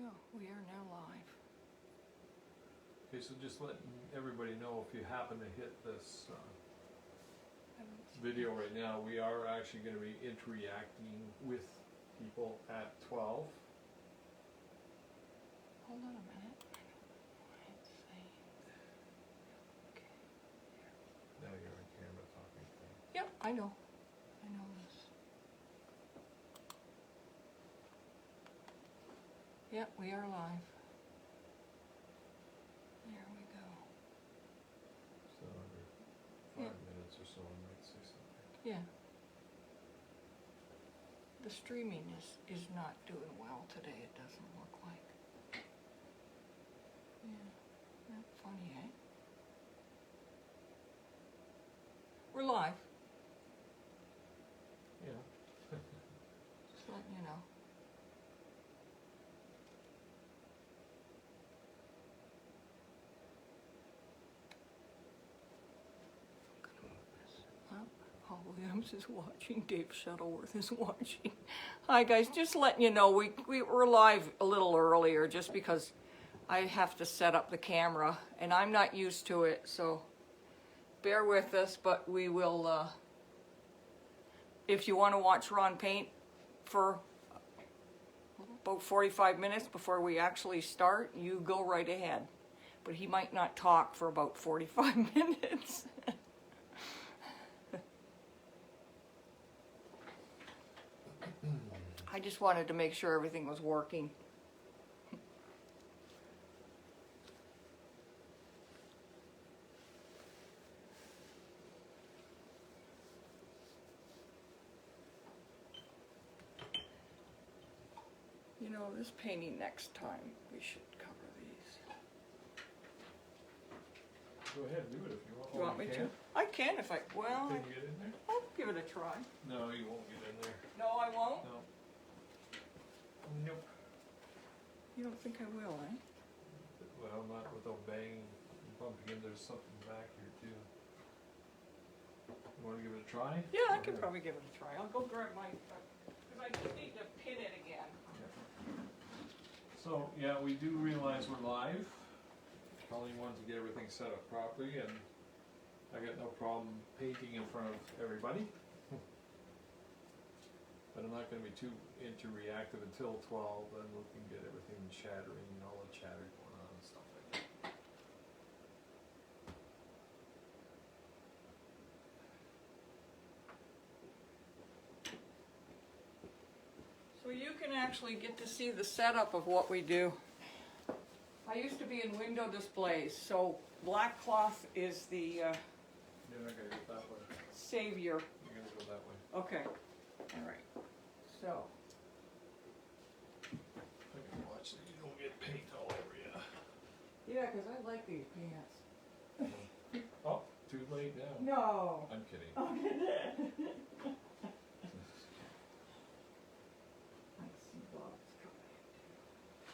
go. We are now live. Okay, so just letting everybody know, if you happen to hit this video right now, we are actually going to be interacting with people at 12. Hold on a minute. Let's see. Okay. Now you're on camera talking to me. Yep, I know. I know this. Yep, we are live. There we go. So under 5 minutes or so, I might say something. Yeah. The streaming is not doing well today, it doesn't look like. Yeah, that's funny, eh? We're live, Yeah. just letting you know. Well, Paul Williams is watching, Dave Shuttleworth is watching. Hi guys, just letting you know, we were live a little earlier just because I have to set up the camera and I'm not used to it, so bear with us, but we will, if you want to watch Ron paint for about 45 minutes before we actually start, you go right ahead. But he might not talk for about 45 minutes. I just wanted to make sure everything was working. You know, this painting next time, we should cover these. Go ahead, do it if you want. You want me to? I can if I, well, Can you get in there? I'll give it a try. No, you won't get in there. No, I won't? No. Nope. You don't think I will, eh? Well, not without banging and bumping in. There's something back here too. You want to give it a try? Yeah, I Go could ahead. probably give it a try. I'll go grab my, because I just need to pin it again. So, yeah, we do realize we're live. Colleen wanted to get everything set up properly, and I got no problem painting in front of everybody. But I'm not going to be too reactive until 12, then we can get everything chattering and all the chatter going on and stuff like that. So you can actually get to see the setup of what we do. I used to be in window displays, so black cloth is the You're not going to go that way. savior. You're going to go that way. Okay, all right. So, I can watch that you don't get paint all over you. yeah, because I like these pants. Oh, too late now. No. I'm kidding. Okay. I see Bob's coming.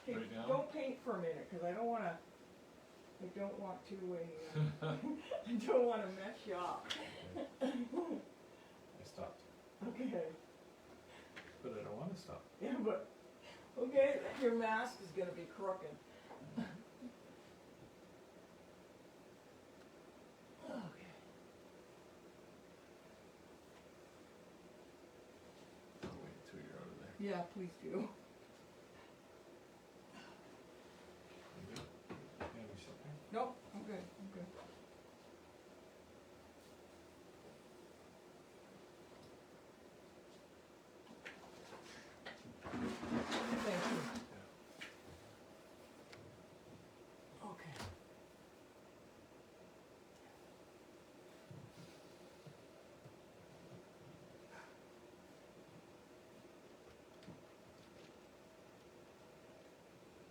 Okay, Right now? don't paint for a minute, because I don't want to I don't want to mess you up. I stopped. Okay. But I don't want to stop. Yeah, but, okay, your mask is going to be crooked. Okay. I'll wait until you're out of there. Yeah, please do. You good? Hand me something? Nope, I'm good, I'm good. Thank you. Okay.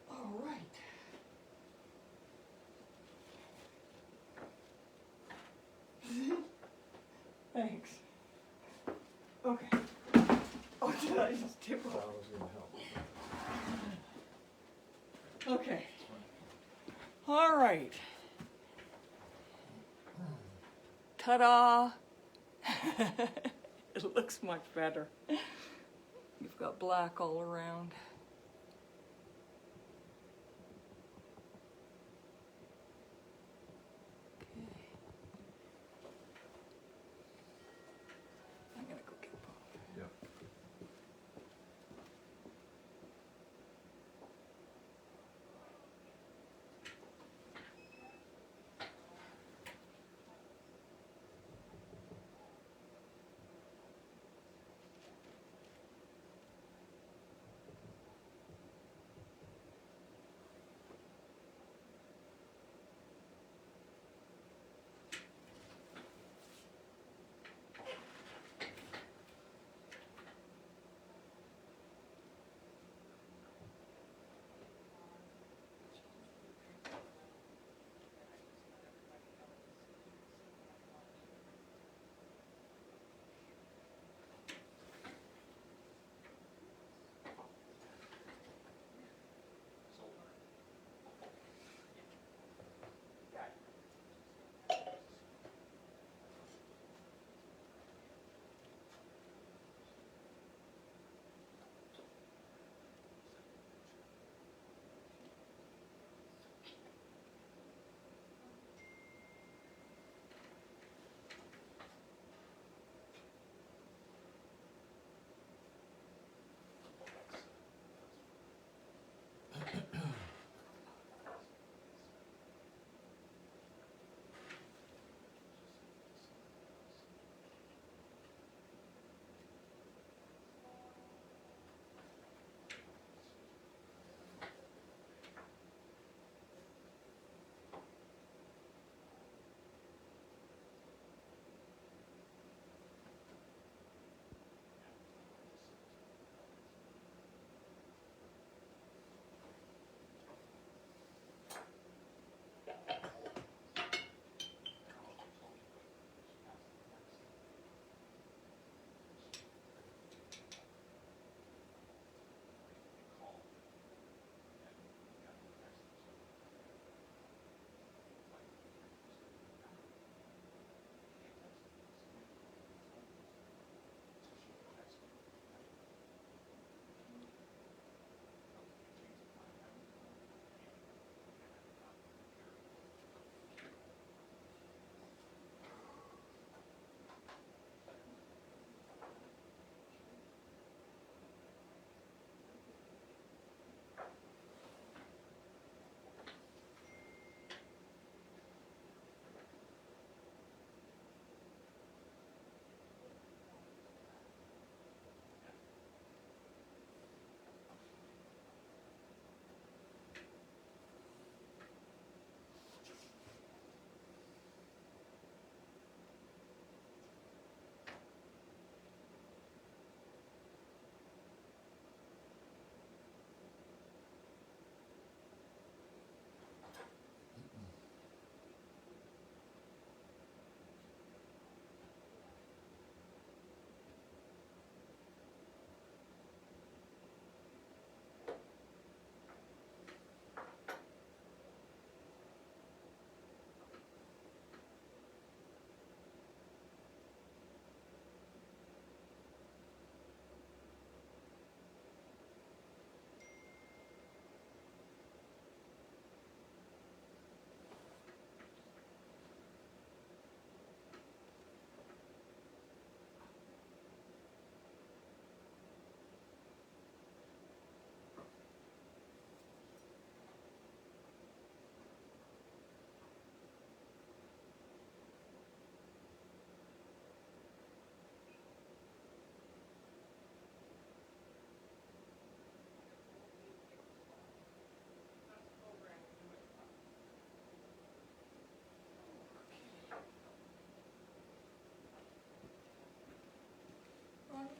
All right. Thanks. Okay. Oh, did I just tip That off? was going to help. Okay. All right. Ta-da! It looks much better. You've got black all around.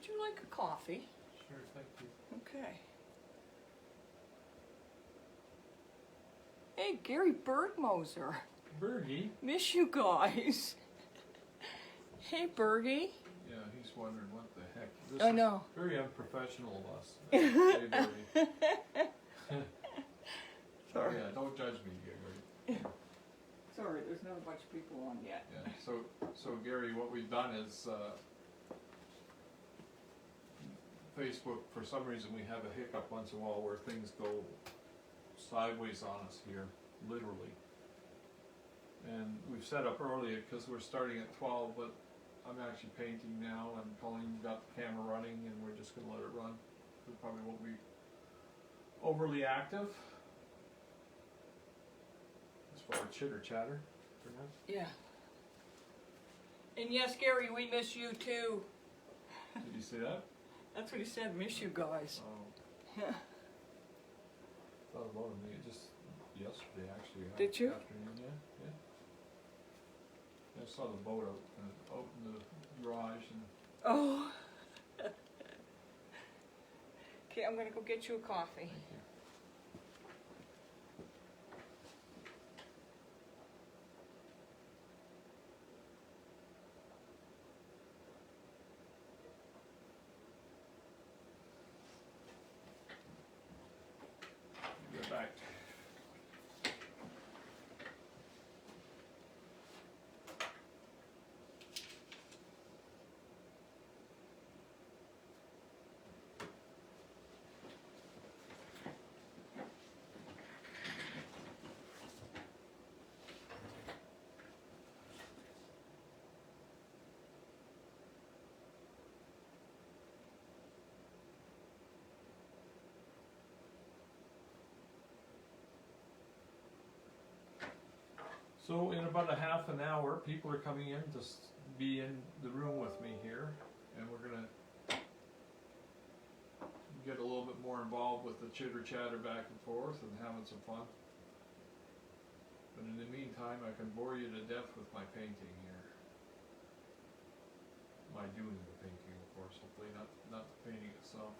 Would you like a coffee? Sure, thank you. Okay. Hey, Gary Bergmoser. Bergie? Miss you guys. Hey, Bergie. Yeah, he's wondering what the heck. This I know. is very unprofessional of us. Hey, Bergie. Sorry. Yeah, don't judge me, Gary. Sorry, there's not a bunch of people on yet. Yeah, so Gary, what we've done is, Facebook, for some reason, we have a hiccup once in a while where things go sideways on us here, literally. And we've set up earlier because we're starting at 12, but I'm actually painting now and Colleen got the camera running and we're just gonna let it run. We probably won't be overly active as far as chitter chatter for now. Yeah. And yes, Gary, we miss you too. Did you see that? That's what he said, miss you guys. Oh. Thought about it just yesterday actually. Did you? Afternoon, yeah. I saw the boat out in the garage and Oh. Okay, I'm gonna go get you a coffee. thank you. Get back. So in about a half an hour, people are coming in to be in the room with me here, and we're gonna get a little bit more involved with the chitter chatter back and forth and having some fun. But in the meantime, I can bore you to death with my painting here. My doing the painting, of course, hopefully not the painting itself.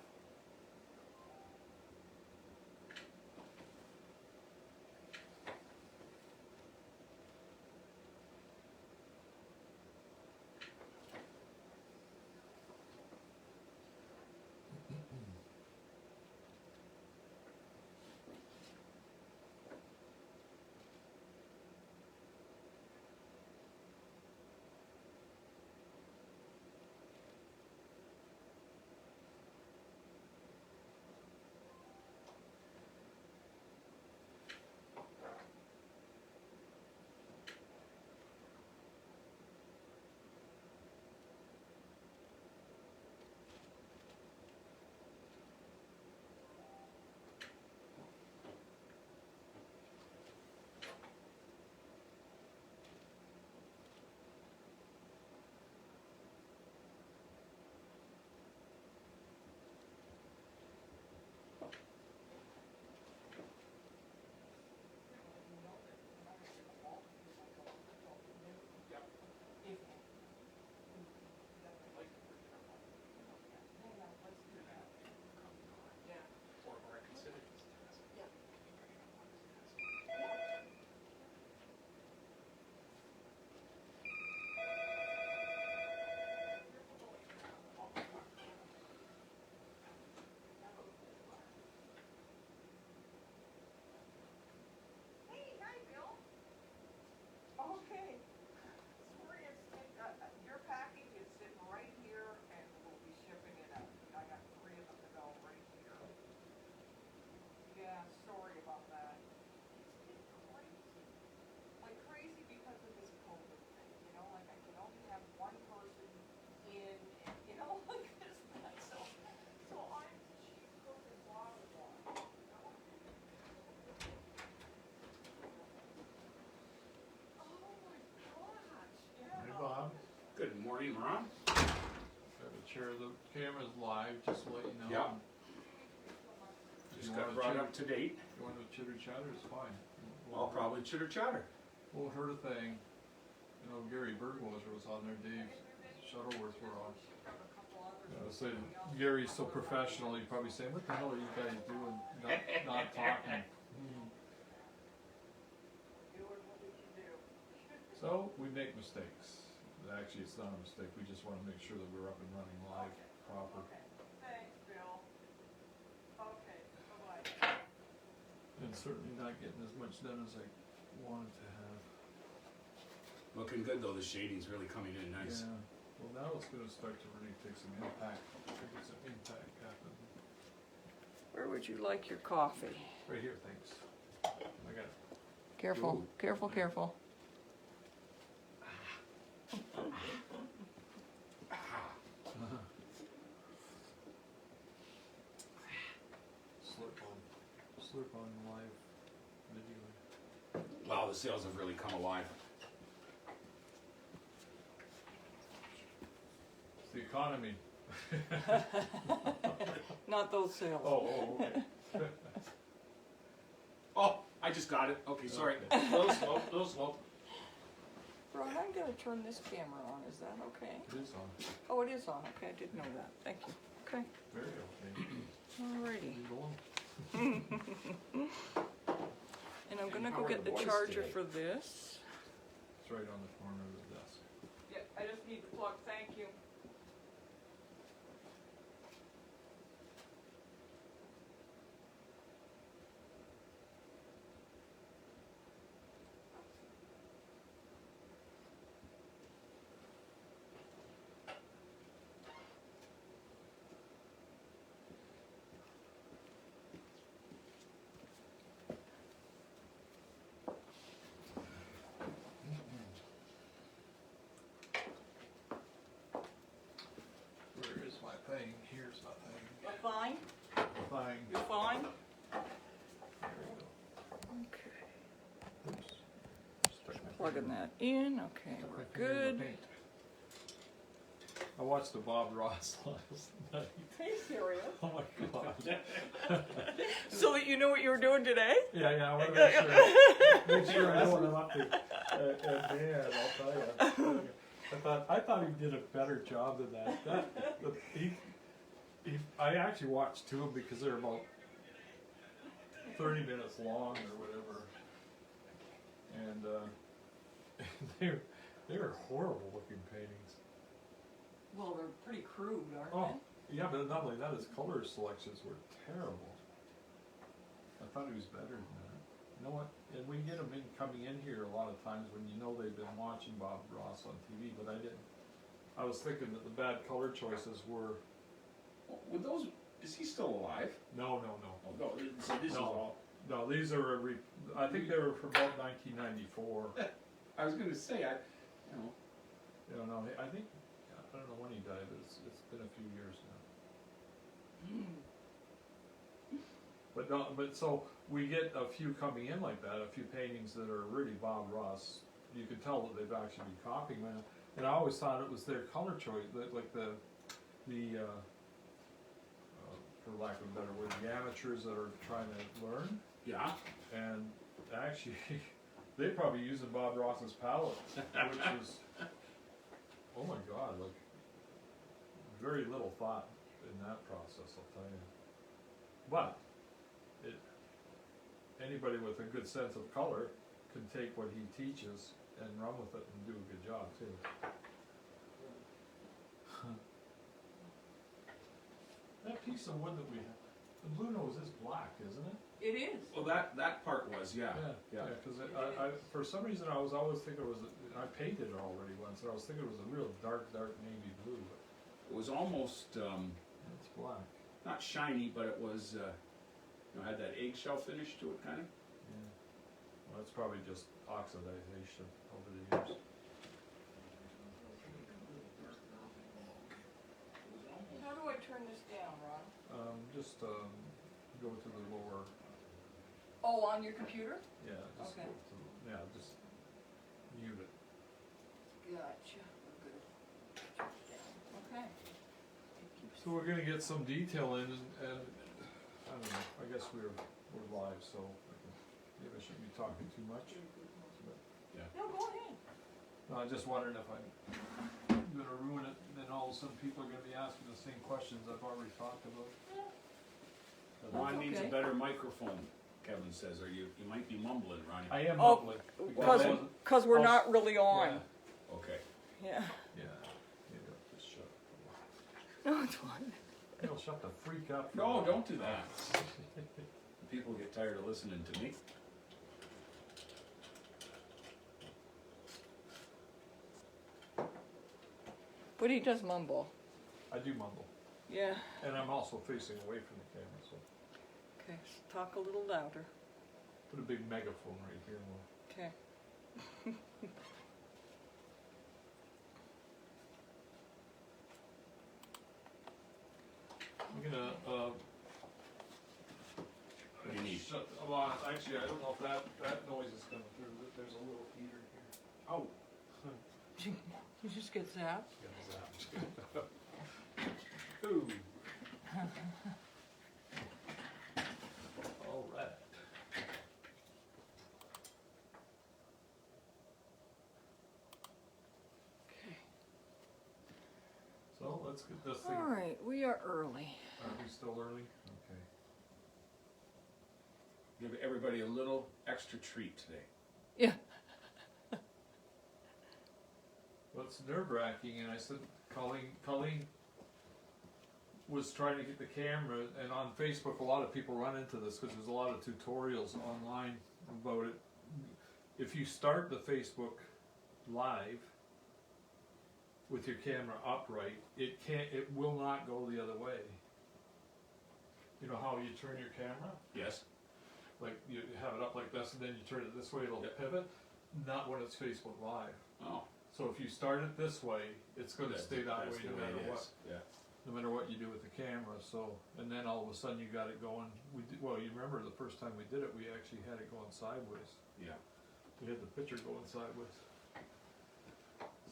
Okay. Sorry, your package is sitting right here and we'll be shipping it out. I got 3 of them to go right here. Yeah, sorry about that. It's been crazy. Like crazy because of this COVID thing, you know, like I can only have one person in and, you know, like this. So I'm cheap cooking water. Hey Bob, Good morning, Ron. got a chair, the camera's live, just to let you know. Yeah. If Just you got wanna brought chitter- up to date. If you want to chitter chatter, it's fine. I'll probably chitter chatter. Won't hurt a thing. You know, Gary Bergmoser was on there, Dave Shuttleworth were on. So Gary's so professional, he'd probably say, what the hell are you guys doing, not talking? So, we make mistakes. Actually, it's not a mistake, we just wanna make sure that we're up and running live proper. Thanks, Bill. Okay, bye-bye. And certainly not getting as much done as I wanted to have. Looking good though, the shading's really coming in nice. Yeah, well now it's gonna start to really take some impact, get some impact happening. Where would you like your coffee? Right here, thanks. I got it. Careful, Ooh. careful, careful. Slurp on live video. Wow, the sales have really come alive. It's the economy. Not those sales. Oh, okay. Oh, I just got it. Okay, sorry. Okay. Little slow. Ron, I'm gonna turn this camera on, is that okay? It is on. Oh, it is on, okay, I didn't know that, thank you. Okay, Very okay. alrighty. Leave it alone. And I'm gonna go How are get the the boys charger today? for this. It's right on the corner of the desk. Yeah, I just need the plug, thank you. Where is my thing? Here's my thing. You're fine? Thing. You're fine? There we go. Okay. Oops. Stuck my Plugging finger- that in, okay, stuck my we're finger in the good. paint. I watched the Bob Ross last night. Are you serious? Oh my god. So that you know what you were doing today? Yeah, I want to make sure I know what I'm up to. And man, I'll tell you. I thought he did a better job than that. I actually watched two of them because they're about 30 minutes long or whatever, and they were horrible looking paintings. Well, they're pretty crude, aren't Oh, yeah, but not only that, his color selections were terrible. I thought he was better than that. You know what? And we get them coming in here a lot of times when you know they've been watching Bob Ross on TV, but I didn't. I was thinking that the bad color choices were. With those, is he still alive? No. Oh, no, so this is No. all. No, these are I think they were from about 1994. I was gonna say, I No, I think, I don't know when he died, but it's been a few years now. But no, but so we get a few coming in like that, a few paintings that are really Bob Ross. You can tell that they've actually been copying them. And I always thought it was their color choice, like the for lack of a better word, the amateurs that are trying to learn. yeah. And actually, they probably using Bob Ross's palette, which is, oh my God, like very little thought in that process, I'll tell you. But anybody with a good sense of color can take what he teaches and run with it and do a good job too. That piece of wood that we have, the blue nose is black, isn't it? It is. Well, that part was, yeah. Because I for some reason I was always thinking it was, I painted it already once, and I was thinking it was a real dark navy blue, but It was almost it's black. not shiny, but it was had that eggshell finish to it, kind of. Yeah. Well, it's probably just oxidization over the years. How do I turn this down, Ron? Just go to the lower. Oh, on your computer? Yeah. Just Okay. go to just mute it. Gotcha. We're good. Okay. So we're gonna get some detail in, and I don't know. I guess we're live, so maybe I shouldn't be talking too much. But, No, go ahead. no, I'm just wondering if I'm gonna ruin it, and then all of a sudden people are gonna be asking the same questions I've already talked about. Ron needs a okay. better microphone, Kevin says, or you might be mumbling, Ronnie. I am Oh, mumbling. Cause we're not really on. Okay. Yeah. Yeah, maybe I'll just shut up. No, it's fine. It'll shut the freak up. No, don't do that. People get tired of listening to me. But he does mumble. I do mumble, Yeah. and I'm also facing away from the camera, so Okay, so talk a little louder. put a big megaphone right here. And we'll- Okay. I'm gonna, What do you need? shut, well, actually, I don't know if that noise is coming through, but there's a little heater here. Oh. You just get zapped. Ooh. All right. Okay. So let's get this thing. All right, we are early. Are we still early? Okay. Give everybody a little extra treat today. Yeah. Well, it's nerve-wracking, and I said, Colleen was trying to get the camera, and on Facebook, a lot of people run into this because there's a lot of tutorials online about it. If you start the Facebook Live with your camera upright, it will not go the other way. You know how you turn your camera? Yes. Like you have it up like this, and then you turn it this way, it'll pivot. Not when it's Facebook Live. Oh. So if you start it this way, it's going to stay that way That's no the matter it what. is. Yeah. No matter what you do with the camera. So, and then all of a sudden you got it going. Well, you remember the first time we did it, we actually had it going sideways. Yeah. We had the picture going sideways.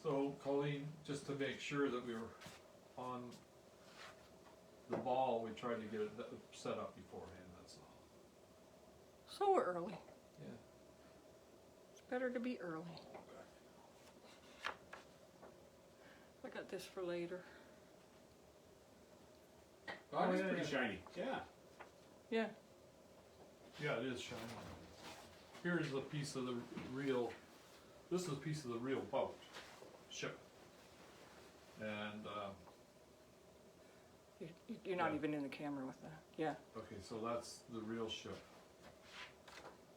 So Colleen, just to make sure that we were on the ball, we tried to get it set up beforehand. That's all. So we're early. Yeah. It's better to be early. I got this for later. Oh, it's yeah, pretty yeah. shiny. Yeah. Yeah. Yeah, it is shiny. Here's a piece of the real. This is a piece of the real boat ship, and You're not Yeah. even in the camera with that. Yeah. okay, so that's the real ship.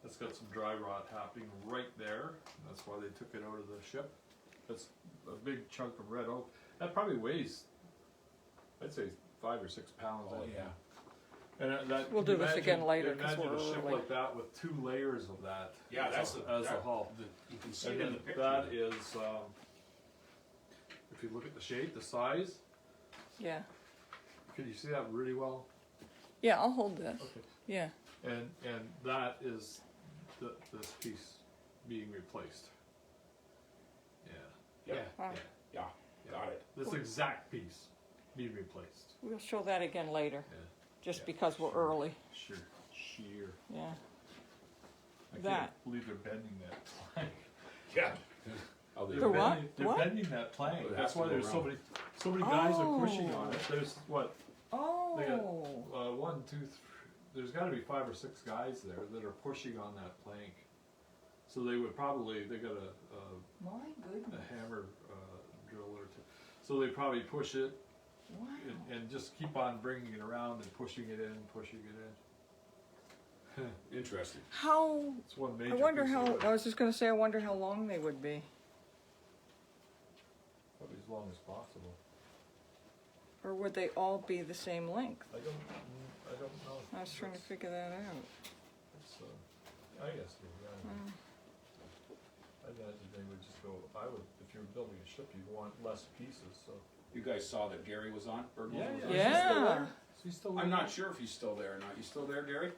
That's got some dry rot happening right there. That's why they took it out of the ship. That's a big chunk of red oak. That probably weighs, I'd say, 5 or 6 pounds. Oh, yeah. And that, We'll do this again later, 'cause Imagine we're a ship early. like that with 2 layers of that. Yeah, as a hull. You can see And it in then the picture. that is, if you look at the shape, the size, Yeah. can you see that really well? Yeah, I'll hold this. Okay. Yeah. And that is this piece being replaced. Yeah. Yeah. Wow. Yeah. Got it. This exact piece being replaced. We'll show that again later, Yeah. just Yeah, because we're sure. early. Sheer. Yeah. I That. can't believe they're bending that plank. Yeah. Oh, The what? Bending, they're What? bending that plank. It has That's to why go there's so around. many guys are pushing on Oh. it. There's what? Oh. They got 1, 2, 3. There's got to be 5 or 6 guys there that are pushing on that plank. So they would probably they got My a goodness. hammer drill or two. So they probably push it Wow. and just keep on bringing it around and pushing it in, pushing it in. Interesting. How? It's one major. I wonder piece of how. work. I was just gonna say. I wonder how long they would be, Probably as long as possible. or would they all be the same length? I don't know. I was trying to figure that out. It's, I guess you're right. Mm. I imagine they would just go. I would, if you're building a ship, you'd want less pieces. So. You guys saw that Gary was on? Bergman Yeah, was yeah. on? Yeah. Is he still? I'm not sure if he's still there or not. You still there, Gary?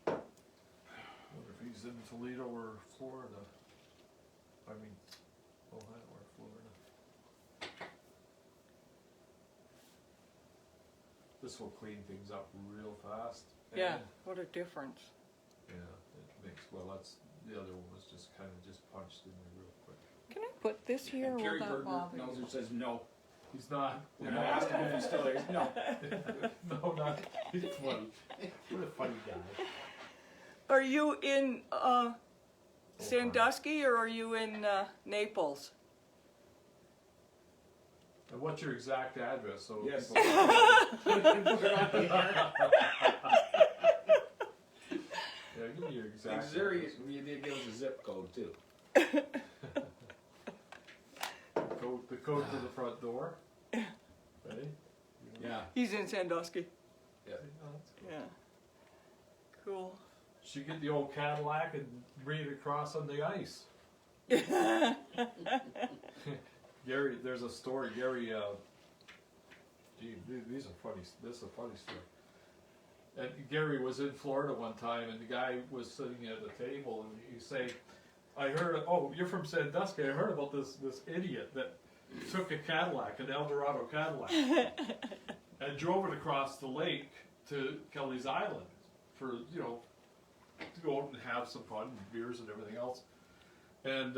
Wonder if he's in Toledo or Florida. I mean, Ohio or Florida. This will clean things up real fast. Yeah, And, what a difference. yeah, it makes, well, that's, the other one was just kind of just punched in there real quick. Can I put this here or will Gary that Berger bother you? knows it says no. He's not. When I asked him if he's still there, he's no. No, not, he's funny. What a funny guy. Are you in Sandusky or are you in Naples? And what's your exact address, so Yes. people... Yeah, give me your exact Missouri, address. you did give us a zip code too. The code to the front door. Ready? Yeah. He's in Sandusky. Yeah. Oh, that's cool. Yeah. Cool. Should get the old Cadillac and bring it across on the ice. Gary, there's a story. Gary, gee, these are funny. This is a funny story. And Gary was in Florida one time, and the guy was sitting at the table, and he say, "I heard. Oh, you're from Sandusky. I heard about this idiot that took a Cadillac, an Eldorado Cadillac, and drove it across the lake to Kelly's Island for to go out and have some fun, and beers and everything else." And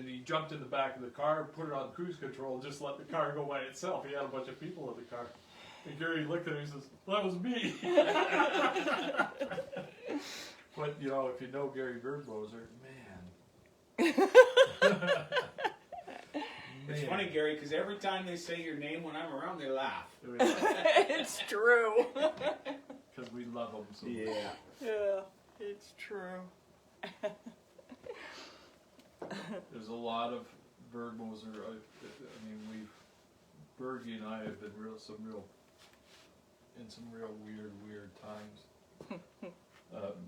he jumped in the back of the car, put it on cruise control, and just let the car go by itself. He had a bunch of people in the car. And Gary looked at him and says, "That was me." But if you know Gary Birdloser, man. It's funny, Gary, because every time they say your name when I'm around, they laugh. It's true. Because we love them so much. Yeah. Yeah, it's true. There's a lot of Birdloser. I mean, Bergie and I have been in some real weird times.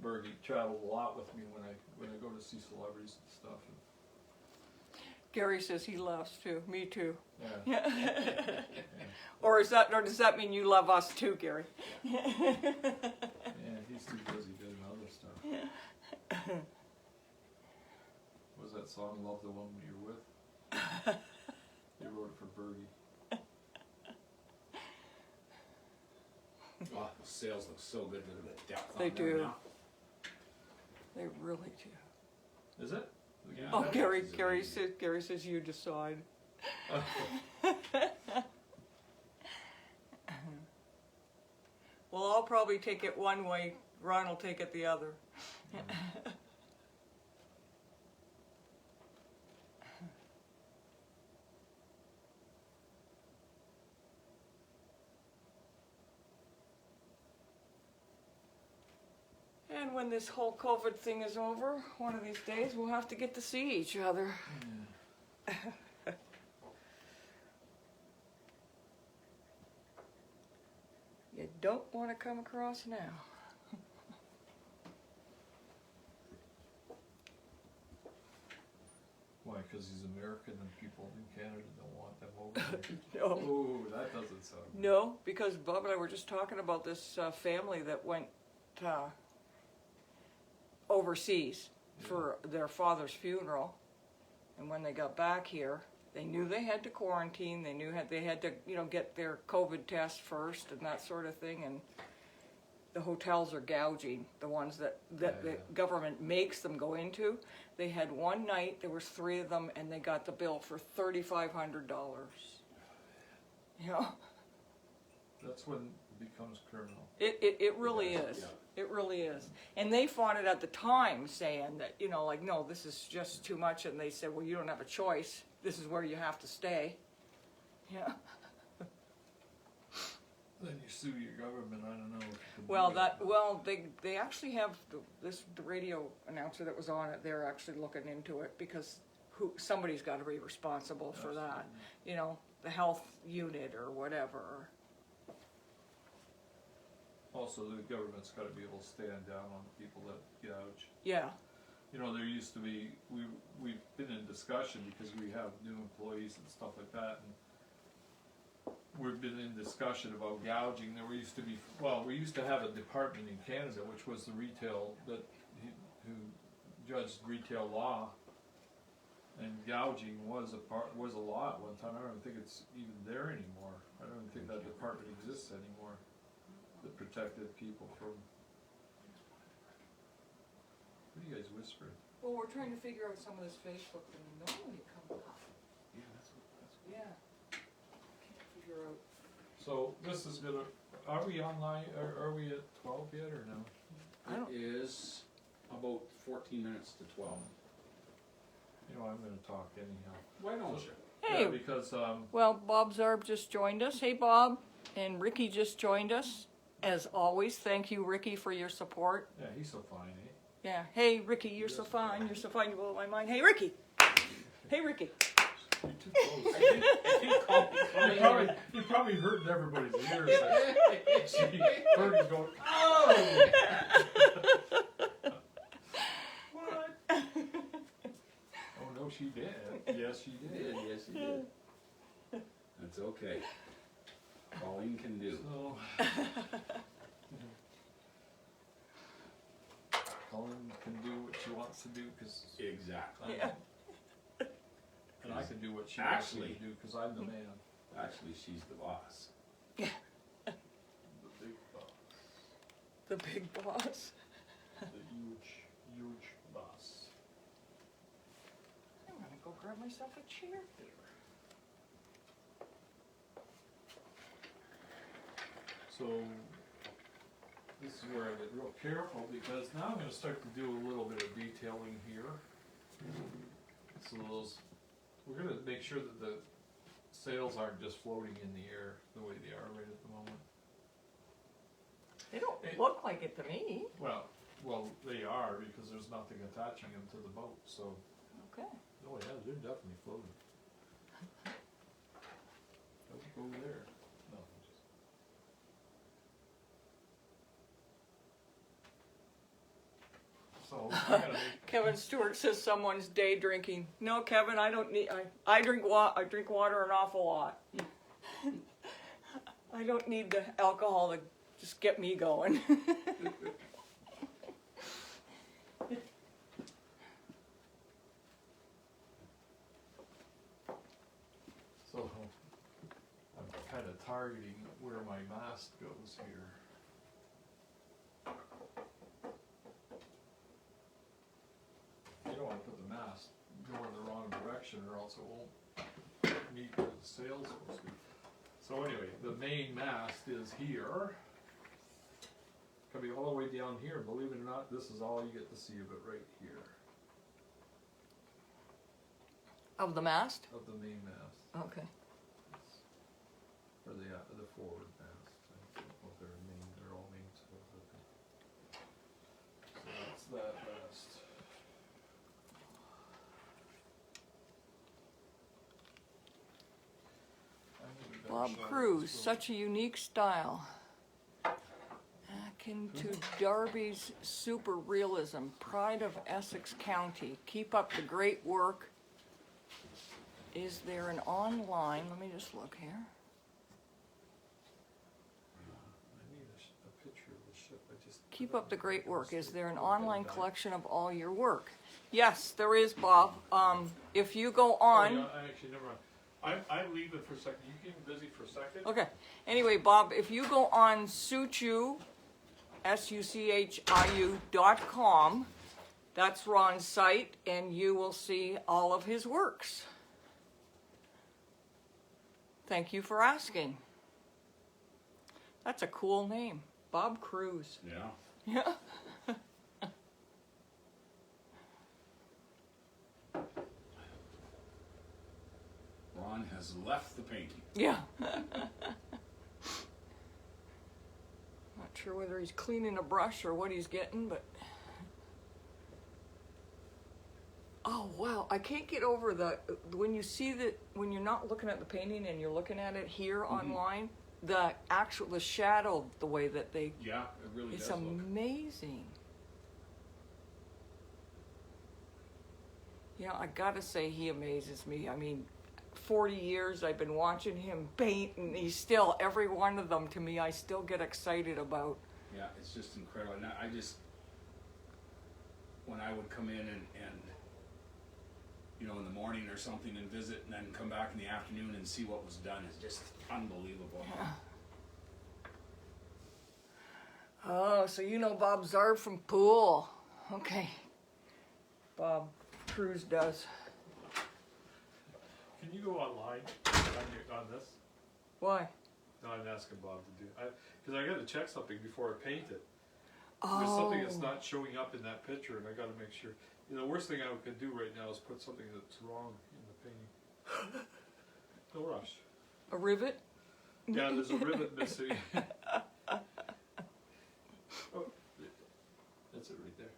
Bergie traveled a lot with me when I go to see celebrities and stuff. Gary says he loves too. Me too. Yeah. Or does that mean you love us too, Gary? Yeah, he's too busy doing other stuff. What was that song, "Love the One You're With"? You wrote it for Bergie. Oh, the sails look so good. Look at the depth They on there do. now. They really do. Is it? Yeah. Oh, that Gary is amazing. says you decide. Well, I'll probably take it one way. Ron will take it the other. And when this whole COVID thing is over, one of these days we'll have to get to see each other. You don't want to come across now. Why? Because he's American and people in Canada don't want them over there. No. Oh, that doesn't sound good. No, because Bob and I were just talking about this family that went overseas for their father's funeral, and when they got back here, they knew they had to quarantine. They knew they had to, get their COVID test first and that sort of thing. And the hotels are gouging the ones that the government makes them go into. They had one night. There was 3 of them, and they got the bill for $3,500. That's when it becomes criminal. It really Yeah, is. yeah. It really is. And they fought it at the time, saying that, no, this is just too much. And they said, well, you don't have a choice. This is where you have to stay. Yeah. Then you sue your government. I don't know. If you can Well, do it. they actually have the radio announcer that was on it. They're actually looking into it because somebody's got to be responsible for that. The health unit or whatever. Also, the government's got to be able to stand down on people that gouge. Yeah. There used to be, we've been in discussion because we have new employees and stuff like that, and we've been in discussion about gouging. We used to have a department in Canada, which was the retail, who judged retail law, and gouging was a law at one time. I don't think it's even there anymore. I don't think that department exists anymore. that protected people from. What are you guys whispering? Well, we're trying to figure out some of this Facebook thing. Normally it comes up. Yeah, that's what. Yeah. Can't figure out. So this is gonna, are we online, are we at 12 yet or no? I don't- It is about 14 minutes to 12. You know, I'm gonna talk anyhow. Why don't you? Hey, Yeah, because, well, Bob Zarb just joined us. Hey, Bob. And Ricky just joined us. As always, thank you, Ricky, for your support. yeah, he's so fine, eh? Yeah. Hey, Ricky, you're so fine. You're so fine. You blow my mind. Hey, Ricky. Hey, Ricky. You're too close. You probably hurting everybody's ears. Gee, Fergie's going, oh! What? Oh, no, she did. Yes, she did. Yes, you did. That's okay. Pauline can do. So, Colin can do what she wants to do, cause Exactly. Yeah. and I can do what she wants me to Actually- do, cause I'm the man. Actually, she's the boss. The big boss. The big boss. The huge, huge boss. I'm gonna go grab myself a chair here. So, this is where I get real careful, because now I'm gonna start to do a little bit of detailing here. So those, we're gonna make sure that the sails aren't just floating in the air the way they are right at the moment. They don't Hey. look like it to me. Well, they are, because there's nothing attaching them to the boat, so, Okay. oh yeah, they're definitely floating. Don't go there. No, just. So, I gotta make, Kevin Stewart says someone's day drinking. No, Kevin, I don't need. I drink I drink water an awful lot. I don't need the alcohol to just get me going. so, I'm kinda targeting where my mast goes here. You don't wanna put the mast going the wrong direction, or else it won't meet where the sail's supposed to be. So anyway, the main mast is here. Coming all the way down here, believe it or not, this is all you get to see of it right here, Of the mast? of the main mast. Okay. Or the forward mast, I don't know if they're main, they're all main sails, I think. So that's that mast. I need a better Bob shot of Cruz, this such a unique style. Akin to Darby's super realism, pride of Essex County. Keep up the great work. Is there an online? Let me just look here. I need a picture of the ship, I just. Keep up the great work. Is there an online collection of all your work? Yes, there is, Bob. If you go Oh, on. yeah, actually, never mind. I leave it for a second, you keep me busy for a second? Okay. Anyway, Bob, if you go on Suchiu, SUCHIU.com, that's Ron's site, and you will see all of his works. Thank you for asking. That's a cool name, Bob Cruz. Yeah. Yeah. Ron has left the painting. Yeah. Not sure whether he's cleaning a brush or what he's getting, but. Oh wow! I can't get over when you see when you're not looking at the painting and you're looking at it here online, the shadow, the way that they. Yeah, it really It's does look. amazing. You know, I gotta say he amazes me. I mean, 40 years I've been watching him paint, and he's still, every one of them to me, I still get excited about. Yeah, it's just incredible. And I just, when I would come in and you know, in the morning or something and visit, and then come back in the afternoon and see what was done is just unbelievable. Yeah. Oh, so you know Bob Zard from Pool. Okay. Bob Cruz does. Can you go online on this? Why? No, I'm asking Bob to do it. Because I got to check something before I paint it. Oh. There's something that's not showing up in that picture, and I got to make sure. You know, the worst thing I could do right now is put something that's wrong in the painting. No rush. A rivet? Yeah, there's a rivet missing. Oh, that's it right there.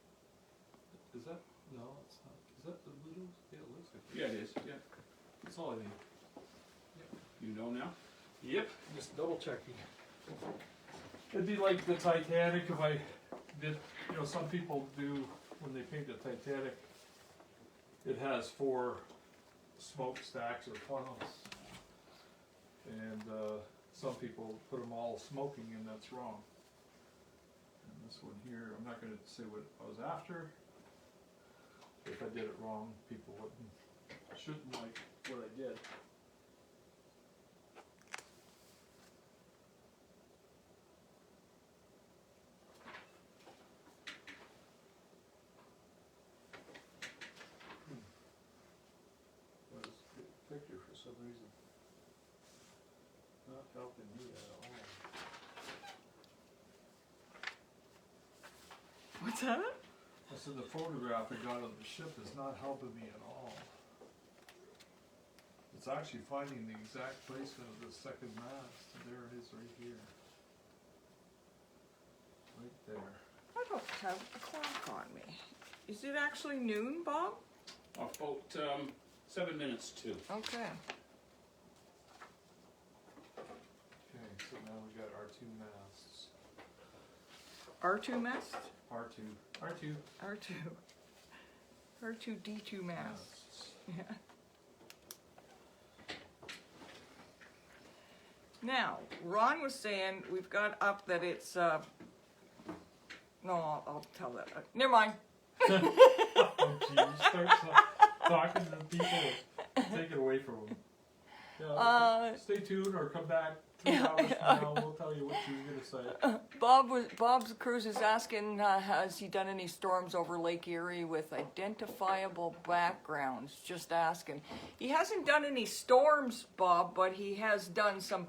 Is that? No, it's not. Is that the little? Yeah, it looks like. Yeah, it is. Yeah, that's all I need. You know now? Yep, just double checking. It'd be like the Titanic if I did, you know, some people do, when they paint the Titanic, it has 4 smokestacks or funnels. And some people put them all smoking, and that's wrong. And this one here, I'm not going to say what I was after. If I did it wrong, people shouldn't like what I did. Picture for some reason not helping me at all. What's that? I said the photograph I got on the ship is not helping me at all. It's actually finding the exact placement of the second mast. There it is right here. Right there. I don't have a clock on me. Is it actually noon, Bob? About 7 minutes to. Okay. Okay, so now we got our 2 masts. R2 mast? R2. R2. R2. R2D2 mast. Masts. Yeah. Now, Ron was saying we've got up that it's, no, I'll tell that. Never mind. Oh, geez, start talking to people, take it away from them. Yeah, stay tuned or come back 3 hours from now. We'll tell you what you were gonna say. Bob's Cruz is asking, has he done any storms over Lake Erie with identifiable backgrounds? Just asking. He hasn't done any storms, Bob, but he has done some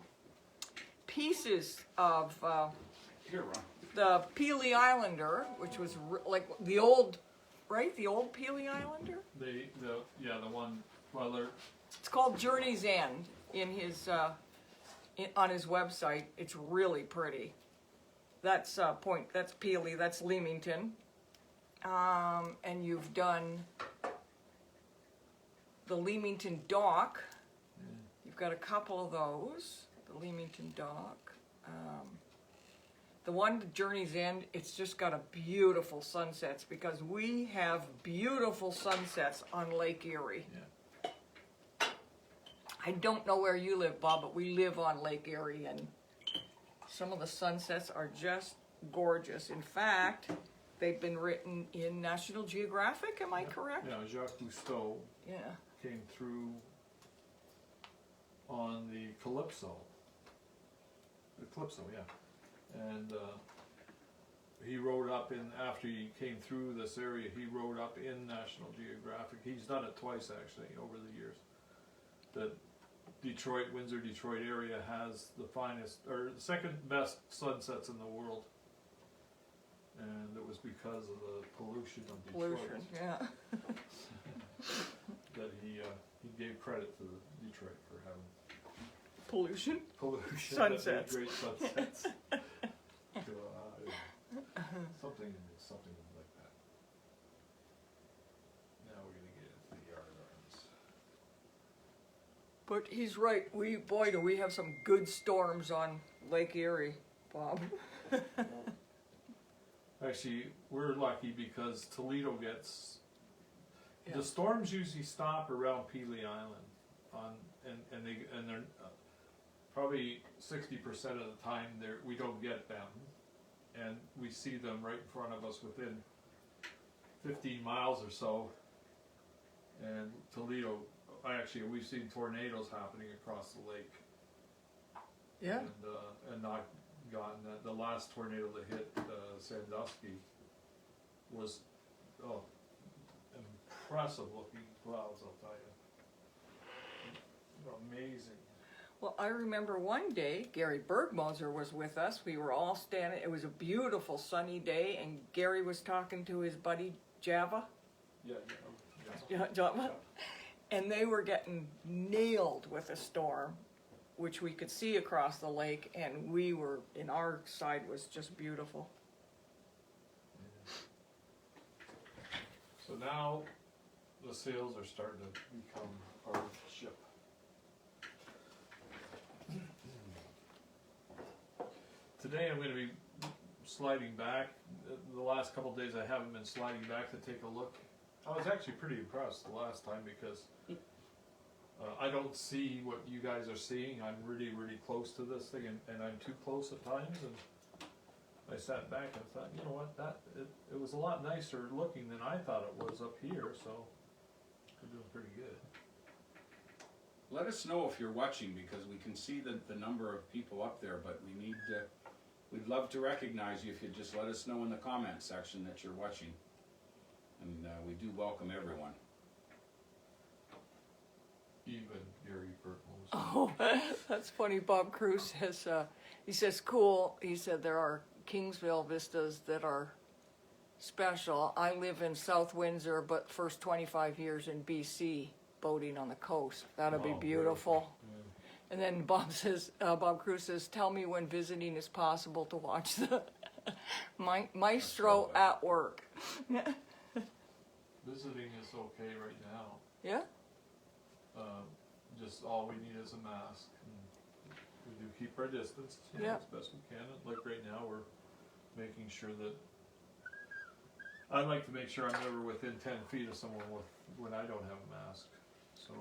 pieces of Here, Ron. the Peely Islander, which was like the old, right? The old Peely Islander. The one. Well, they're It's called Journey's End in his on his website. It's really pretty. That's that's Peely, that's Leamington. And you've done the Leamington Dock. You've got a couple of those. The Leamington Dock. The one, Journey's End, it's just got a beautiful sunsets because we have beautiful sunsets on Lake Erie. yeah. I don't know where you live, Bob, but we live on Lake Erie, and some of the sunsets are just gorgeous. In fact, they've been written in National Geographic, am I correct? Yeah, Jacques Cousteau Yeah. came through on the Calypso. The Calypso, yeah. And he rode up in, after he came through this area, he rode up in National Geographic. He's done it twice, actually, over the years. The Windsor, Detroit area has the finest, or the second best sunsets in the world. And it was because of the pollution of Detroit. Pollution, yeah. That he gave credit to Detroit for having Pollution? pollution. Sunsets. That made great sunsets. So, something like that. Now we're gonna get into the yard arms. But he's right. Boy, do we have some good storms on Lake Erie, Bob. Actually, we're lucky because Toledo gets Yeah. the storms usually stop around Peely Island, and they're probably 60% of the time we don't get them, and we see them right in front of us within 15 miles or so. And Toledo, we've seen tornadoes happening across the lake. Yeah. And gotten. The last tornado that hit Sandusky was impressive looking clouds, I'll tell you. Amazing. Well, I remember one day Gary Bergmoser was with us. We were all standing. It was a beautiful sunny day, and Gary was talking to his buddy Java. Java. And they were getting nailed with a storm, which we could see across the lake, and we were, in our side was just beautiful. So now the sails are starting to become part of the ship. Today I'm going to be sliding back. The last couple of days I haven't been sliding back to take a look. I was actually pretty impressed the last time because I don't see what you guys are seeing. I'm really, really close to this thing, and I'm too close at times. And I sat back and thought, you know what, it was a lot nicer looking than I thought it was up here. So we're doing pretty good. Let us know if you're watching, because we can see the number of people up there, but we need we'd love to recognize you if you'd just let us know in the comment section that you're watching. And we do welcome everyone. Even Gary Bergmoser. Oh, that's funny. Bob Cruz has, he says, cool. He said there are Kingsville vistas that are special. I live in South Windsor, but first 25 years in BC, boating on the coast. That'll be beautiful. Yeah. And then Bob says, Bob Cruz says, tell me when visiting is possible to watch the maestro at work. Visiting is okay right now. Yeah? Just all we need is a mask. And we do keep our distance as best we can. Like right now, we're making sure that I'd like to make sure I'm never within 10 feet of someone when I don't have a mask. So,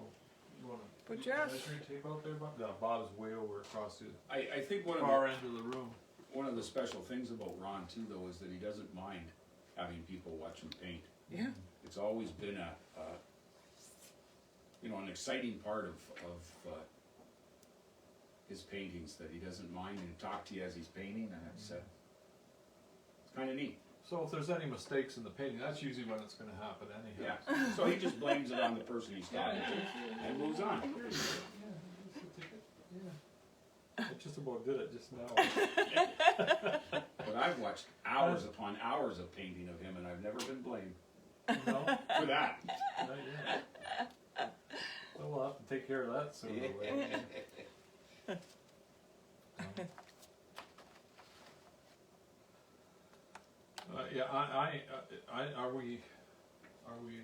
you want to measuring tape out there, Bob? No, Bob's way over across the I think far end of the room. One of the special things about Ron too, though, is that he doesn't mind having people watch him paint. Yeah. It's always been an exciting part of his paintings, that he doesn't mind and talk to you as he's painting, and it's kind of neat. So if there's any mistakes in the painting, that's usually when it's going to happen anyhow. Yeah. So he just blames it on the person he's talking to and moves on. I just about did it just now. But I've watched hours upon hours of painting of him, and I've never been blamed No? for that. Not yet. Well, we'll have to take care of that sooner or later. Are we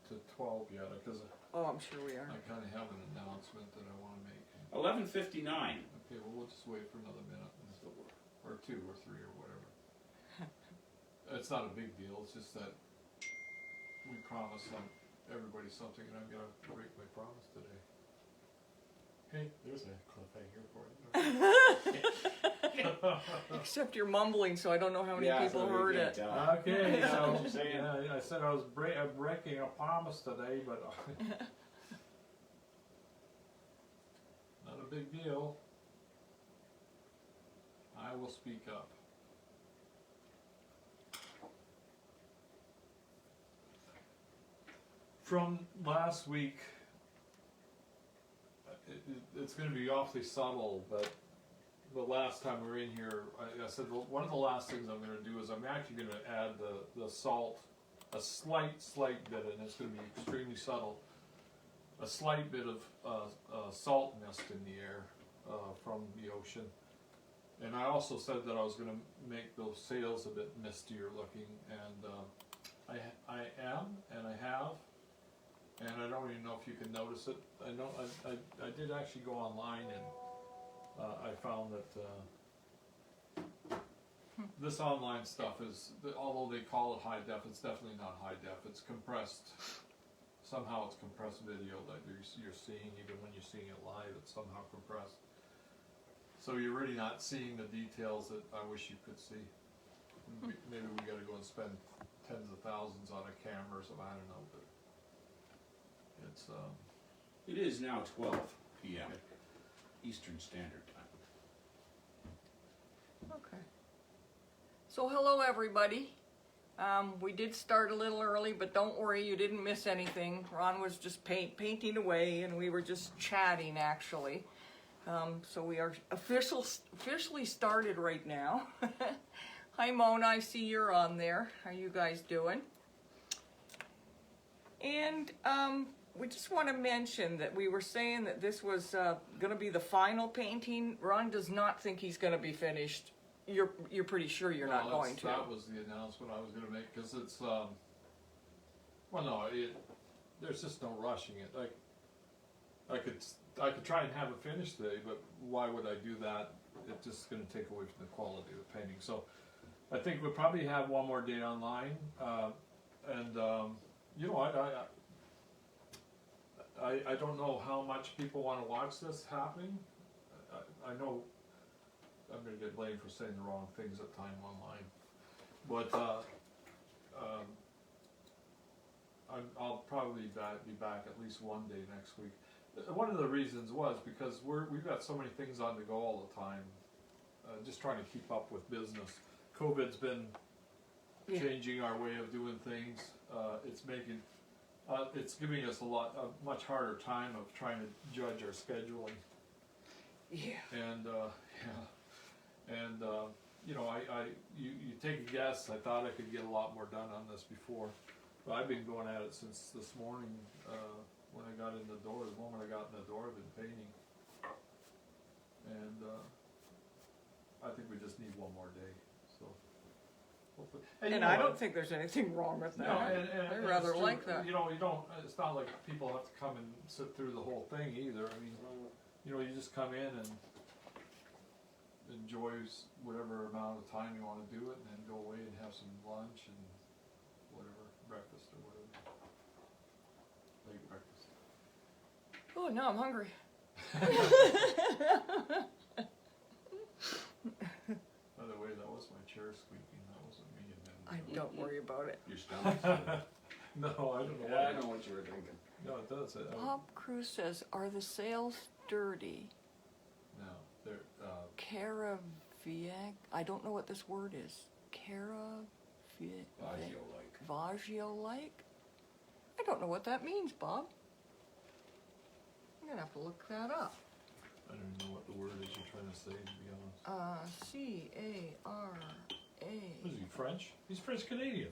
to 12 yet? Because Oh, I'm sure we are. I kind of have an announcement that I want to make. 11:59. Okay, well, we'll just wait for another minute, or 2 or 3 or whatever. It's not a big deal. It's just that we promised everybody something, and I'm gonna break my promise today. Hey, there's a cliffhanger for you. Except you're mumbling, so I don't know how many people heard it. Okay, That's so what I'm saying. I said I'm breaking a promise today, but not a big deal. I will speak up. From last week, it's going to be awfully subtle, but the last time we were in here, I said one of the last things I'm going to do is I'm actually going to add the salt, a slight bit, and it's going to be extremely subtle, a slight bit of salt mist in the air from the ocean. And I also said that I was going to make those sails a bit mistier looking, and I am, and I have. And I don't even know if you can notice it. I did actually go online, and I found that this online stuff is, although they call it high def, it's definitely not high def. It's compressed. Somehow it's compressed video that you're seeing, even when you're seeing it live, it's somehow compressed. So you're really not seeing the details that I wish you could see. Maybe we got to go and spend tens of thousands on a camera or something. I don't know, but it's It is now 12 p.m. Eastern Standard Time. Okay. So hello everybody. We did start a little early, but don't worry, you didn't miss anything. Ron was just painting away, and we were just chatting actually. So we are officially started right now. Hi Mona, I see you're on there. How you guys doing? And we just want to mention that we were saying that this was going to be the final painting. Ron does not think he's going to be finished. You're pretty sure you're not going to. That was the announcement I was going to make, because it's well, no, there's just no rushing it. Like, I could try and have it finished today, but why would I do that? It's just going to take away from the quality of the painting. So I think we'll probably have one more day online, and you know, I don't know how much people want to watch this happening. I know I'm going to get blamed for saying the wrong things at time online, but I'll probably be back at least one day next week. One of the reasons was because we've got so many things on the go all the time, just trying to keep up with business. COVID's been changing our way of doing things. It's giving us a much harder time of trying to judge our scheduling. Yeah. And you know, you take a guess. I thought I could get a lot more done on this before, but I've been going at it since this morning. When I got in the door, the moment I got in the door, I've been painting, and I think we just need one more day. So, hopefully. And I don't think there's anything wrong with that. No, I rather like that. You know, you don't. It's not like people have to come and sit through the whole thing either. I mean, you know, you just come in and enjoys whatever amount of time you want to do it, and then go away and have some lunch and whatever, breakfast or whatever. Late breakfast. Oh, now I'm hungry. By the way, that was my chair squeaking. That wasn't me. Don't worry about it. Your stomach. No, I don't know. Yeah, I know what you were thinking. No, it does. Bob Cruz says, "Are the sails dirty?" No, they're. Caraviac. I don't know what this word is. Vaggio-like. Vaggio-like? I don't know what that means, Bob. I'm gonna have to look that up. I don't even know what the word is you're trying to say, to be honest. C-A-R-A. Is he French? He's French Canadian.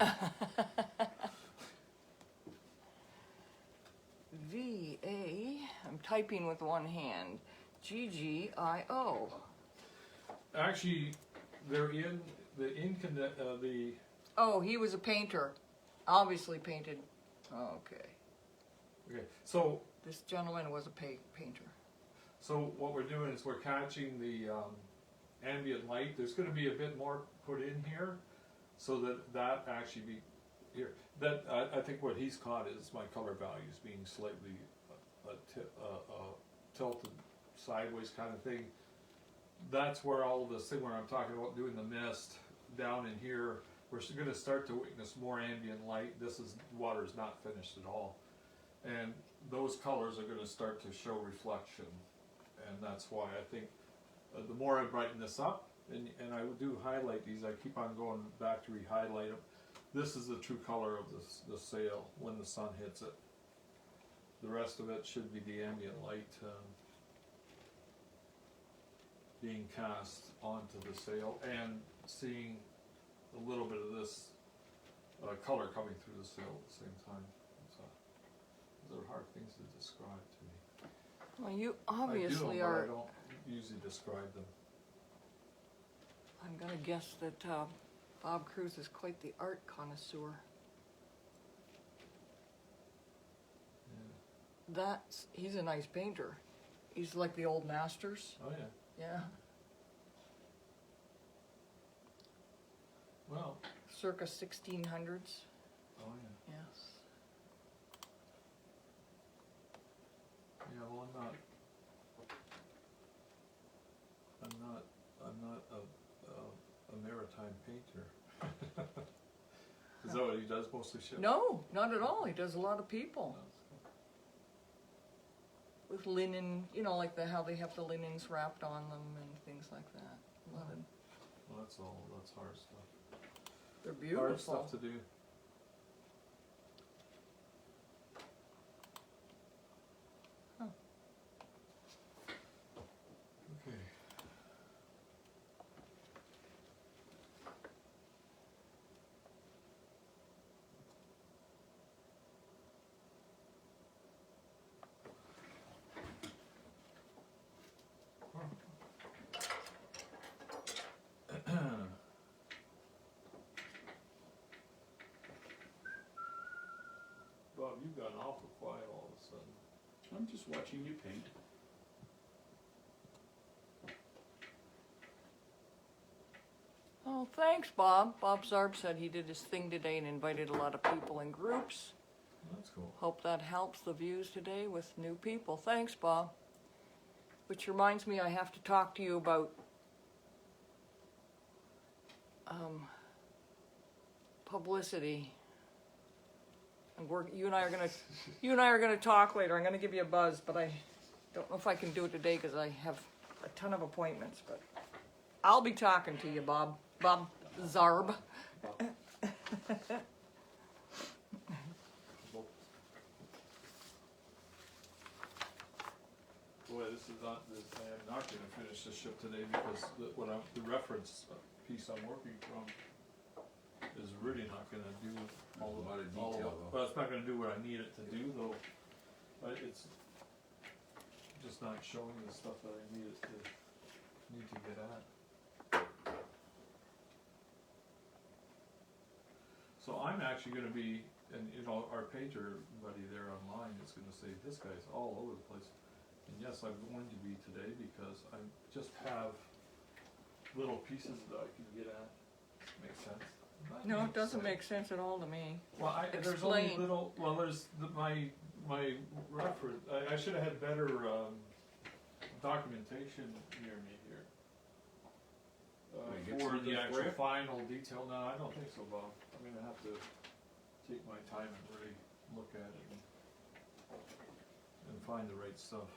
V-A. I'm typing with one hand. G-G-I-O. Actually, they're in the. Oh, he was a painter. Obviously painted. Okay. Okay, so This gentleman was a painter. So what we're doing is we're catching the ambient light. There's going to be a bit more put in here, so that actually be here. That I think what he's caught is my color values being slightly tilted sideways kind of thing. That's where all of this thing where I'm talking about doing the mist down in here. We're going to start to witness more ambient light. Water is not finished at all, and those colors are going to start to show reflection. And that's why I think the more I brighten this up, and I do highlight these, I keep on going back to re-highlight them. This is the true color of the sail when the sun hits it. The rest of it should be the ambient light being cast onto the sail, and seeing a little bit of this color coming through the sail at the same time. Those are hard things to describe to me. Well, you I obviously do, are. but I don't usually describe them. I'm gonna guess that Bob Cruz is quite the art connoisseur. Yeah. He's a nice painter. He's like the old masters. Oh yeah. Yeah. Well. Circa 1600s. Oh yeah. Yes. Yeah. Well, I'm not a maritime painter. Is that what he does, mostly ships? No, not at all. He does a lot of people. No. With linen, you know, like how they have the linens wrapped on them and things like that. A lot of Well, that's hard stuff. They're Hard beautiful. stuff to do. Huh. Okay. Bob, you've gotten awful quiet all of a sudden. I'm just watching you paint. Oh, thanks, Bob. Bob Zarb said he did his thing today and invited a lot of people in groups. That's cool. Hope that helps the views today with new people. Thanks, Bob. Which reminds me, I have to talk to you about publicity. And you and I are gonna talk later. I'm gonna give you a buzz, but I don't know if I can do it today because I have a ton of appointments. But I'll be talking to you, Bob. Bob Zarb. Boy, I am not going to finish this ship today because the reference piece I'm working from is really not going to do A lot of detail, though. Well, it's not going to do what I need it to do, though. But it's just not showing the stuff that I need to get at. So I'm actually going to be, and our pager buddy there online is going to say this guy's all over the place. And yes, I'm going to be today because I just have little pieces that I can get at. Makes sense? No, it doesn't make sense at all to me. Well, there's only Explain. little. Well, there's my reference. I should have had better documentation near me here Can I get for some the of this for actual you? final detail. No, I don't think so, Bob. I'm gonna have to take my time and really look at it and find the right stuff.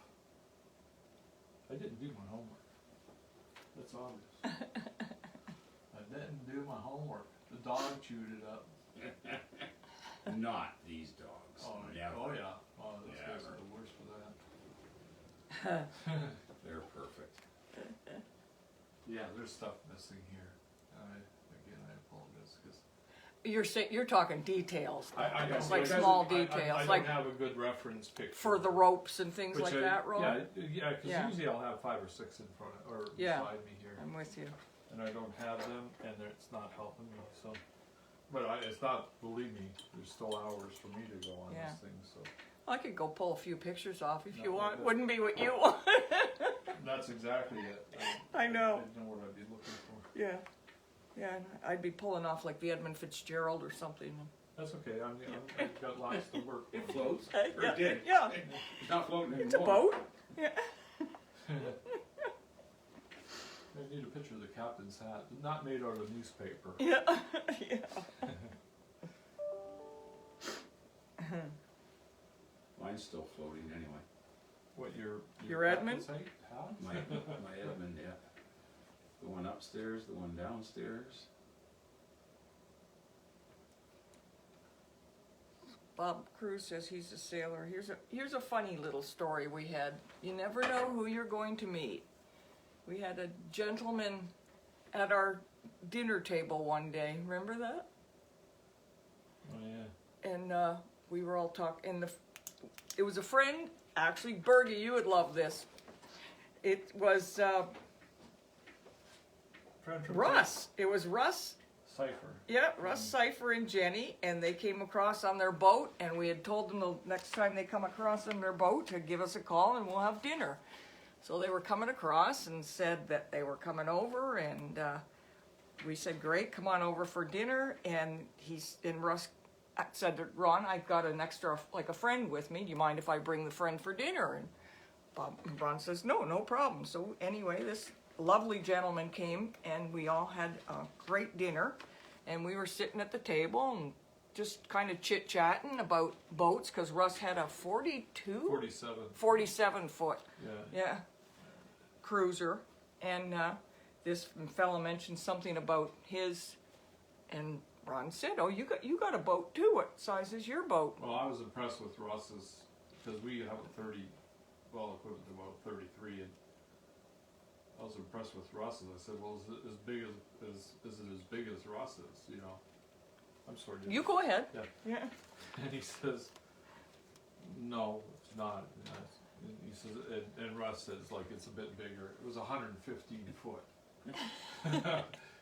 I didn't do my homework. That's obvious. I didn't do my homework. The dog chewed it up. Not these dogs. Oh, Never. oh yeah. Oh, those guys Never. are the worst for that. They're perfect. Yeah, there's stuff missing here. I apologize because You're talking details, I know like because small I details, don't like have a good reference picture for the ropes and things Which like that, Ron. Yeah, because Yeah. usually I'll have 5 or 6 in front of, or Yeah. beside me here, I'm with you. and I don't have them, and it's not helping me. So, but it's not. Believe me, there's still hours for me to go on Yeah. this thing. So I could go pull a few pictures off if you No, want. that- Wouldn't be what you want. that's exactly it. I know. I know what I'd be looking for. Yeah. Yeah, and I'd be pulling off like the Edmund Fitzgerald or something. That's okay. I've got lots to work It with. floats. Or Yeah, it did. yeah. It's not floating anymore. It's a boat. Yeah. I need a picture of the captain's hat, not made out of newspaper. Yeah. Yeah. Mine's still floating anyway. What Your Edmund? captain's hat? My Edmund, yeah. The one upstairs, the one downstairs. Bob Cruz says he's a sailor. Here's a funny little story we had. You never know who you're going to meet. We had a gentleman at our dinner table one day. Remember that? Oh yeah. And we were all talking. And it was a friend. Actually, Bergie, you would love this. It was Friend from Russ. It was Russ. Cipher. Yeah, Russ Cipher and Jenny, and they came across on their boat, and we had told them the next time they come across on their boat to give us a call and we'll have dinner. So they were coming across and said that they were coming over, and we said, great, come on over for dinner. And Russ said, Ron, I've got an extra, like a friend with me. Do you mind if I bring the friend for dinner? And Ron says, no problem. So anyway, this lovely gentleman came, and we all had a great dinner. And we were sitting at the table and just kind of chit-chatting about boats, because Russ had a 47 foot Yeah. yeah, cruiser. And this fella mentioned something about his, and Ron said, "Oh, you got a boat too. What size is your boat?" Well, I was impressed with Russ's, because we have a 30, well, equivalent to about 33, and I was impressed with Russ's. I said, well, is it as big is it as big as Russ's, you know? I'm sorry. You go ahead. Yeah. Yeah. And he says, no, it's not. And he says, and Russ says, like, it's a bit bigger. It was 115 foot.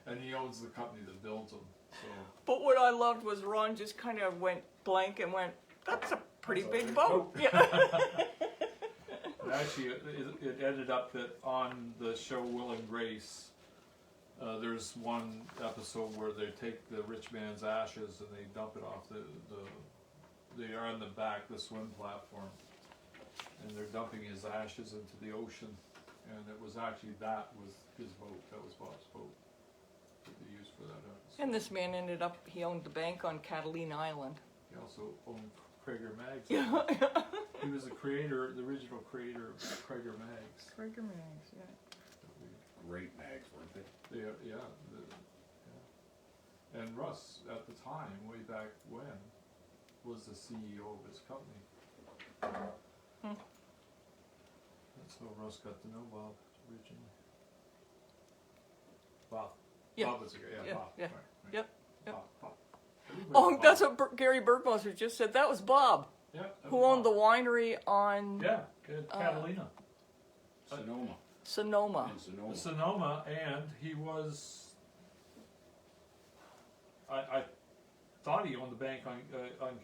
And he owns the company that builds them, so. But what I loved was Ron just kind of went blank and went, "That's a pretty That's a big big boat." boat. Yeah. And actually, it ended up that on the show Will and Grace, there's one episode where they take the rich man's ashes and they dump it off they are on the back, the swim platform, and they're dumping his ashes into the ocean, and it was actually, that was his boat, that was Bob's boat that they used for that episode. And this man ended up, he owned the bank on Catalina Island. He also owned Krager Mags. Yeah. He was the original creator of Krager Mags. Krager Mags, yeah. Great mags, weren't they? Yeah. And Russ, at the time, way back when, was the CEO of his company. That's how Russ got to know Bob originally. Bob. Yeah. Bob was a guy, Yeah, Bob. yeah. Right. Yep, yep. Bob. Everybody Oh, Bob. that's what Gary Bergmoser just said. That was Bob, Yeah, that who was owned the Bob. winery on Yeah, Catalina. Sonoma. Sonoma. In Sonoma. Sonoma, and he was. I thought he owned the bank on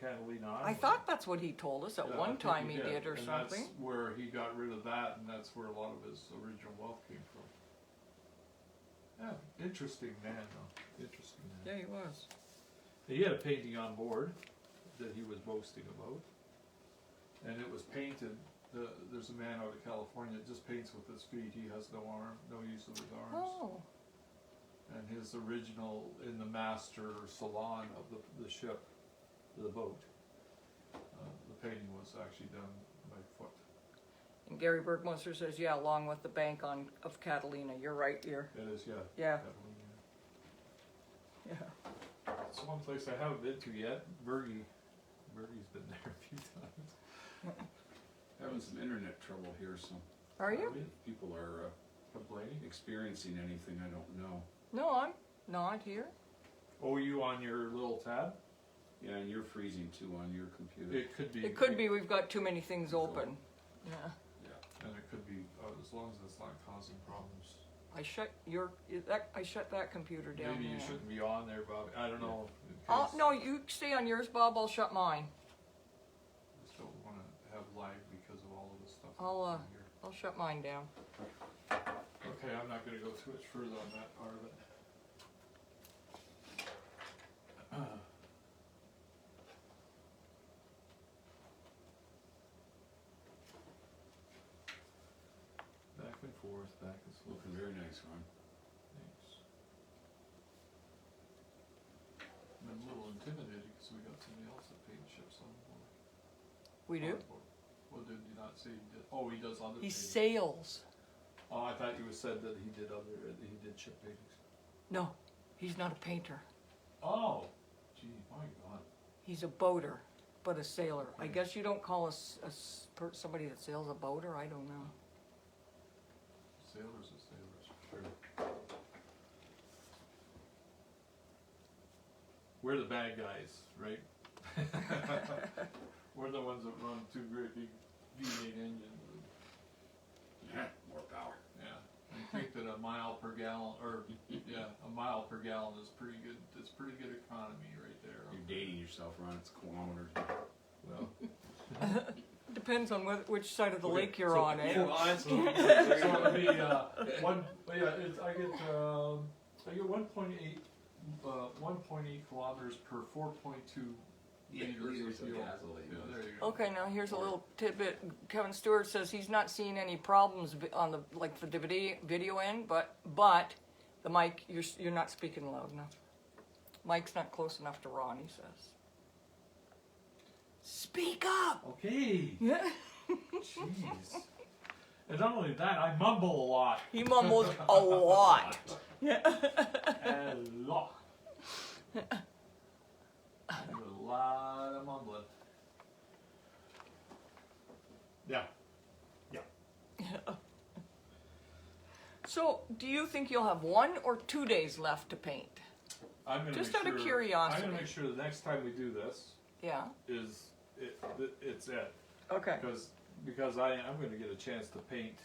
Catalina Island. I thought that's what he told us at Yeah, I one think time he did or and something. That's where he got rid of that, and that's where a lot of his original wealth came from. Yeah, interesting man, though. Interesting man. Yeah, he was. He had a painting on board that he was boasting about, and it was painted. There's a man out of California that just paints with his feet. He has no use of his arms. Oh. And his original in the master salon of the ship, the boat, the painting was actually done by foot. And Gary Bergmoser says, yeah, along with the bank of Catalina. You're right, It is, yeah. Yeah. Definitely, yeah. Yeah. It's one place I haven't been to yet. Bergie's been there a few times. Having some internet trouble here, so Are you? people are Complaining? experiencing anything I don't know. No, I'm not here. Oh, you on your little tab? Yeah, and you're freezing too on your computer. It could be. It could be we've got too many things open. Yeah. Yeah. And it could be, as long as it's not causing problems. I shut that computer down. Maybe you now. shouldn't be on there, Bob. I don't know. in Oh, case- no, you stay on yours, Bob. I'll shut mine. Just don't want to have lag because of all of this stuff. I'll, in here. I'll shut mine down. Okay, I'm not gonna go too much further on that part of it. Back and forth, back and forth. Looking very nice, Ron. Thanks. I'm a little intimidated because we got somebody else that paints ships on board. We do? Board. Well, did you not say he did? Oh, he does other He paintings. sails. Oh, I thought you said that he did ship paintings. No, he's not a painter. Oh, gee, my God. He's a boater, but a sailor. I guess you don't call somebody that sails a boater. I don't know. Sailors are sailors, sure. We're the bad guys, right? We're the ones that run two great big V8 engines. Yeah, more power. Yeah, I think that a mile per gallon is pretty good. It's pretty good economy right there. You're dating yourself, Ron. It's kilometers. Well, Depends on which side of the Okay, lake you're so- on, eh? so it'd be I get 1.8 kilometers per 4.2 liters of fuel. Yeah, there you go. Okay, now here's a little tidbit. Kevin Stewart says he's not seeing any problems on the video end, but the mic, you're not speaking loud enough. Mic's not close enough to Ron, he says. Speak up. Okay. Yeah. Jeez. And not only that, I mumble a lot. He mumbles a lot. A lot. I do a lot of mumbling. Yeah. So, do you think you'll have 1 or 2 days left to paint? I'm gonna Just make out of sure, curiosity. I'm gonna make sure the next time we do this Yeah. is it's it. Okay. Because I'm gonna get a chance to paint.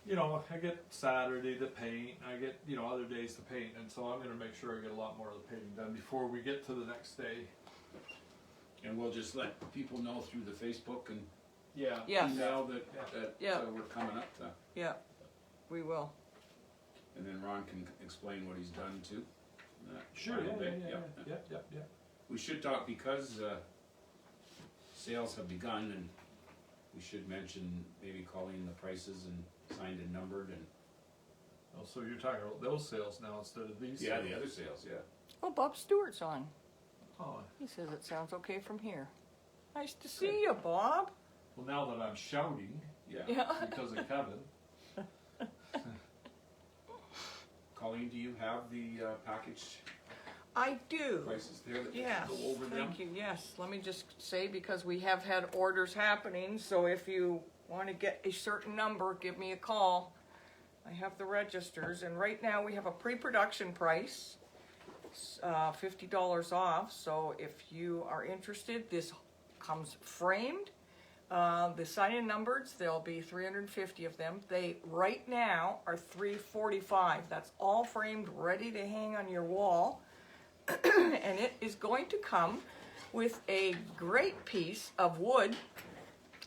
You know, I get Saturday to paint, I get, you know, other days to paint, and so I'm gonna make sure I get a lot more of the painting done before we get to the next day. And we'll just let people know through the Facebook and Yeah. Yes. email that Yeah. we're coming up to. Yeah, we will. And then Ron can explain what he's done too. Sure, Final bit, yeah. We should talk, because sales have begun, and we should mention maybe calling the prices and signed and numbered, and Oh, so you're talking about those sales now instead of these yeah, sales? the other sales, yeah. Oh, Bob Stewart's on. Oh, He says it sounds okay from here. Nice to see you, Bob. well, now that I'm shouting Yeah. Yeah. because of Kevin. Colleen, do you have the package I do. prices there that you Yes, can go over them? thank you. Yes, let me just say, because we have had orders happening, so if you want to get a certain number, give me a call. I have the registers, and right now we have a pre-production price, $50 off. So if you are interested, this comes framed. The sign-in numbers, there'll be 350 of them. They right now are $345. That's all framed, ready to hang on your wall. And it is going to come with a great piece of wood.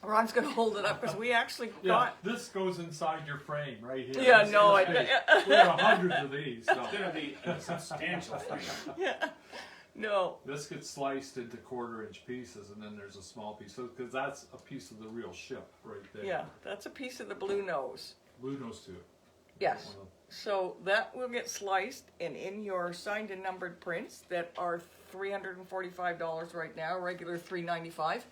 Ron's going to hold it up because we actually Yeah, got. this goes inside your frame right here. Yeah, This no, is big. We have hundreds of these. So. It's gonna be a substantial frame. Yeah, no. This gets sliced into 1/4-inch pieces, and then there's a small piece. So, because that's a piece of the real ship right there. Yeah, that's a piece of the blue nose. BLUENOSE too. Yes. So that will get sliced, and in your signed and numbered prints that are $345 right now, regular $395.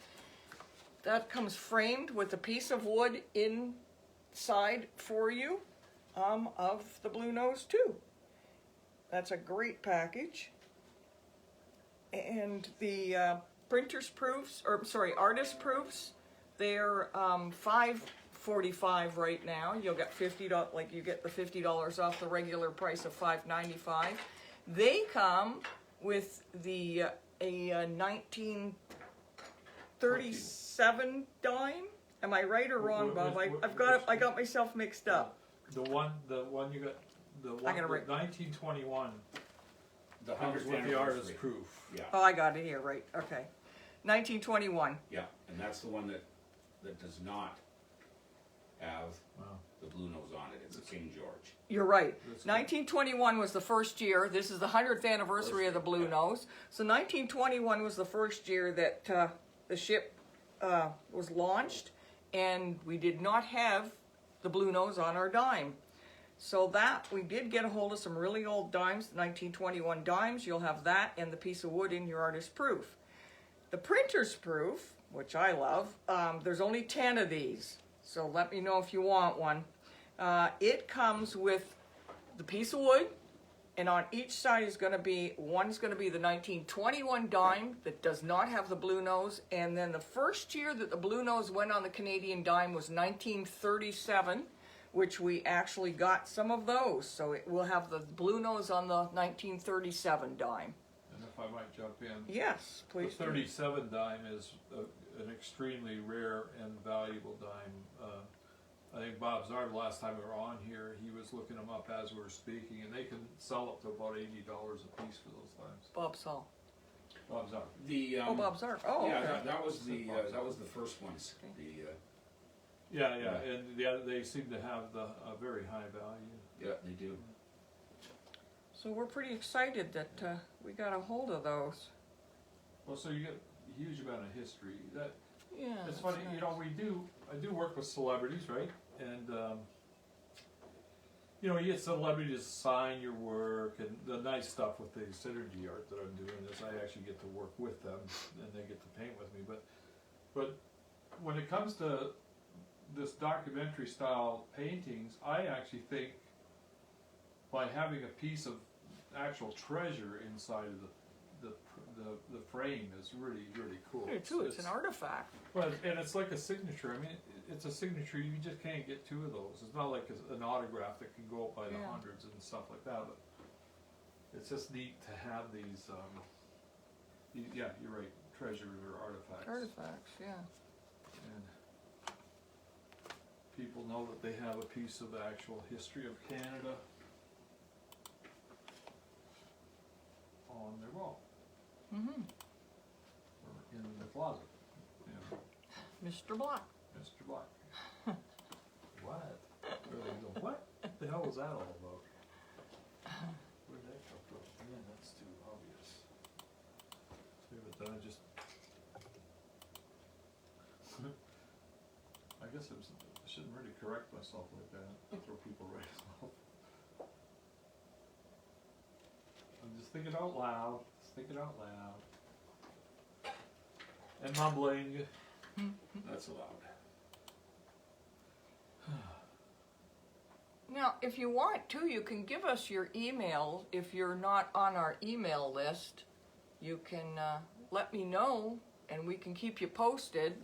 That comes framed with a piece of wood inside for you of the BLUENOSE too. That's a great package. And the printer's proofs, or sorry, artist proofs, they're $545 right now. You'll get $50, like you get the $50 off the regular price of $595. They come with the a 1937 dime. Am I right or wrong, Bob? I got myself mixed up. The one you got, the one, I gotta write- 1921 The comes 100th with the anniversary. artist proof. Yeah, Oh, I got it here, right? Okay, 1921. yeah, and that's the one that does not have Wow. the BLUENOSE on it. It's a King George. You're right. That's good. 1921 was the first year. This is the 100th anniversary of the BLUENOSE. So 1921 was the first year that the ship was launched, and we did not have the BLUENOSE on our dime. So that, we did get a hold of some really old dimes, 1921 dimes. You'll have that and the piece of wood in your artist proof. The printer's proof, which I love, there's only 10 of these. So let me know if you want one. It comes with the piece of wood, and on each side is going to be, one's going to be the 1921 dime that does not have the BLUENOSE, and then the first year that the BLUENOSE went on the Canadian dime was 1937, which we actually got some of those. So it will have the BLUENOSE on the 1937 dime. And if I might jump in, Yes, the please. 37 dime is an extremely rare and valuable dime. I think Bob Zard, the last time we were on here, he was looking them up as we were speaking, and they can sell up to about $80 a piece for those dimes. Bob Saul. Bob Zard. The Oh, Bob Zarf. Oh, yeah, okay. that was the first ones. Okay. Yeah, Yeah. and they seem to have a very high value. Yeah, they do. So we're pretty excited that we got a hold of those. Well, so you get a huge amount of history. Yeah. It's that's funny, nice. you know, I do work with celebrities, right? And, you know, you get celebrities to sign your work, and the nice stuff with the synergy art that I'm doing is I actually get to work with them, and they get to paint with me. But when it comes to this documentary style paintings, I actually think by having a piece of actual treasure inside of the frame is really, really cool. Here too, it's an artifact. Well, and it's like a signature. I mean, it's a signature. You just can't get two of those. It's not like an autograph that can go up by the Yeah. hundreds and stuff like that. But it's just neat to have these. Yeah, you're right. Treasures or artifacts. Artifacts, yeah. And people know that they have a piece of the actual history of Canada on their wall Mm-hmm. or in the closet. Yeah. Mr. Black. Mr. Black. What? Or they go, what the hell was that all about? Where'd that come from? Man, that's too obvious. See, but then I just... I guess I shouldn't really correct myself like that. Throw people right off. I'm just thinking out loud. Just thinking out loud. And mumbling. That's allowed. Now, if you want to, you can give us your email. If you're not on our email list, you can let me know, and we can keep you posted.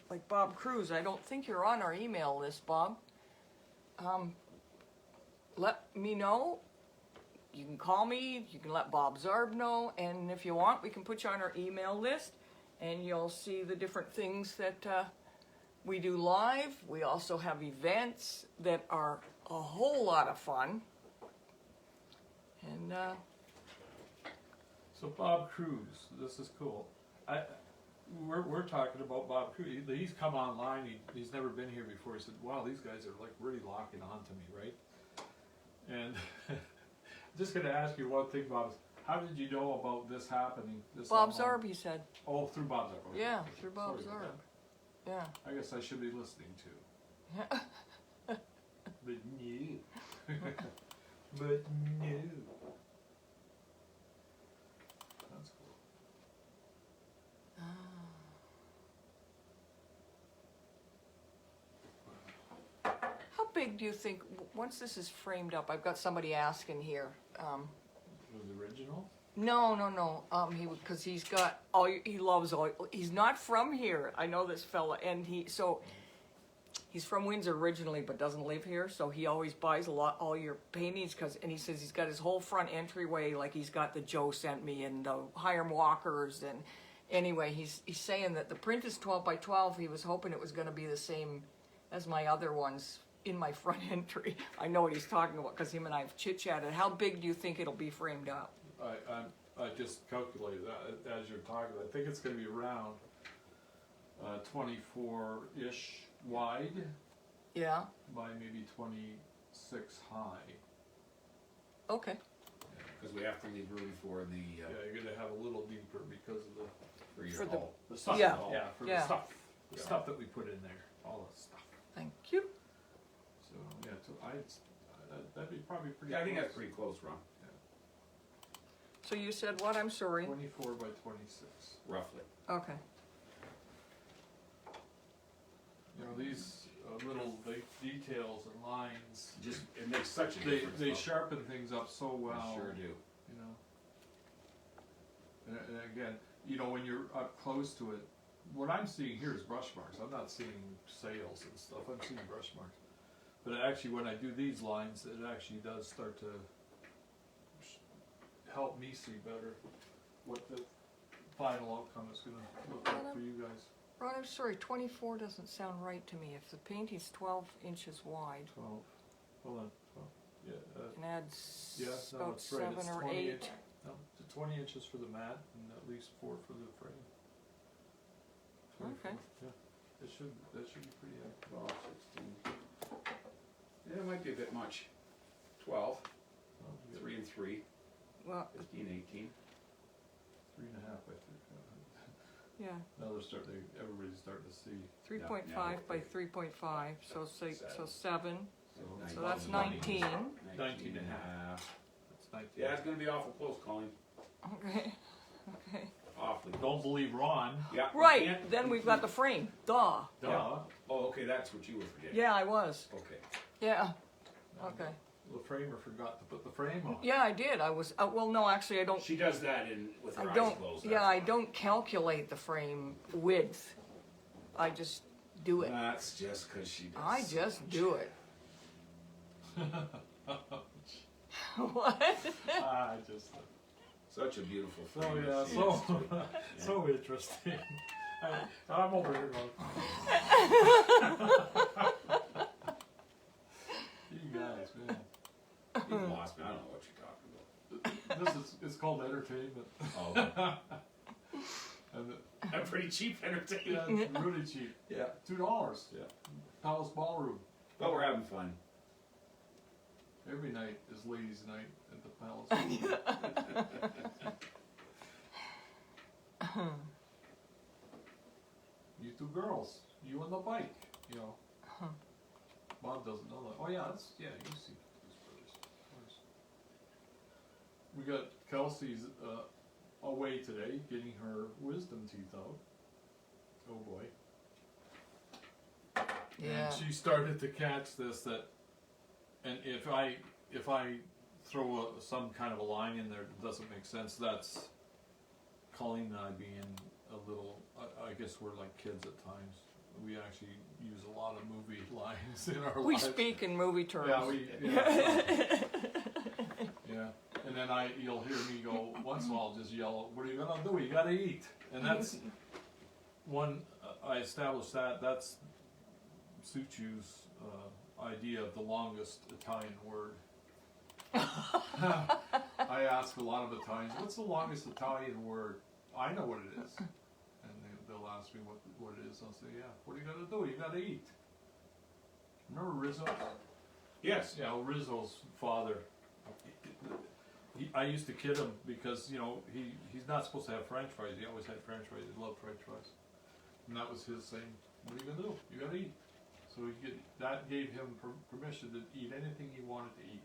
Like Bob Cruz, I don't think you're on our email list, Bob. Let me know. You can call me, you can let Bob Zarb know, and if you want, we can put you on our email list, and you'll see the different things that we do live. We also have events that are a whole lot of fun. And So Bob Cruz, this is cool. We're talking about Bob Cruz. He's come online. He's never been here before. He said, "Wow, these guys are like really locking on to me, right?" And just gonna ask you one thing, Bob. How did you know about this happening? This Bob online? Zarb, he said. Oh, through Bob Zarb. Okay. Yeah, through Bob Sorry about Zarb. Yeah. that. I guess I should be listening too. But no. But no. That's cool. How big do you think, once this is framed up, I've got somebody asking here. The original? No. Because he's got he loves all. He's not from here. I know this fella, and he's from Windsor originally, but doesn't live here. So he always buys all your paintings, and he says he's got his whole front entryway, like he's got the Joe sent me and the Hiram Walkers, and anyway, he's saying that the print is 12 by 12. He was hoping it was going to be the same as my other ones in my front entry. I know what he's talking about because him and I have chit-chatted. How big do you think it'll be framed up? I just calculated that as you're talking. I think it's going to be around 24-ish wide Yeah. by maybe 26 high. Okay. Because we have to leave room for the, Yeah, you're going to have a little deeper because of for your For the- hall. the stuff. Yeah. Yeah, for Yeah. the stuff. The Yeah. stuff that we put in there. All the stuff. Thank you. So, yeah, that'd be probably pretty Yeah, I think close. that's pretty cose, Ron, So you said what? I'm sorry. 24 by 26. roughly. Okay. You know, these little details and lines, Just, it makes such a they difference. sharpen things up so They well. sure do. You know. And again, you know, when you're up close to it, what I'm seeing here is brush marks. I'm not seeing sails and stuff. I'm seeing brush marks. But actually, when I do these lines, it actually does start to help me see better what the final outcome is going to look like for you guys. Ron, I'm sorry. 24 doesn't sound right to me. If the painting's 12 inches wide, 12. Hold on. 12. Yeah. and add Yeah, no, about it's right. 7 It's or 20 8. inch. No, it's 20 inches for the mat and at least 4 for the frame. 24, Okay. Yeah. That should be pretty accurate. 12, 16. Yeah, it might be a bit much. 12, Well, you got 3 and 3, Well, 15, 18. 3.5 by 3. yeah. Now everybody's starting to see. 3.5 by 3.5. So say so 7. So that's 19. 19. 19 and a half. That's 19. Yeah, it's gonna be awful close, Colleen. Okay. Okay. awfully close. Don't believe Ron. Yeah. we Right, can't- then we've got the frame. Duh. Duh. Yeah. Oh, okay, that's what you were forgetting. Yeah, I was. Okay. Yeah. Okay. The framer forgot to put the frame on. Yeah, I did. I was. Well, no, actually, I don't. She does that with her I eyes don't. closed. Yeah, I don't calculate the frame width. I just do it. That's just because she does. I so just much. do it. What? I just. Such a beautiful So frame. yeah, She so is. so interesting. I'm over here going. You guys, man. You've lost me. I don't know what you're talking about. This is it's called entertainment. Oh, And a pretty cheap yeah, entertainment. it's really cheap. Yeah. $2. Yeah. Palace Ballroom. But we're having fun. Every night is ladies' night at the Palace. You two girls, you on the bike, you know. Bob doesn't know that. Oh yeah, you see these brothers, of course. We got Kelsey's away today, getting her wisdom teeth out. Oh boy. Yeah. And she started to catch this and if I throw some kind of a line in there that doesn't make sense, that's Colleen and I being a little, I guess we're like kids at times. We actually use a lot of movie lines in our We lives. speak in movie terms. Yeah, yeah. And then you'll hear me go, once in a while just yell, what are you gonna do? You gotta eat. And that's one, I established that's Suchiu's idea of the longest Italian word. I ask a lot of the times, what's the longest Italian word? I know what it is. And they'll ask me what it is. I'll say, yeah, what are you gonna do? You gotta eat. Remember Rizzo? Yes. Yeah, well, Rizzo's father. I used to kid him because, you know, he's not supposed to have French fries. He always had French fries. He loved French fries. And that was his saying, what are you gonna do? You gotta eat. So that gave him permission to eat anything he wanted to eat.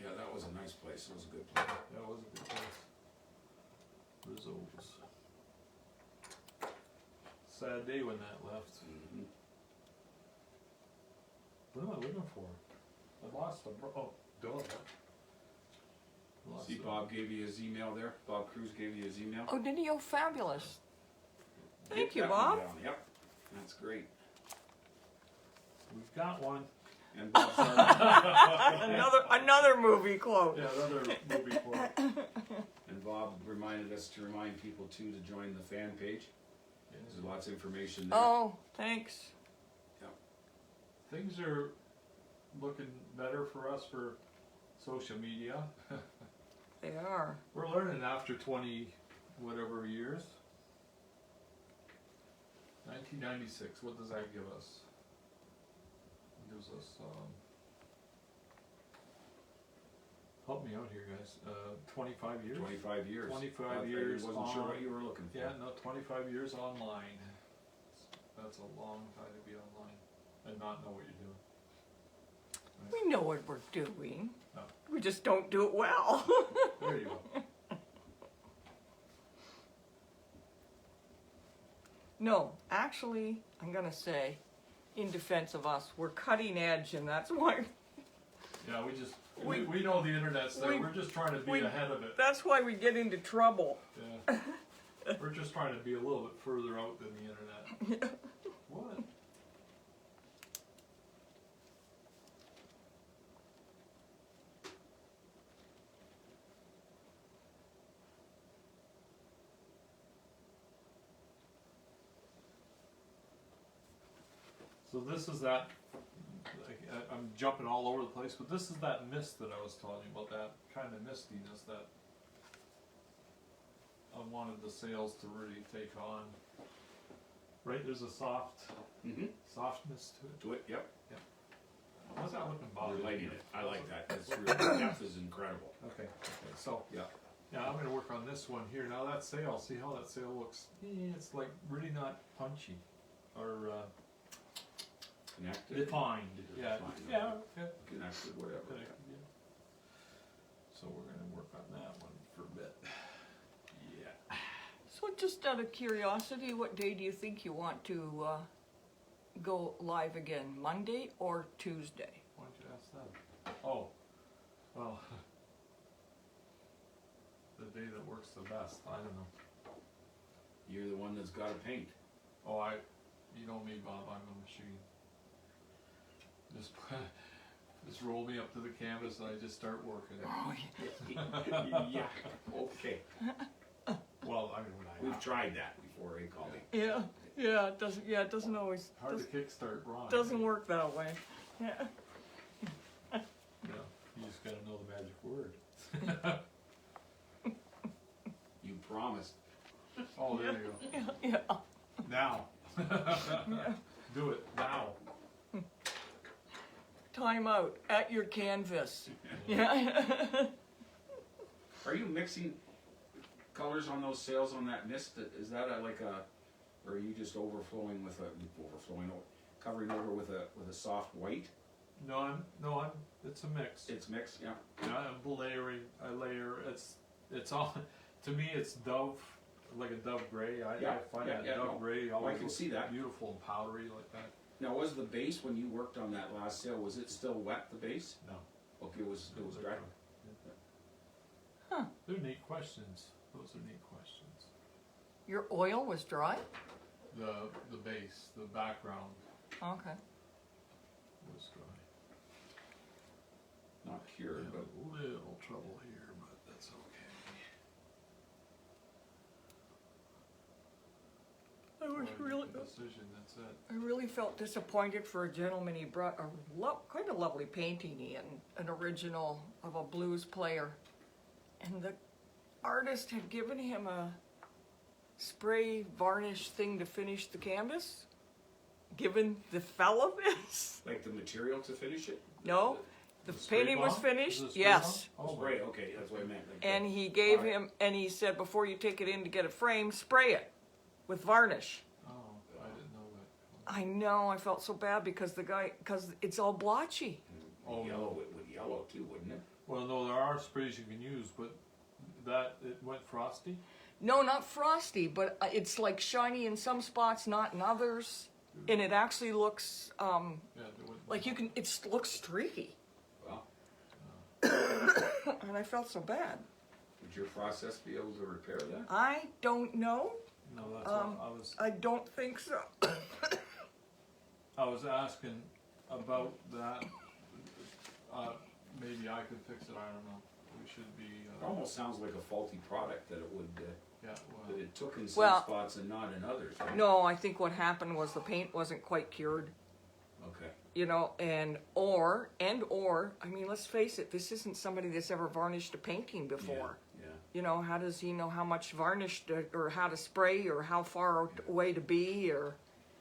Yeah, that was a nice place. It was a good place. That was a good place. Rizzo's. Sad day when that left. Mm-hmm. What am I looking for? I lost duh. Lost See, it. Bob gave you his email there. Bob Cruz gave you his email. Oh, did he? Oh, fabulous. Thank Get you, that one Bob. down. Yep, that's great. We've got one. And Bob started, Another movie quote. Yeah, another movie quote. and Bob reminded us to remind people too to join the fan page. There's lots of information there. Oh, thanks. Things are looking better for us for social media. They are. We're learning after 20 whatever years. 1996, what does that give us? It gives us, help me out here guys, 25 years? 25 years. 25 I years wasn't sure on- what you were looking for. Yeah, no, 25 years online. That's a long time to be online and not know what you're doing. We know what we're doing. No. We just don't do it well. There you go. No, actually, I'm gonna say, in defense of us, we're cutting edge, and that's why. Yeah, we know the internet's there. we- We're just trying to be we- ahead of it. That's why we get into trouble. Yeah. We're just trying to be a little bit further out than the internet. What? So this is that, I'm jumping all over the place, but this is that mist that I was telling you about, that kind of mistiness that I wanted the sails to really take on. Right, there's a Mm-hmm. softness to it. Do it. Yep. How's that looking, Bob? We're lighting it. I like that. That's really, depth is incredible. Okay, so, Yeah. yeah, I'm gonna work on this one here. Now that sail, see how that sail looks? It's like really not punchy, or, Connected. defined, yeah, Defined, yeah, yeah. Connected, whatever. Connected, yeah. So we're gonna work on that one for a bit. Yeah. So just out of curiosity, what day do you think you want to go live again? Monday or Tuesday? Why don't you ask that? Oh, well, the day that works the best, I don't know. You're the one that's gotta paint. Oh, you know me, Bob, I'm a machine. Just roll me up to the canvas and I just start working. Oh, Yeah, okay. Well, I mean, when I We've tried that before, eh, Colleen? yeah, it doesn't. Yeah, it doesn't always. hard to kickstart drawing. Doesn't work that way. Yeah. Yeah, you just gotta know the magic word. You promised. Oh, there you go. Yeah. Now. Yeah. Do it now. Time out at your canvas. Yeah. Are you mixing colors on those sails on that mist? Is that or are you just covering over with a soft white? No, it's a mix. It's mixed, yeah. Yeah, I'm layering. I layer. It's all. To me, it's dove, like a dove gray. I find that dove gray always I can looks see that. beautiful and powdery like that. Now, was the base when you worked on that last sail? Was it still wet? The base? No. Okay, it was dry. Huh. They're neat questions. Those are neat questions. Your oil was dry? The base, the background Okay. was dry. Not cured, Yeah, but a little trouble here, but that's okay. I was Well, really, the decision. That's it. I really felt disappointed for a gentleman. He brought quite a lovely painting in, an original of a blues player, and the artist had given him a spray varnish thing to finish the canvas. Given the fella this? like the material to finish it? No, the The spray painting was bomb? finished. Is it spray Yes. bomb? Oh, Spray, okay, that's what I meant. Like And he gave Alright. him, and he said, before you take it in to get a frame, spray it with varnish. Oh, I didn't know that. I know, I felt so bad because because it's all blotchy. Oh, yellow, no. it would yellow too, wouldn't it? Well, no, there are sprays you can use, but it went frosty. No, not frosty, but it's like shiny in some spots, not in others. And it actually looks, Yeah, it went. like it looks streaky. Well, And I felt so bad. would your process be able to repair that? I don't know. No, that's what I don't think so. I was asking about that. Maybe I could fix it. I don't know. We should be. It almost sounds like a faulty product that it would, Yeah. that Well. it took in some Well- spots and not in others. Right? No, I think what happened was the paint wasn't quite cured. Okay. You know, or, I mean, let's face it, this isn't somebody that's ever varnished a painting before. Yeah. You know, how does he know how much varnish or how to spray or how far away to be or,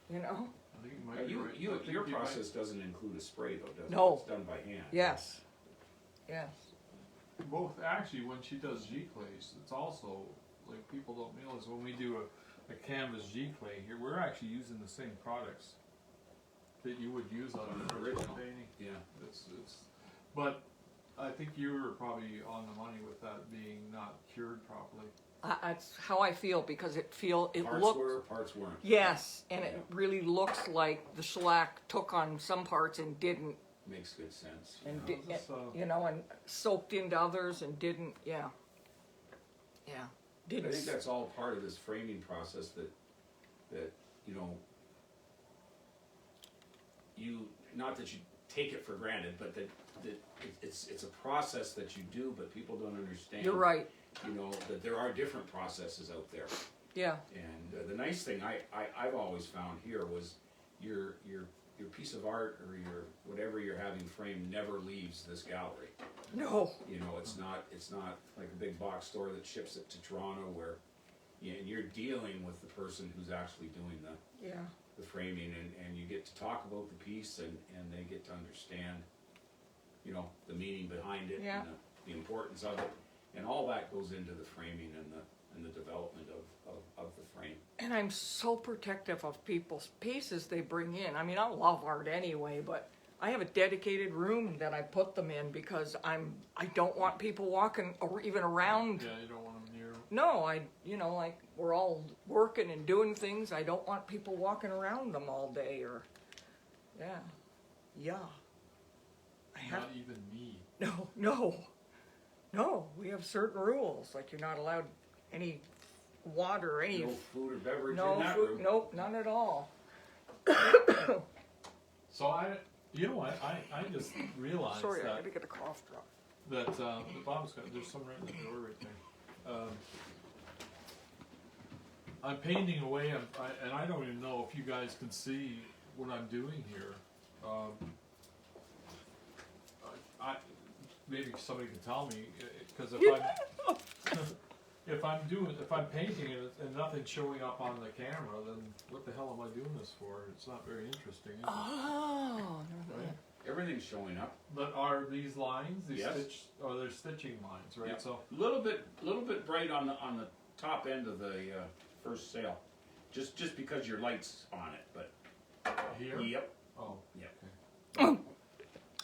you know? I think you might be right. I think Your you might- process doesn't include a spray though, does it? No. It's done by hand. Yes. Yes. Both actually, when she does G clays, it's also like people don't realize when we do a canvas G clay here, we're actually using the same products that you would use on an original painting. Yeah. But I think you were probably on the money with that being not cured properly. That's how I feel because it Parts looked. were, parts weren't. Yes, and it really looks like the shellac took on some parts and didn't, Makes good sense. and Yeah, this, you know, and soaked into others and didn't. Yeah. Yeah. I Didn't. think that's all part of this framing process that you know, not that you take it for granted, but that it's a process that you do, but people don't understand. You're right. You know, that there are different processes out there. Yeah. And the nice thing I've always found here was your piece of art or your whatever you're having framed never leaves this gallery. No. You know, it's not like a big box store that ships it to Toronto where you're dealing with the person who's actually doing the framing and you get to talk about the piece and they get to understand, you know, the meaning behind it Yeah. and the importance of it. And all that goes into the framing and the development of the frame. And I'm so protective of people's pieces they bring in. I mean, I love art anyway, but I have a dedicated room that I put them in because I don't want people walking or even around. Yeah, you don't want them near. No, you know, like we're all working and doing things. I don't want people walking around them all day or, yeah. I have, Not even me. no, we have certain rules, like you're not allowed any water or any, No food or beverage no in that food, room. nope, none at all. So you know what, I just realized Sorry, I that, gotta get a cough drop. that, Bob's got, there's some right in the door right there. I'm painting away, and I don't even know if you guys can see what I'm doing here. Maybe somebody can tell me, because if I'm painting and nothing's showing up on the camera, then what the hell am I doing this for? It's not very interesting, is it? Oh, never Right? mind. Everything's showing up. But are these lines, Yes. they're stitching lines, right? Yeah. So, Little bit bright on the top end of the first sail, just because your light's on it. But here? yep, Oh, Yep. okay.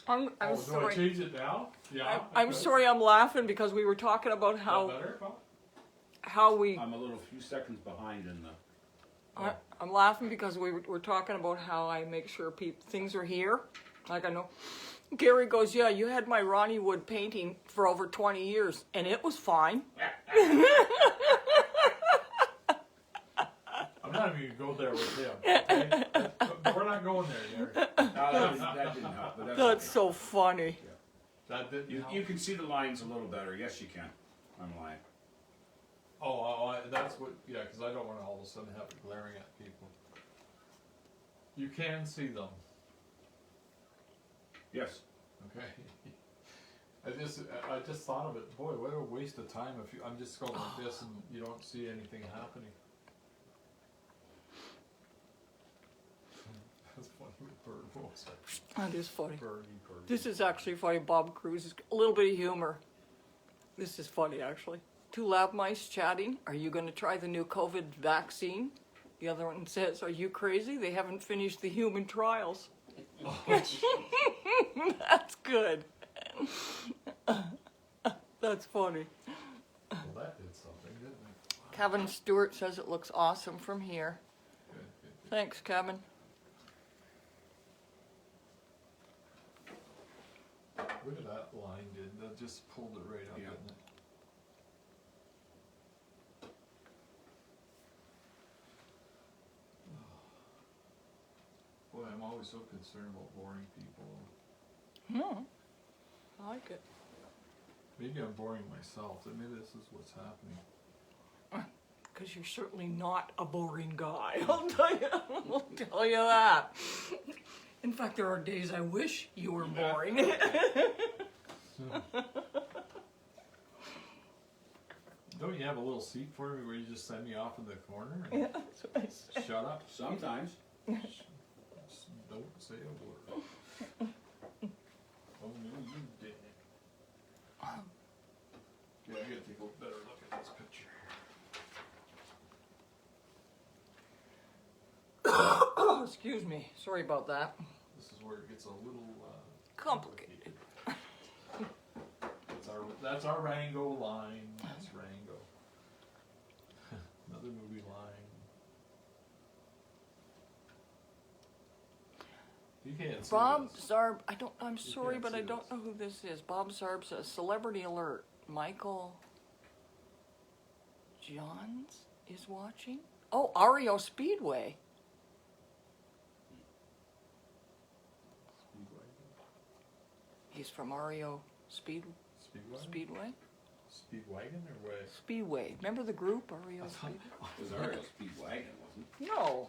I'm Oh, do I sorry. change it now? Yeah. I'm okay. sorry, I'm laughing because we were talking about Is that how better, Bob? we. I'm a few seconds behind in the. I'm laughing because we're talking about how I make sure things are here. Like I know, Gary goes, yeah, you had my Ronnie Wood painting for over 20 years, and it was fine. I'm not even gonna go there with him. Okay? We're not going there, Gary. That didn't help. But That's okay. so funny. That didn't help. You can see the lines a little better. Yes, you can. I'm lying. That's what, yeah, because I don't want to all of a sudden have it glaring at people. You can see them, Yes. okay? I just thought of it, boy, what a waste of time if I'm just going like this and you don't see anything happening. That's funny with bird voice. That is funny. Birdie. This is actually funny. Bob Cruz, a little bit of humor. This is funny, actually. Two lab mice chatting. Are you going to try the new COVID vaccine? The other one says, are you crazy? They haven't finished the human trials. That's good. That's funny. Well, that did something, didn't it? Kevin Stewart says it looks awesome from here. Good. Thanks, Kevin. Look at that line, that just pulled it right up, Yeah. didn't it? Boy, I'm always so concerned about boring people. No, I like it. Maybe I'm boring myself, and maybe this is what's happening. Because you're certainly not a boring guy. I'll tell you that. In fact, there are days I wish you were boring. Don't you have a little seat for me where you just send me off in the corner Yeah, and that's what I said. shut up? Sometimes. Don't say a word. Oh no, you didn't. Yeah, I gotta take a better look at this picture here. Excuse me. Sorry about that. This is where it gets a little Complicated. That's our Rango line. That's Rango. Another movie line. You can't see Bob this. Zarb, I'm sorry, can't but I see don't this. know who this is. Bob Zarb says, celebrity alert. Michael Johns is watching? Oh, Ario Speedway. He's from Ario Speedwagon? Speedway? Speedwagon or way? Speedway. Remember the group, Ario Speedway? It was our speed wagon, wasn't No.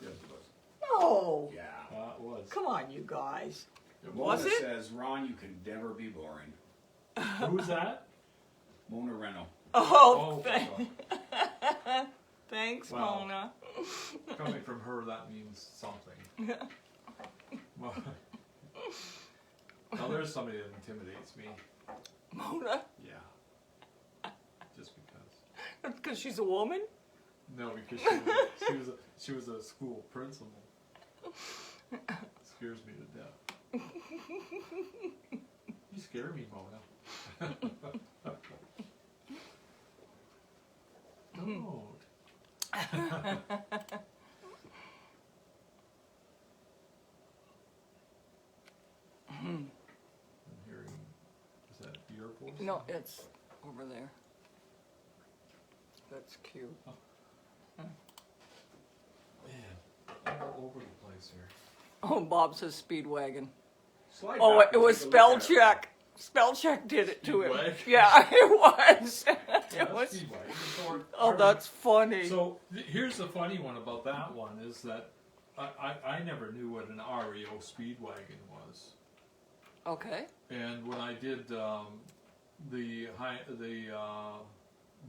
Yes, it was. No. it? Yeah. It was. Come on, you guys. It Was Mona it? says, Ron, you can never be boring. Who was that? Mona Reno. Oh, Oh, thanks, Wow. Mona. coming from her, that means something. Now there's somebody that intimidates me. Mona? Yeah. Just because. Because she's a woman? No, because she was a school principal. Scares me to death. You scare me, Mona. Oh, I'm hearing, is that your voice? No, it's over there. That's cute. Man, I'm all over the place here. Oh, Bob says Speedwagon. Slide Oh, back it and was take a look spell at it. check. Spell check did it to him. Speedwagon? Yeah, it was. Yeah, It was. Speedwagon. Oh, that's funny. So here's the funny one about that one is that I never knew what an REO Speedwagon was. Okay. And when I did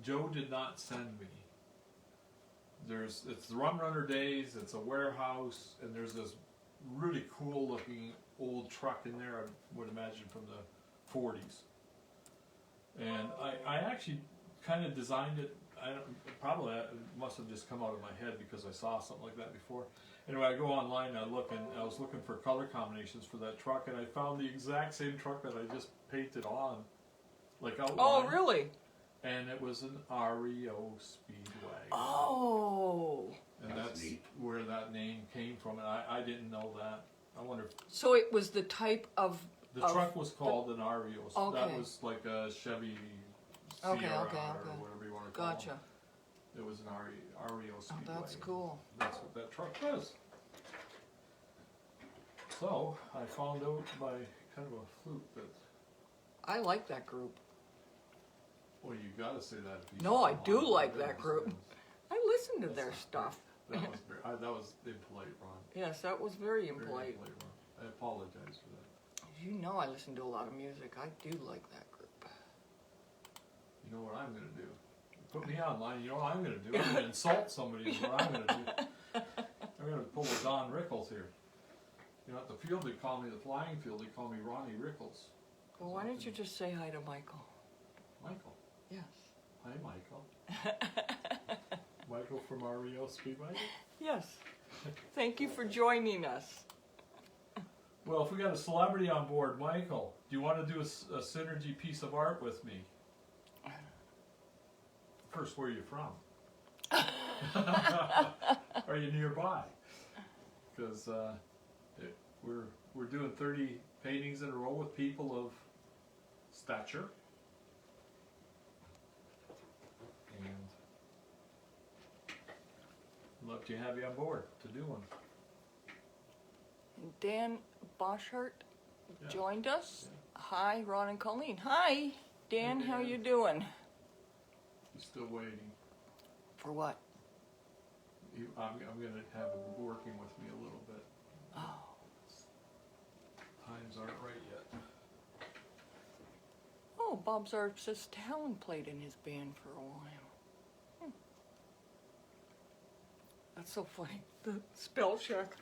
Joe did not send me. It's the Rum Runner Days. It's a warehouse, and there's this really cool looking old truck in there. I would imagine from the 40s. And I actually kind of designed it. Probably it must have just come out of my head because I saw something like that before. Anyway, I go online and I was looking for color combinations for that truck, and I found the exact same truck that I just painted on, like outline. Oh, really? And it was an REO Speedwagon. Oh. And that's neat. where that name came from, and I didn't know that. I wonder if So it was the type of. the truck was called an REO. So that Okay. was like a Chevy Sierra Okay. or whatever you want to call Gotcha. it. It was an REO Oh, Speedwagon. that's cool. That's what that truck was. So I found out by kind of a fluke that, I like that group. well, you got to say that. if you No, saw I them do on like the that videos. group. I listen to their stuff. That was that was impolite, Ron. Yes, that was very Very impolite. impolite, Ron. I apologize for that. You know I listen to a lot of music. I do like that group. You know what I'm going to do? Put me online. You know what I'm going to do? I'm going to insult somebody. Is what I'm going to do. I'm going to pull a Don Rickles here. You know, at the field they call me the flying field. They call me Ronnie Rickles. Well, why don't you just say hi to Michael? Michael. Yes. Hi, Michael. Michael from REO Speedwagon. Yes. Thank you for joining us. Well, if we got a celebrity on board, Michael, do you want to do a synergy piece of art with me? First, where are you from? Are you nearby? Because we're doing 30 paintings in a row with people of stature. And I'd love to have you on board to do one. Dan Boschart Yeah. joined us. Yeah. Hi, Ron and Colleen. Hi, Dan. Hey, How Dan. you doing? He's still waiting. For what? I'm going to have him working with me a little bit. Oh. Times aren't right yet. Oh, Bob Zark says Talon played in his band for a while. That's so funny. The spell check.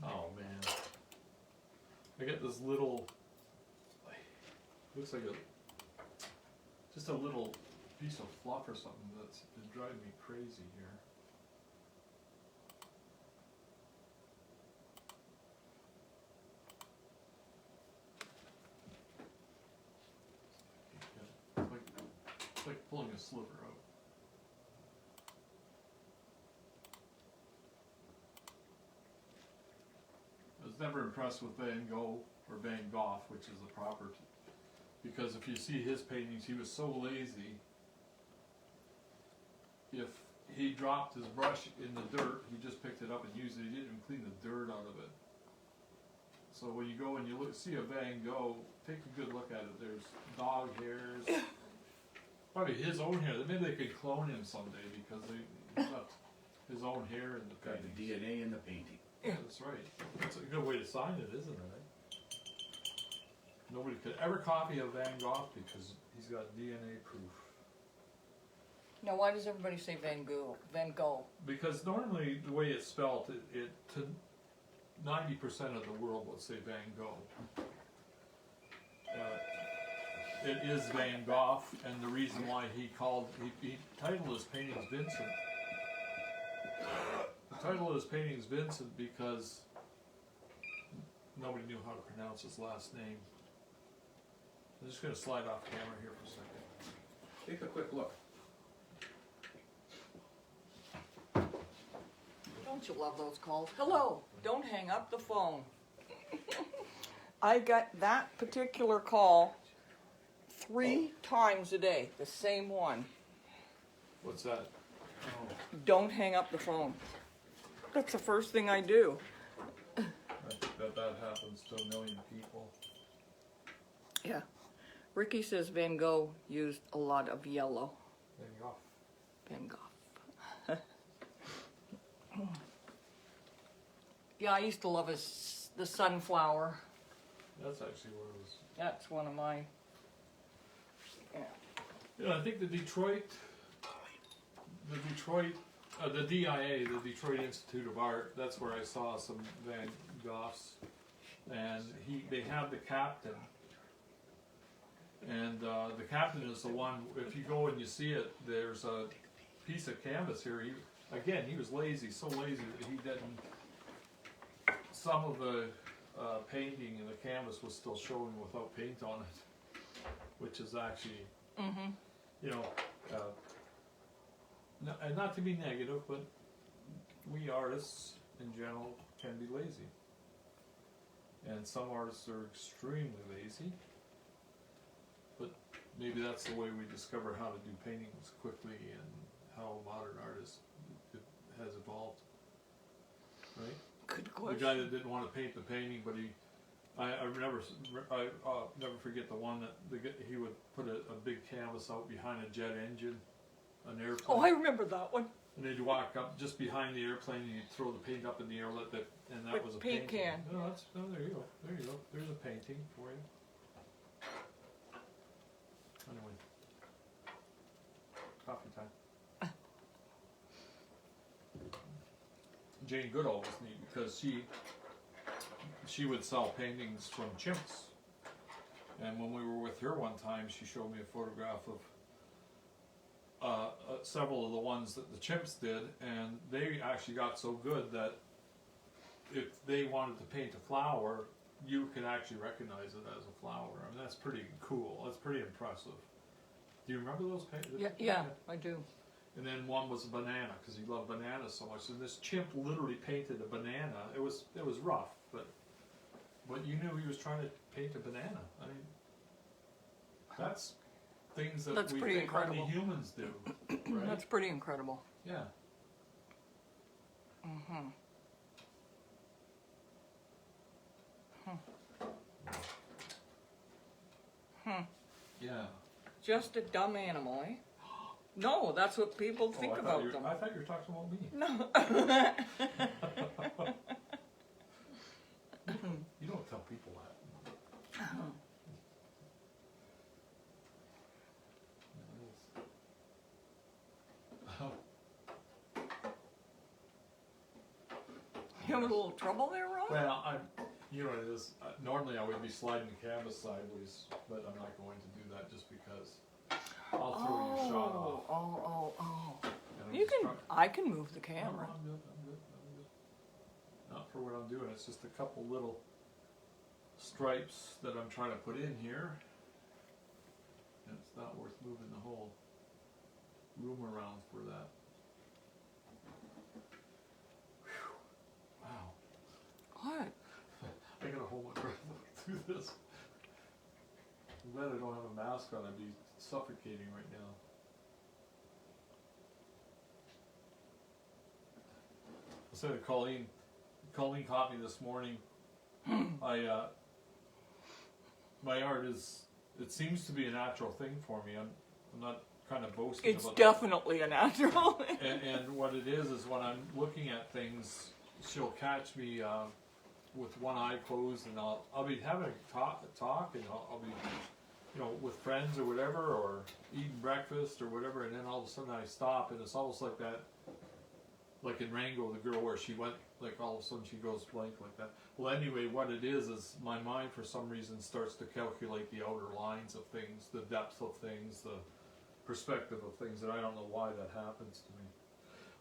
Oh man. I got this little, looks like just a little piece of fluff or something that's been driving me crazy here. It's like pulling a sliver out. I was never impressed with Van Gogh or Van Gogh, which is the proper, because if you see his paintings, he was so lazy. If he dropped his brush in the dirt, he just picked it up and used it. He didn't even clean the dirt out of it. So when you go and you see a Van Gogh, take a good look at it. There's dog hairs, probably his own hair. Maybe they could clone him someday because he's got his own hair in the Got the paintings. DNA in the painting. Yeah, that's right. That's a good way to sign it, isn't it? Nobody could ever copy a Van Gogh because he's got DNA proof. Now, why does everybody say Van Gogh? Van Gogh. Because normally the way it's spelled, it to 90% of the world will say Van Gogh. It is Van Gogh, and the reason why he titled his paintings Vincent. The title of his paintings Vincent because nobody knew how to pronounce his last name. I'm just going to slide off camera here for a second. Take a quick look. Don't you love those calls? Hello, don't hang up the phone. I got that particular call 3 times a day, the same one. What's that? Don't hang up the phone. That's the first thing I do. I think that happens to a million people. Yeah. Ricky says Van Gogh used a lot of yellow. There you go. Van Gogh. Yeah, I used to love the sunflower. That's actually where it was. That's one of my. Yeah. Yeah, I think the Detroit, the DIA, the Detroit Institute of Art. That's where I saw some Van Goghs, and they have the captain, and the captain is the one. If you go and you see it, there's a piece of canvas here. He was lazy, so lazy that he didn't. Some of the painting in the canvas was still showing without paint on it, which is actually, you know, and not to be negative, but we artists in general can be lazy. And some artists are extremely lazy, but maybe that's the way we discover how to do paintings quickly and how modern art has evolved, right? Good question. The guy that didn't want to paint the painting, but I never forget the one that he would put a big canvas out behind a jet engine, an airplane. Oh, I remember that one. And they'd walk up just behind the airplane and you'd throw the paint up in the air, and that With was a paint painting. can. No, there you go. There you go. There's a painting for you. Anyway, coffee time. Jane Goodall was neat because she would sell paintings from chimps, and when we were with her one time, she showed me a photograph of several of the ones that the chimps did, and they actually got so good that if they wanted to paint a flower, you could actually recognize it as a flower. I mean, that's pretty cool. That's pretty impressive. Do you remember those paintings? Yeah, I do. And then one was a banana because he loved bananas so much. And this chimp literally painted a banana. It was rough, but you knew he was trying to paint a banana. I mean, that's things that That's we pretty think only incredible. humans do, right? That's pretty incredible. Yeah. Mm-hmm. Yeah. Just a dumb animal, eh? No, that's what people think I about thought them. I thought you were talking about me. No. You don't tell people that. You having a little trouble there, Ron? Well, you know what it is. Normally I would be sliding the canvas sideways, but I'm not going to do that just because I'll throw your shot off. Oh. And I'm You just can. trying- I can move the No, camera. I'm good. Not for what I'm doing. It's just a couple little stripes that I'm trying to put in here. And it's not worth moving the whole room around for that. Whew. Wow. What? I gotta hold my breath through this. I'm glad I don't have a mask on. I'd be suffocating right now. I said to Colleen caught me this morning. My art it seems to be a natural thing for me. I'm not kind of boasting It's about definitely a natural. and what it is when I'm looking at things, she'll catch me with one eye closed, and I'll be having a talk, and I'll be, you know, with friends or whatever, or eating breakfast or whatever, and then all of a sudden I stop, and it's almost like that, like in Rango, the girl where she went, like all of a sudden she goes blank like that. Well, anyway, what it is my mind for some reason starts to calculate the outer lines of things, the depth of things, the perspective of things, and I don't know why that happens to me.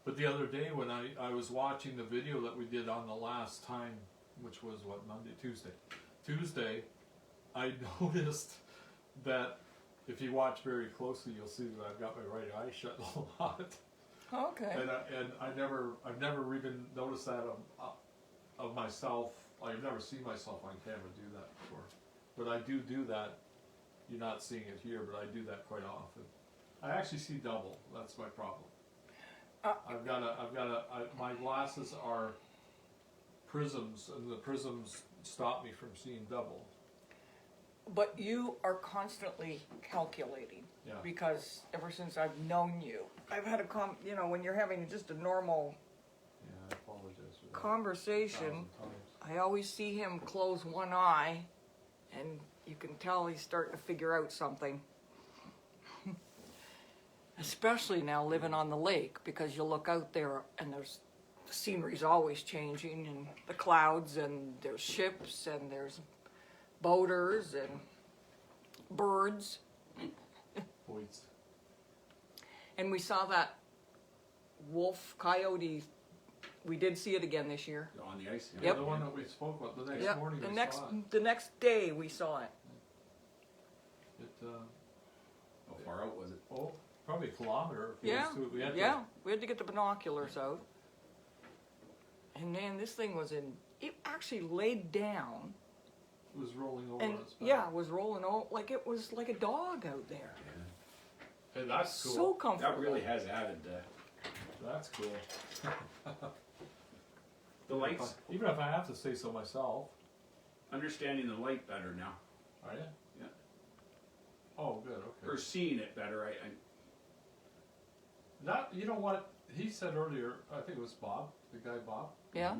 But the other day when I was watching the video that we did on the last time, which was what, Tuesday, I noticed that if you watch very closely, you'll see that I've got my right eye shut a lot. Okay. And I've never even noticed that of myself. I've never seen myself on camera do that before. But I do that. You're not seeing it here, but I do that quite often. I actually see double. That's my problem. My glasses are prisms, and the prisms stop me from seeing double. But you are constantly calculating. Yeah. Because ever since I've known you, I've had when you're having just a normal Yeah, I apologize for that. conversation, 1,000 times. I always see him close one eye, and you can tell he's starting to figure out something. Especially now living on the lake, because you look out there and the scenery's always changing, and the clouds, and there's ships, and there's boaters, and birds. Points. And we saw that wolf coyote. We did see it again this year. On the ice. Yeah, Yep. the one that we spoke about the next Yep. morning. The we next saw it. the next day we saw it. How far out was it? Probably a kilometer. If Yeah. we had Yeah. We had to get the binoculars out. And man, this thing it actually laid down It was rolling over and its back. yeah, it was rolling out like it was like a dog out there. And that's cool. So comfortable. That really has added That's cool. the lights. Even if I have to say so myself. Understanding the light better now, Are you? Yeah. Oh, good. Okay. or seeing it better. That, you know what he said earlier, I think it was Bob, the guy Bob, Yeah.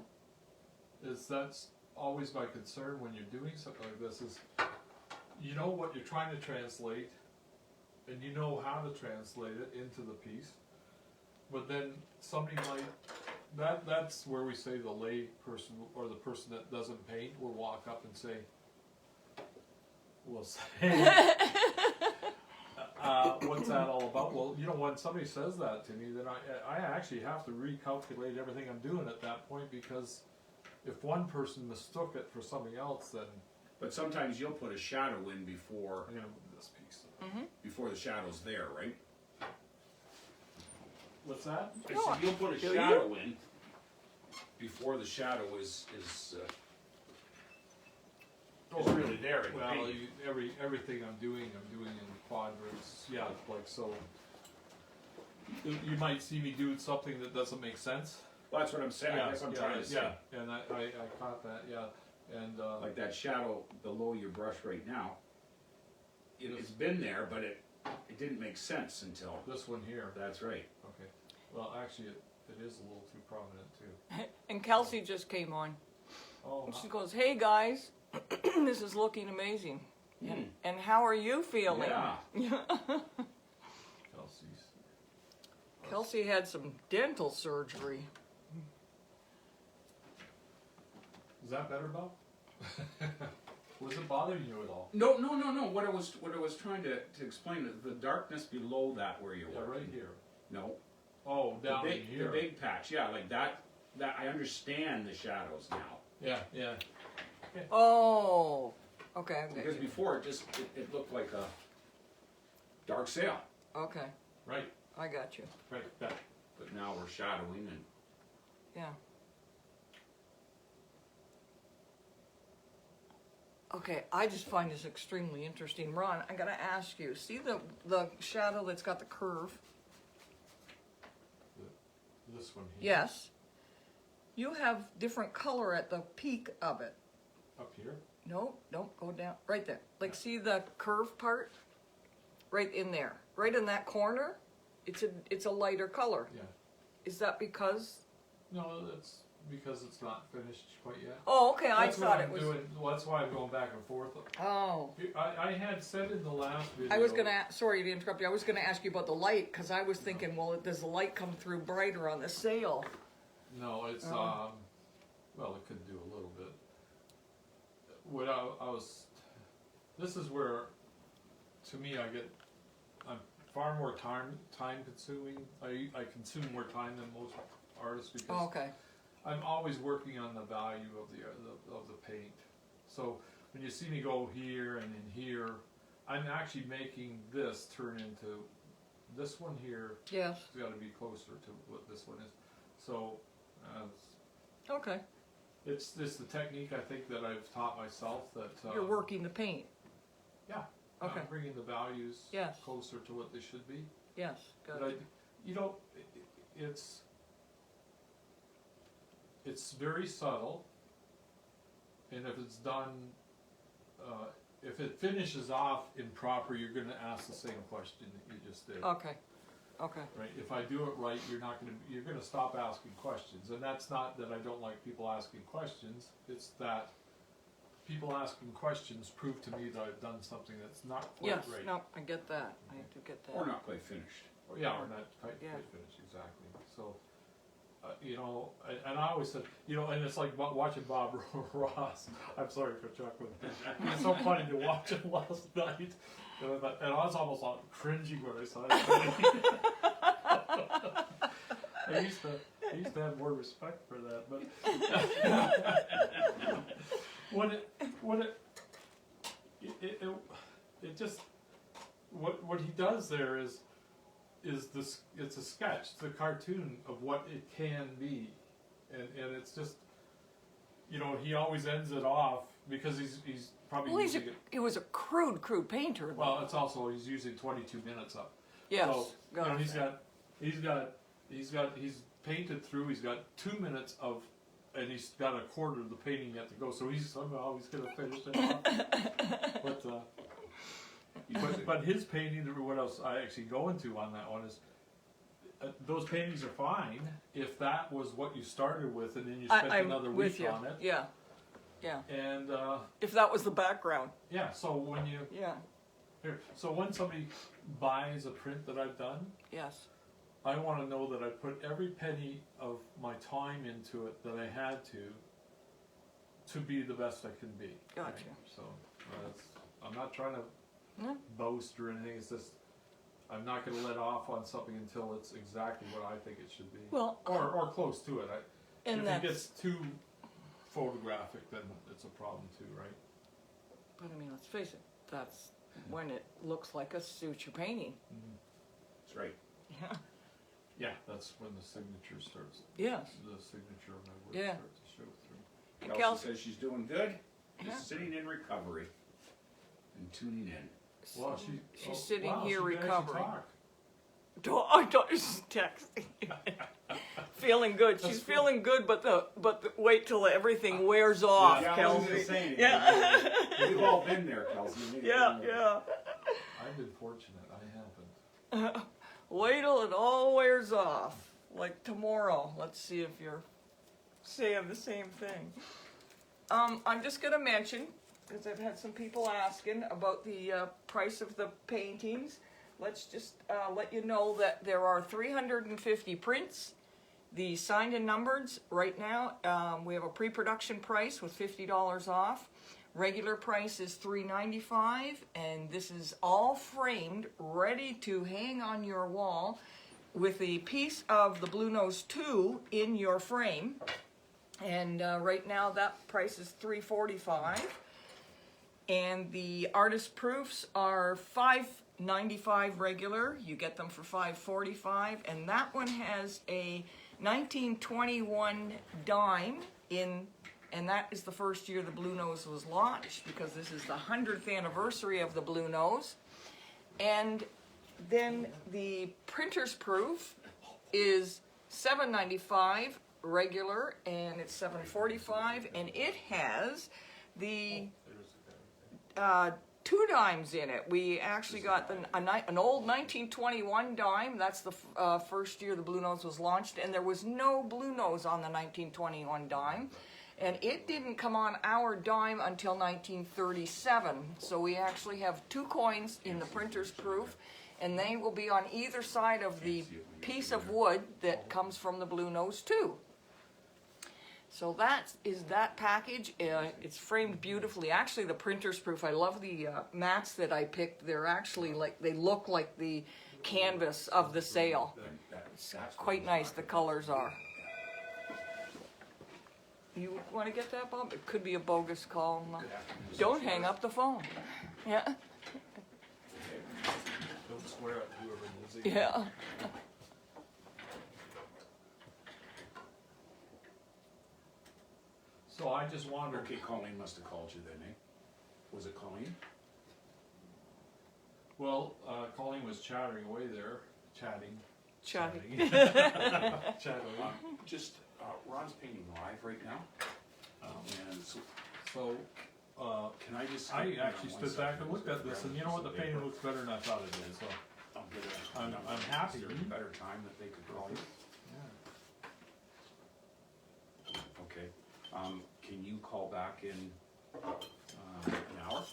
is that's always my concern when you're doing something like this is, you know what you're trying to translate, and you know how to translate it into the piece, but then somebody might, that's where we say the lay person, or the person that doesn't paint will walk up and say, what's that all about? Well, you know, when somebody says that to me, then I actually have to recalculate everything I'm doing at that point, because if one person mistook it for something else, then But sometimes you'll put a shadow in before I'm gonna move this piece. before the shadow's there, right? What's that? I No, said you'll put a do shadow in before the shadow is really there in the Well, paint. everything I'm doing in quadrants. Yeah, like so. You might see me do something that doesn't make sense. Well, that's what I'm saying. I guess I'm trying to say. Yeah, and I caught that. Yeah, and Like that shadow below your brush right now. It's been there, but it didn't make sense until. this one here. That's right. Okay. Well, actually, it is a little too prominent too. And Kelsey just came on. Oh, And she goes, "Hey guys, this is looking amazing. And how are you feeling?" Yeah. Kelsey's. Kelsey had some dental surgery. Is that better, Bob? Was it bothering you at all? No. What I was trying to explain is the darkness below that where you Yeah, were. right here. No. Oh, down the in big, here. The big patch. Yeah, like that. That I understand the shadows now. Yeah. Oh, okay. I get Because you. before it looked like a dark sail, Okay, Right. I got you. Right. That. but now we're shadowing and Yeah. Okay, I just find this extremely interesting. Ron, I gotta ask you, see the shadow that's got the curve? This one here. Yes. You have different color at the peak of it. Up here. No, don't go down. Right there. Like, see the curve part? Right in there. Right in that corner? It's a lighter color. Yeah. Is that because? No, that's because it's not finished quite yet. Oh, okay. I That's what thought I'm it was. doing. Well, that's why I'm going back and forth. Oh. I had said in the last video. I was gonna. Sorry to interrupt you. I was gonna ask you about the light because I was thinking, well, does the light come through brighter on the sail? No, it's Oh. well, it could do a little bit. What I was. This is where, to me, I'm far more time consuming. I consume more time than most artists because. Oh, okay. I'm always working on the value of the paint. So when you see me go here and in here, I'm actually making this turn into, this one here, Yes, it's gotta be closer to what this one is. So, okay. it's the technique I think that I've taught myself that, You're working the paint. yeah, Okay. I'm bringing the values Yes. closer to what they should be. Yes, But good. you know, it's very subtle, and if it's done, if it finishes off improper, you're gonna ask the same question that you just did. Okay, okay. Right, if I do it right, you're gonna stop asking questions, and that's not that I don't like people asking questions, it's that people asking questions prove to me that I've done something that's not quite Yes, right. no, I get that. I do get that. Or not quite finished. Or, yeah, or not quite Yeah. finished, exactly, so, you know, and I always said, you know, and it's like watching Bob Ross, I'm sorry for chuckling, it's so funny to watch him last night, and I was almost like cringing when I saw it. I used to have more respect for that, but it just, what he does there is this, it's a sketch, it's a cartoon of what it can be, and it's just, you know, he always ends it off because he's probably Well, using it. he was a crude painter. though. Well, it's also he's using 22 minutes up. Yes. So, you know, gotcha. he's painted through. He's got 2 minutes of, and he's got a quarter of the painting yet to go. So he's somehow gonna finish it off. But his painting, or what else I actually go into on that one is, those paintings are fine if that was what you started with, and then you spent I'm another with week you. on it. Yeah, yeah. And If that was the background. yeah, so when you Yeah. so when somebody buys a print that I've done, Yes. I want to know that I put every penny of my time into it that I had to be the best I can be. Gotcha. Right? So I'm not trying to Yeah. boast or anything. It's just I'm not going to let off on something until it's exactly what I think it should be, Well, or close to it. and If it that's. gets too photographic, then it's a problem too, right? But I mean, let's face it. That's when it looks like a Suchiu painting. That's right. Yeah. Yeah, that's when the signature starts. Yes. The signature of my work Yeah. starts to show through. And Kelsey Kelsey. says she's doing good, Yeah. just sitting in recovery and tuning in. Well, She's sitting wow, here she can actually recovering. talk. I thought she's texting. Feeling good. She's That's good. feeling good, but wait till everything wears off, Yeah, I Kelsey. wasn't gonna say anything. Yeah. We've all been there, Kelsey. You need to Yeah, feel it. yeah. I've been fortunate. I haven't. Wait till it all wears off. Like tomorrow. Let's see if you're saying the same thing. I'm just gonna mention, because I've had some people asking about the price of the paintings. Let's just let you know that there are 350 prints. The signed and numbered right now, we have a pre-production price with $50 off. Regular price is $3.95, and this is all framed, ready to hang on your wall with a piece of the BLUENOSE 2 in your frame. And right now that price is $3.45. And the artist proofs are $5.95 regular. You get them for $5.45, and that one has a 1921 dime in, and that is the first year the BLUENOSE was launched, because this is the 100th anniversary of the BLUENOSE. And then the printer's proof is $7.95 regular, and it's $7.45, and it has the There's 2 dimes in it. We actually got an old 1921 dime. That's the first year the BLUENOSE was launched, and there was no BLUENOSE on the 1921 dime. And it didn't come on our dime until 1937. So we actually have 2 coins in the printer's proof, and they will be on either side of the piece of wood that comes from the BLUENOSE 2. So that is that package. It's framed beautifully. Actually, the printer's proof, I love the mats that I picked. They're actually like, they look like the canvas of the sail. It's quite nice, the colors are. You want to get that, Bob? It could be a bogus call. Don't hang up the phone. Yeah. swear at whoever it is. Yeah. So I just wondered. Okay, Colleen must have called you then, eh? Was it Colleen? Well, Colleen was chattering away there, chatting. Chatting. Chatting. Just, Ron's painting live right now. And so, can I just? I hang on actually one stood back second, and looked at this, and you know what? The painting paper. looks better than I thought it did. So I'll get it. I'm happy. Is there a better time that they could call you? yeah. Okay. Can you call back in an hour?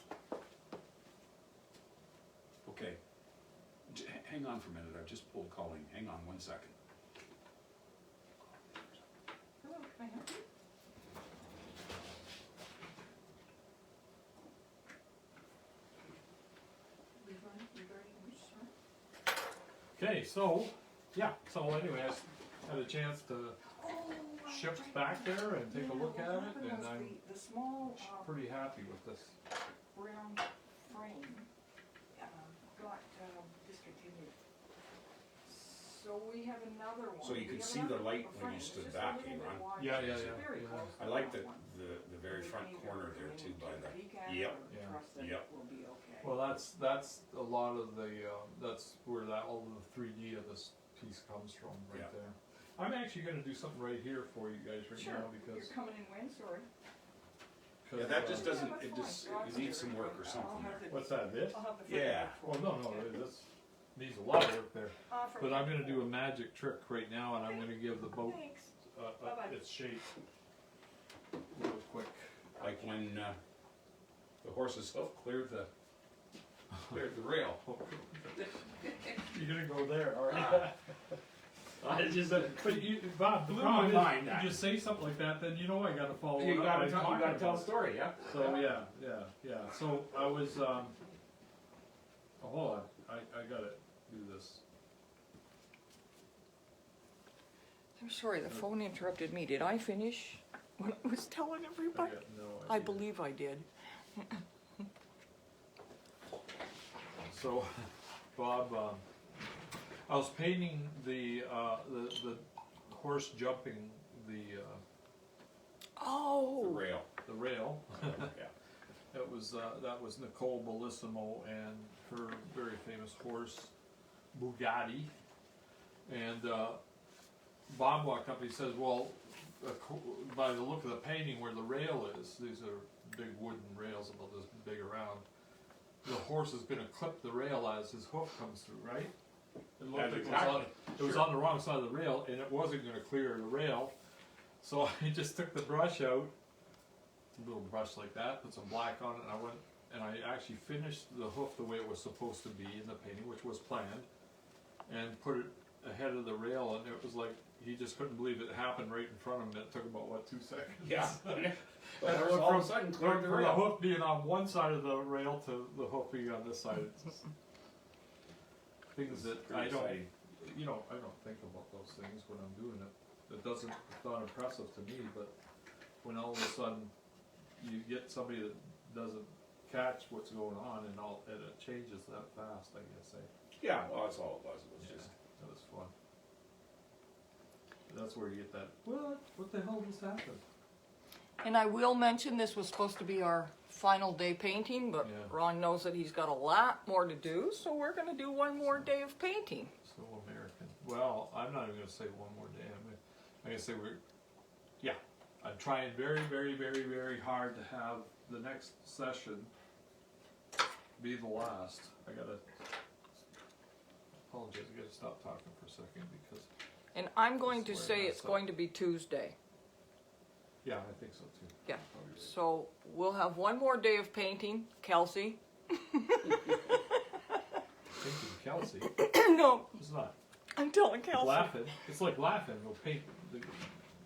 Okay. Hang on for a minute. I've just pulled Colleen. Hang on 1 second. Hello, can I help you? Regarding which, sir? Okay, so yeah. So anyway, I had a chance to shift back there and take a look at it, and I'm The small pretty happy with this. brown frame got discontinued. So we have another one. So you We could have see the another light frame. when you It's stood just a back, little eh, bit Ron? wide. Yeah, It's yeah. very close I to like that the one. very We front can either corner there too by the. peek at it Yep. or Yeah. trust that Yep. it will be okay. Well, that's a lot of the that's where that all the 3D of this piece comes from right Yeah. there. I'm actually going to do something right here for you guys right Sure. now You're because coming in when, sorry? Yeah, that just Yeah, doesn't, that's it fine. just, I'll it needs do some it. work or I'll something have there. the- what's that? This? I'll have the Yeah. frame Well, for you. no, this needs a lot of work there. From But I'm going to here. do a magic trick right now, and I'm going to give the boat Thanks. Bye-bye. its shape real quick. Like when, the horse's hoof cleared the rail. You're going to go there, all right? I just, but you, Bob, the Blew problem my is, mind, you just say something like that, then you know I got to follow You it up. gotta by tell, you talking gotta tell about a it. story, yeah? So yeah. So I was oh, hold on, I gotta do this. I'm sorry, the phone interrupted me. Did I finish what I was telling I everybody? got no I idea. believe I did. So, Bob, I was painting the horse jumping the Oh. rail. rail. Yeah. That was Nicole Bellissimo and her very famous horse Bugatti. And Bob walked up and he says, well, by the look of the painting where the rail is, these are big wooden rails about this big around, the horse is going to clip the rail as his hoof comes through, right? It looked like it was on the wrong side of the rail, and it wasn't going to clear the rail. So I just took the brush out, a little brush like that, put some black on it, and I went and I actually finished the hoof the way it was supposed to be in the painting, which was planned, and put it ahead of the rail, and it was like he just couldn't believe it happened right in front of him. It took about 2 seconds. Yeah. And But it went all of a from- sudden went cleared the from the rail. hoof being on one side of the rail to the hoof being on this side. It's just things that I Pretty don't, exciting. I don't think about those things when I'm doing it. It's not impressive to me, but when all of a sudden you get somebody that doesn't catch what's going on and it changes that fast, I guess. Yeah, well, that's all it was. It was Yeah, just, that was fun. That's where you get that, what the hell just happened? And I will mention this was supposed to be our final day painting, but Yeah. Ron knows that he's got a lot more to do, so we're going to do one more day of painting. So American. Well, I'm not even going to say one more day. I'm going to say I'm trying very, very, very, very hard to have the next session be the last. I apologize, I gotta stop talking for a second because, And I'm going to Swear say to it's myself. going to be Tuesday. yeah, I think so too. Yeah. Probably right. So we'll have one more day of painting. Kelsey. Thank you, Kelsey. No, It's not I'm telling Kelsey. laughing. It's like laughing. We'll paint.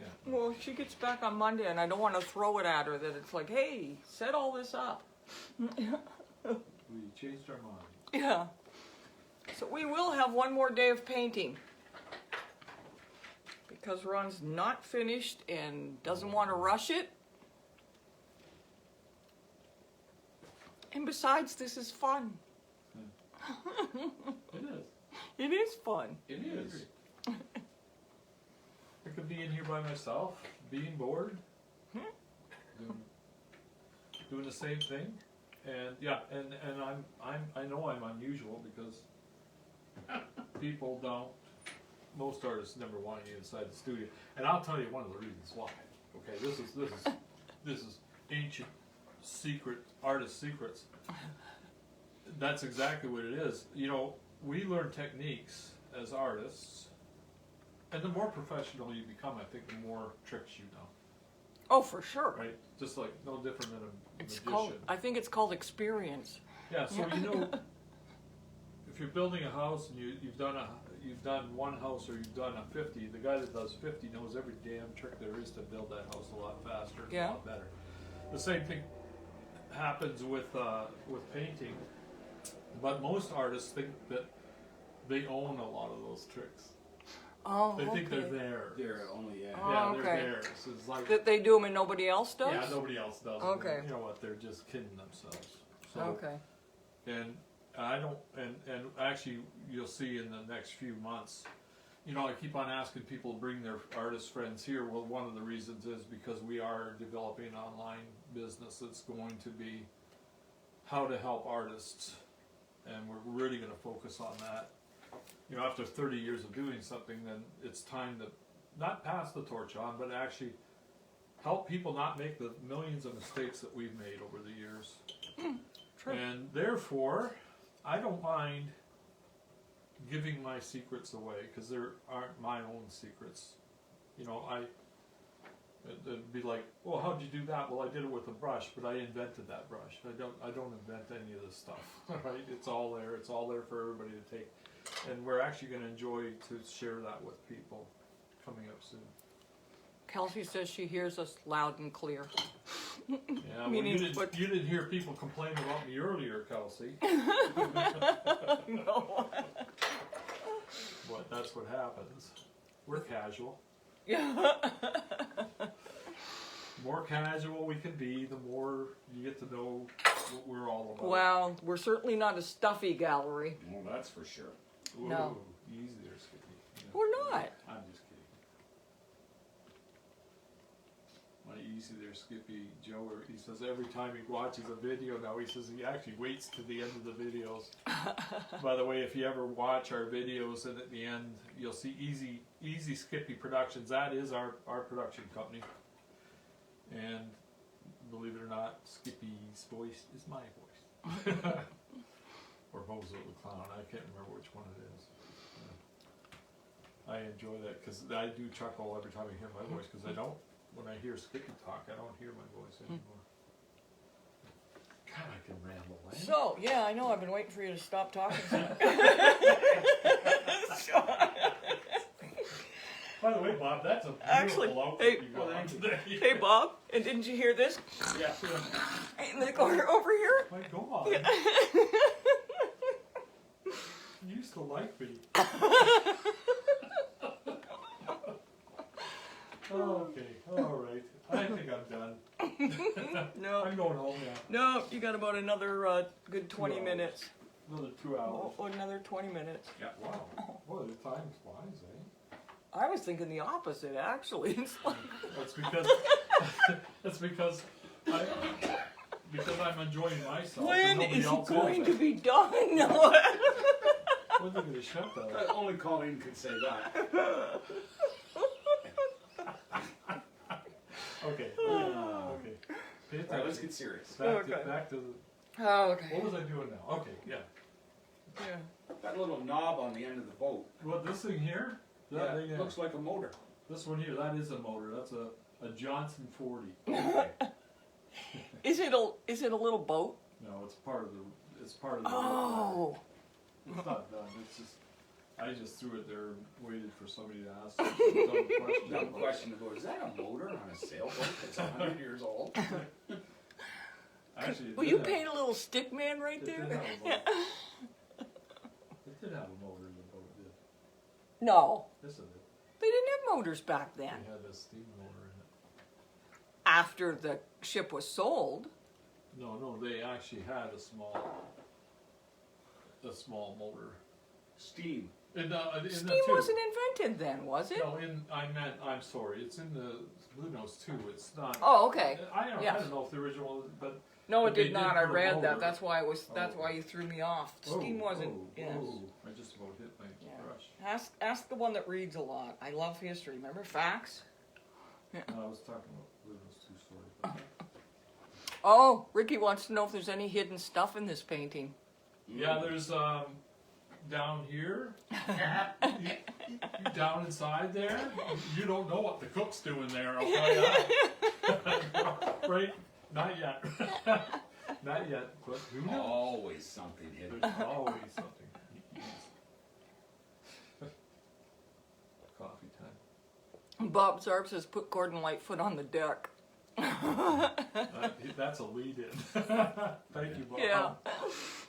Yeah. Well, she gets back on Monday, and I don't want to throw it at her that it's like, hey, set all this up. We changed our mind. Yeah. So we will have one more day of painting. Because Ron's not finished and doesn't want to rush it. And besides, this is fun. It is. It is fun. It is. I could be in here by myself, being bored, doing the same thing, and yeah, and I know I'm unusual because people don't. Most artists never want you inside the studio, and I'll tell you one of the reasons why. Okay, this is ancient secret artist secrets. That's exactly what it is. You know, we learn techniques as artists. And the more professional you become, I think the more tricks you know, Oh, for sure. right? Just like no different than a It's magician. called, I think it's called experience. Yeah, so you know, if you're building a house and you've done one house or you've done a 50, the guy that does 50 knows every damn trick there is to build that house a lot faster, and Yeah. a lot better. The same thing happens with painting, but most artists think that they own a lot of those tricks. Oh, They think okay. they're there. They're only, Oh, Yeah, okay. they're theirs. It's like That they do them and nobody else does? yeah, nobody else does. Okay. You know what? They're just kidding themselves. So, Okay. And I don't. And actually, you'll see in the next few months. You know, I keep on asking people to bring their artist friends here. Well, one of the reasons is because we are developing an online business that's going to be how to help artists, and we're really going to focus on that. You know, after 30 years of doing something, then it's time to not pass the torch on, but actually help people not make the millions of mistakes that we've made over the years. True. And therefore, I don't mind giving my secrets away because they aren't my own secrets. You know, it'd be like, well, how'd you do that? Well, I did it with a brush, but I invented that brush. I don't invent any of this stuff, right? It's all there. It's all there for everybody to take. And we're actually going to enjoy to share that with people coming up soon. Kelsey says she hears us loud and clear. Yeah, well, Meaning you what- didn't hear people complain about me earlier, Kelsey. No. But that's what happens. We're casual. Yeah. More casual we can be, the more you get to know what we're all about. Well, we're certainly not a stuffy gallery. well, that's for sure. Ooh, No. easy there, Skippy. Yeah. We're not. I'm just kidding. My easy there, Skippy. Joe, he says every time he watches a video now, he says he actually waits to the end of the videos. By the way, if you ever watch our videos and at the end, you'll see Easy Skippy Productions. That is our production company. And believe it or not, Skippy's voice is my voice. Or Bozo the Clown. I can't remember which one it is. Yeah. I enjoy that because I do chuckle every time I hear my voice because when I hear Skippy talk, I don't hear my voice anymore. God, I can ramble, eh? So, yeah, I know. I've been waiting for you to stop talking. By the way, Bob, that's a beautiful Actually, outfit hey, you got on today. Hey, Bob, and didn't you hear this? Yeah. In the corner over here? My God. You used to like me. Okay, all right. I think I'm done. No. I'm going home now. No, you got about another good 20 hours. minutes. Another 2 hours. Oh, another 20 minutes. Yeah. Wow. Boy, the time flies, eh? I was thinking the opposite, actually. It's like, That's because I'm enjoying myself. when and nobody is it else going is. to be done? No. When are they gonna shut that? Only Colleen could say that. Okay. Okay. Pay All right, let's attention. get serious. Back to the. Oh, okay. What was I doing now? Okay, yeah. Yeah. That little knob on the end of the boat. Well, this thing here, that thing, looks like a motor. this one here, that is a motor. That's a Johnson 40. Is it a little boat? No, it's part of the. It's part of the. Oh. It's not done. It's just. I just threw it there and waited for somebody to ask. Dumb question to go, is that a motor on a sailboat that's 100 years old? Actually, Well, you paid a little stick man right It did there. have a motor. It did have a motor in the boat. It did. No, Yes, it did. they didn't have motors back then. It had a steam motor in it. After the ship was sold. No, they actually had a small. a small motor. Steam. In the Steam two. wasn't invented then, was it? No, I'm sorry, it's in the BLUENOSE too, it's not. Oh, okay. I don't Yes. know if the original, but. No, it But they did not. did I put a read that. motor. That's why Oh. you threw me off. Steam wasn't. Yes. I just about hit my Yeah. brush. Ask the one that reads a lot. I love history. Remember facts? No, I was talking about BLUENOSE 2 stories. Oh, Ricky wants to know if there's any hidden stuff in this painting. Yeah, there's down here, down inside there. You don't know what the cook's doing there. I'll tell you that. Right? Not yet. Not yet. But who knows? Always something hidden. There's always something. Coffee time. Bob Zarb says put Gordon Lightfoot on the deck. That's a lead-in. Thank you, Bob. Yeah.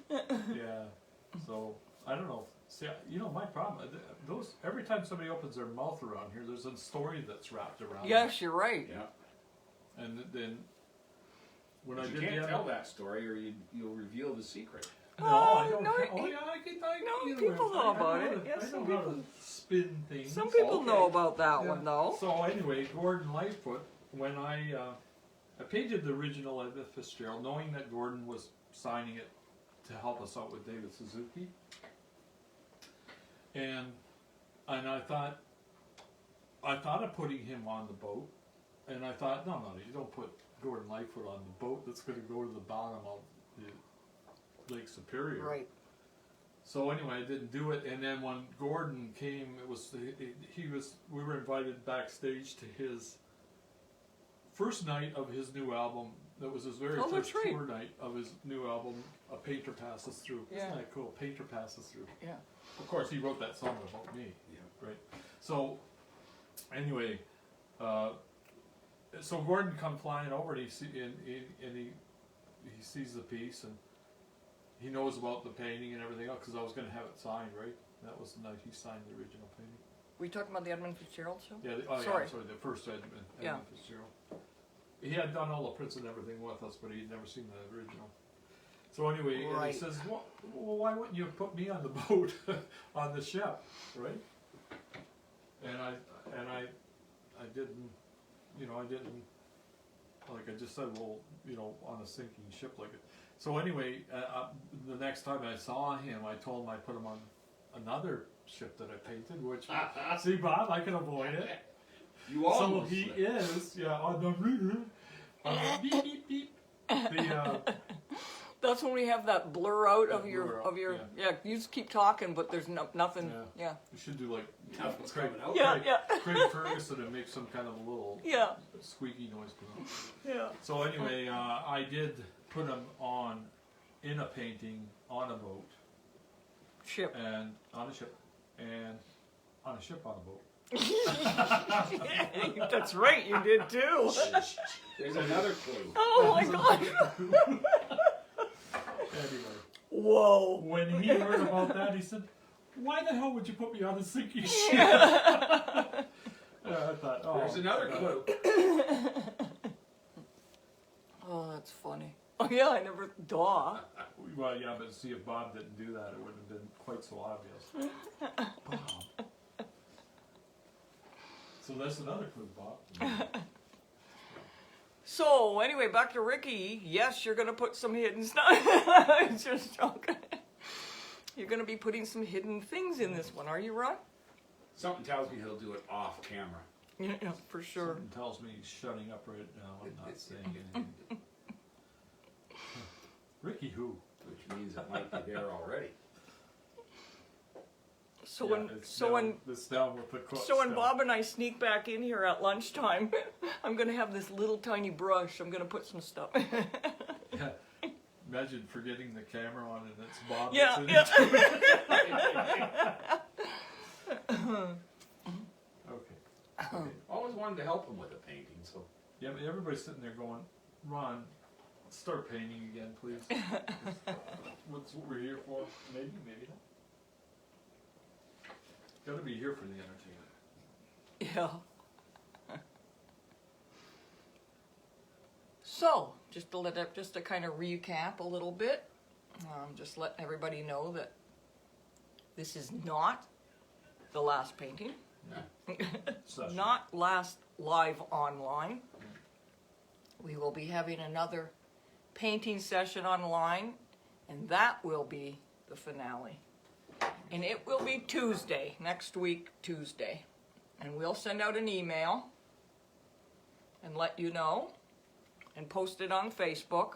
Yeah. So I don't know. See, my problem. Those every time somebody opens their mouth around here, there's a story that's wrapped around. Yes, you're right. Yeah. And then when But I you did can't the tell other, that story or you'll reveal the secret. no, I don't. no, Oh yeah, I can. no, either people way. know I about how it. to- Yes, I know some how people- to spin things. Some people Okay. know about that Yeah. one though. So anyway, Gordon Lightfoot. When I painted the original Edith Fitzgerald, knowing that Gordon was signing it to help us out with David Suzuki, and I thought of putting him on the boat, and I thought, no, you don't put Gordon Lightfoot on the boat that's going to go to the bottom of the Lake Superior. Right. So anyway, I didn't do it, and then when Gordon came, we were invited backstage to his first night of his new album. That was his very Oh, first that's right. tour night of his new album, A Painter Passes Through. Yeah. Isn't that cool? Painter Passes Through. Yeah. Of course, he wrote that song about me. Yeah. Right. So, anyway, so Gordon come flying over, and he sees the piece, and he knows about the painting and everything else, because I was going to have it signed, right? That was the night he signed the original painting. Were you talking about the Edmund Fitzgerald show? Yeah, Sorry. the first Edmund Yeah. Fitzgerald. He had done all the prints and everything with us, but he'd never seen the original. So anyway, and Right. he says, well, why wouldn't you put me on the boat, on the ship, right? And I didn't, like I just said, well, on a sinking ship like it. So anyway, the next time I saw him, I told him I put him on another ship that I painted, which, see Bob, I can avoid it. You So almost. he is, on the beep beep beep. That's when we have that blur out of That your blur out, yeah. You just keep talking, but there's nothing. Yeah. You should do like Nothing's Craig, coming out. Yeah. Craig Ferguson and make some kind of a little Yeah. squeaky noise come out. Yeah. So anyway, I did put him in a painting on a boat Ship. and on a ship and on a ship on a boat. That's right. You did too. There's another clue. Oh my God. Anyway, Whoa. when he heard about that, he said, "Why the hell would you put me on a sinking ship?" I thought, oh, There's another clue. Oh, that's funny. Oh yeah, I never. Duh. Well, yeah, but see, if Bob didn't do that, it wouldn't have been quite so obvious. Bob. So that's another clue, Bob. So anyway, back to Ricky. Yes, you're gonna put some hidden stuff. Just joking. You're gonna be putting some hidden things in this one, are you, Ron? Something tells me he'll do it off camera. Yeah, for sure. Something tells me he's shutting up right now. I'm not saying anything. Ricky who? Which means it might be there already. So Yeah, it's down with the cook. when Bob and I sneak back in here at lunchtime, I'm gonna have this little tiny brush. I'm gonna put some stuff. Yeah. Imagine forgetting the camera on and it's Bob. Yeah, that's in yeah. it. Okay. Always wanted to help him with the painting, so. Yeah, but everybody's sitting there going, "Ron, start painting again, please." What's what we're here for? Maybe not. Got to be here for the entertainment. Yeah. So, just to kind of recap a little bit, just let everybody know that This is not the last painting. Session. Not last live online. We will be having another painting session online, and that will be the finale. And it will be Tuesday, next week, Tuesday. And we'll send out an email and let you know and post it on Facebook.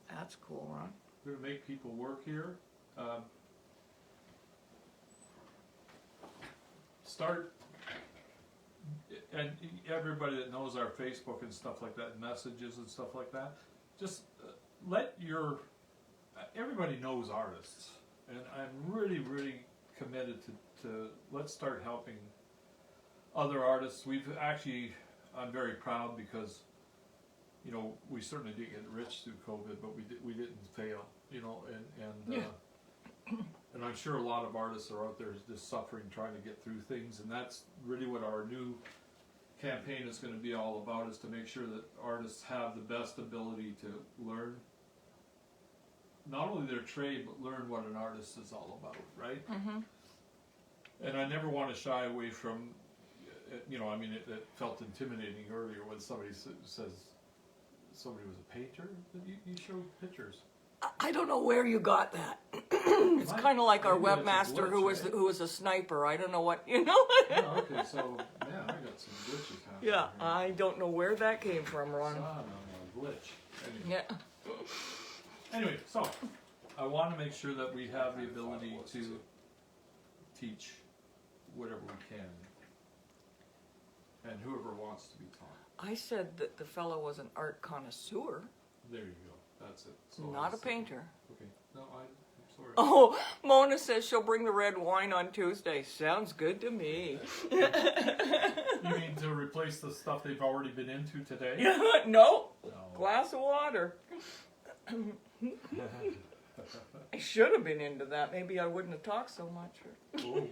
That's cool, Ron. We're gonna make people work here. Start, and everybody that knows our Facebook and stuff like that, messages and stuff like that, just let your, everybody knows artists, and I'm really, really committed to let's start helping other artists. We've actually, I'm very proud because, you know, we certainly didn't get rich through COVID, but we didn't fail, you know, and I'm sure a lot of artists are out there just suffering, trying to get through things, and that's really what our new campaign is going to be all about, is to make sure that artists have the best ability to learn not only their trade, but learn what an artist is all about, right? Mm-hmm. And I never want to shy away from, you know, I mean, it felt intimidating earlier when somebody says somebody was a painter. You showed pictures. I don't know where you got that. It's kind of like our Maybe that's a webmaster glitch, who was a sniper. I don't know what, you know. Yeah, okay, so, yeah, I got some glitches happening Yeah, here. I don't know where that came from, Ron. No, glitch. Anyway. Yeah. Anyway, so, I want to make sure that we have the ability to teach whatever we can, and whoever wants to be taught. I said that the fellow was an art connoisseur, There you go, that's it. So not a that's it. painter. Okay, no, I'm sorry. Oh, Mona says she'll bring the red wine on Tuesday. Sounds good to me. You mean to replace the stuff they've already been into today? No, No. glass of water. I should have been into that. Maybe I wouldn't have talked so much. Ooh.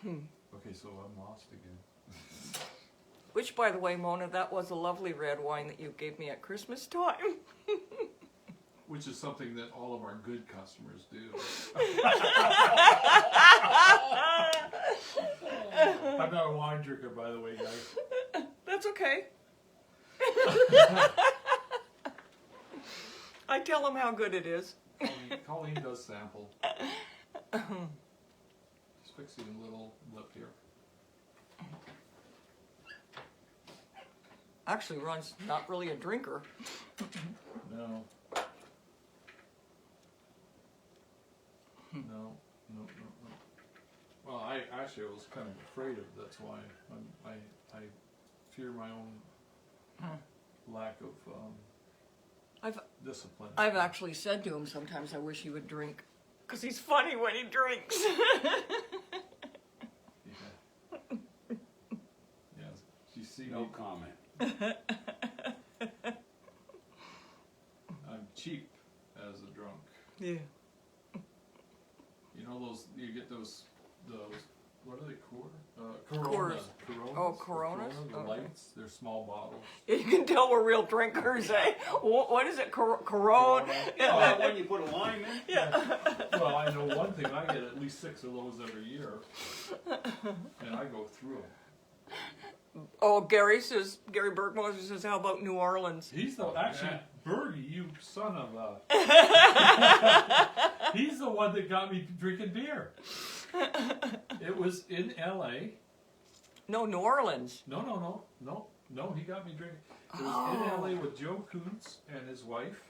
Okay, so I'm lost again. Which, by the way, Mona, that was a lovely red wine that you gave me at Christmas time. Which is something that all of our good customers do. I'm not a wine drinker, by the way, guys. That's okay. I tell them how good it is. Colleen does sample. Just fixing a little lip here. Actually, Ron's not really a drinker. No. No. Well, I actually was kind of afraid of it. That's why I fear my own lack of discipline. I've actually said to him sometimes I wish he would drink, because he's funny when he drinks. Yeah. Yes. You see No me. comment. I'm cheap as a drunk. Yeah. You know those? You get those. What are they? Corona. Coors. Coronas. Oh, Coronas? The Okay. lights. They're small bottles. You can tell we're real drinkers, eh? What is it? Corona? Corona. Oh, that one you put a lime in? Yeah. Well, I know one thing. I get at least 6 of those every year, and I go through them. Oh, Gary Bergmoser says, how about New Orleans? He's the actually Yeah. Bergie, you son of a. He's the one that got me drinking beer. It was in L.A. No, New Orleans. No. He got me drinking. It was Oh. in L.A. with Joe Kuntz and his wife,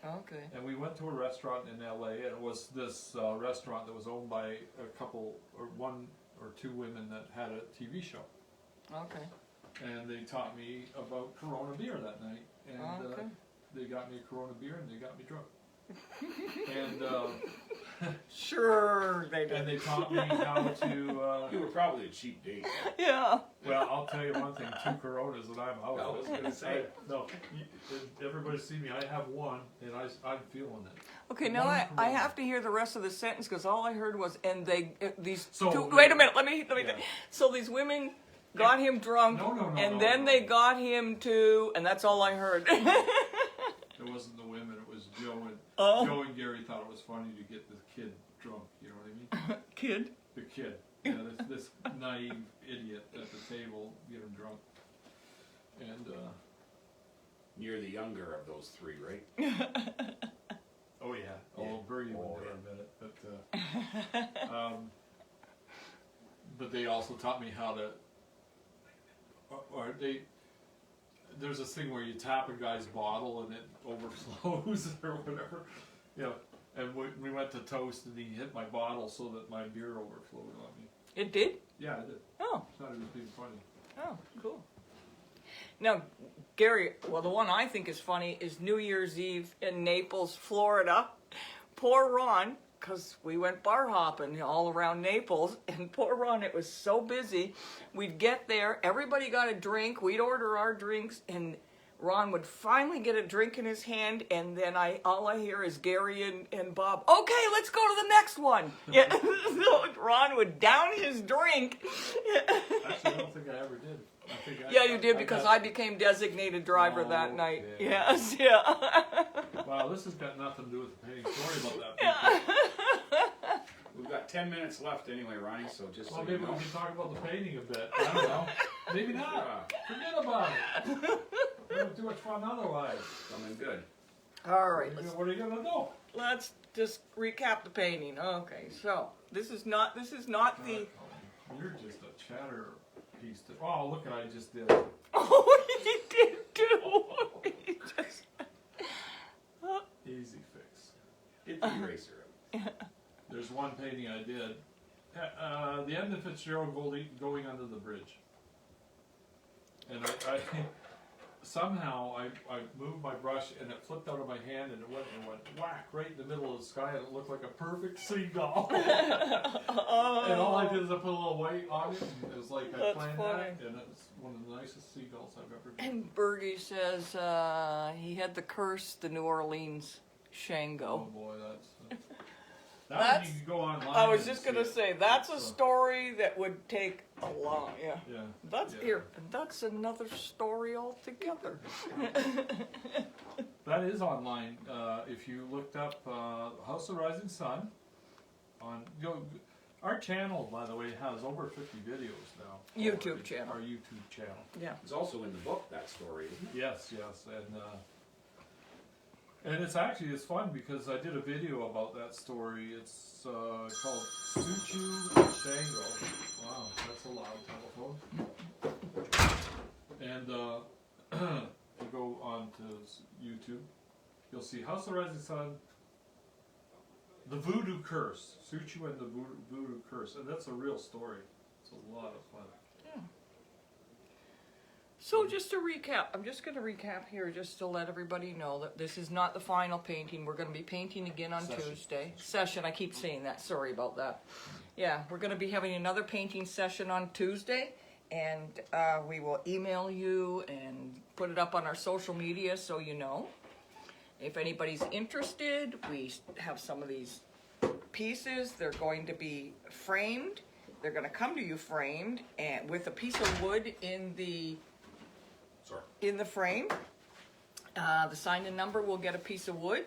Okay. and we went to a restaurant in L.A. and it was this restaurant that was owned by a couple or one or two women that had a TV show, Okay. and they taught me about Corona beer that night, and Okay. they got me a Corona beer and they got me drunk. And Sure, they and did. they taught me how to. You were probably a cheap date. Yeah. Well, I'll tell you one thing: 2 Coronas and I'm out. I was gonna say. No, everybody see me. I have one, and I'm feeling it. Okay, now One I Corona. have to hear the rest of the sentence because all I heard was, and these So- two, wait a minute, let me, Yeah. so these women got him drunk, No, and then they got him to, and that's all I heard. wasn't the women, it was Joe and Oh. Joe and Gary thought it was funny to get the kid drunk. You know what I mean? Kid. The kid. Yeah, this naive idiot at the table get him drunk. And You're the younger of those three, right? oh yeah, oh Birdie went there a minute, but they also taught me how to, there's this thing where you tap a guy's bottle and it overflows or whatever, you know. And we went to toast and he hit my bottle so that my beer overflowed on me. It did? Yeah, it did. Oh. I thought it was being funny. Oh, cool. Now, Gary, well, the one I think is funny is New Year's Eve in Naples, Florida. Poor Ron, because we went bar hopping all around Naples, and poor Ron, it was so busy. We'd get there, everybody got a drink, we'd order our drinks, and Ron would finally get a drink in his hand, and then all I hear is Gary and Bob, okay, let's go to the next one. Yeah, so Ron would down his drink. Actually, I don't think I ever did. Yeah, you did, because I became designated driver that night. Okay. Yes, yeah. Wow, this has got nothing to do with the painting. Sorry about that. Yeah. We've got 10 minutes left anyway, Ronnie, so just Well, so you maybe know. we can talk about the painting a bit. I don't know. Maybe not. Forget about it. We don't do much fun otherwise. Coming good. All right, What are you gonna do? let's just recap the painting. Okay, so this is not the. You're just a chatter piece. Oh, look what I just did. Oh, he did too. He just. Easy fix. Get the eraser out. There's one painting I did. The end of Fitzgerald going under the bridge. And I somehow I moved my brush and it flipped out of my hand and it went whack right in the middle of the sky and it looked like a perfect seagull. And all I did is I put a little white on it and it was like I That's planned funny. that and it's one of the nicest seagulls I've ever done. And Bergie says he had the curse, the New Orleans Shango. Oh boy, that's That's- you can go online. I was and just see gonna it. say that's a It's, story that would take a long, yeah. Yeah. That's yeah. here. That's another story altogether. That is online. If you looked up House of Rising Sun on our channel, by the way, has over 50 videos now. YouTube already. channel. Our YouTube channel. Yeah. It's also in the book, that story, isn't it? Yes, and it's fun because I did a video about that story. It's called Suchiu and Shango. Wow, that's a loud telephone. And you go on to YouTube, you'll see House of Rising Sun, the Voodoo Curse, Suchiu and the Voodoo Curse, and that's a real story. It's a lot of fun. So just to recap, I'm just going to recap here just to let everybody know that this is not the final painting. We're going to be painting again on Tuesday. Session, I keep saying that. Sorry about that. Yeah, we're going to be having another painting session on Tuesday, and we will email you and put it up on our social media so you know. If anybody's interested, we have some of these pieces. They're going to be framed. They're going to come to you framed and with a piece of wood in the frame. The sign-in number will get a piece of wood.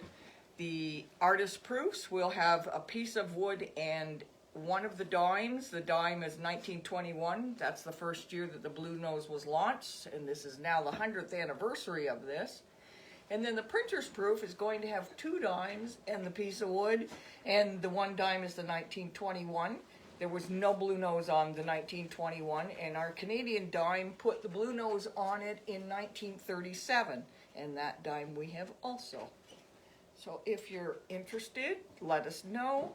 The artist proofs will have a piece of wood and one of the dimes. The dime is 1921. That's the first year that the BLUENOSE was launched, and this is now the 100th anniversary of this. And then the printer's proof is going to have 2 dimes and the piece of wood, and the 1 dime is the 1921. There was no BLUENOSE on the 1921, and our Canadian dime put the BLUENOSE on it in 1937, and that dime we have also. So if you're interested, let us know.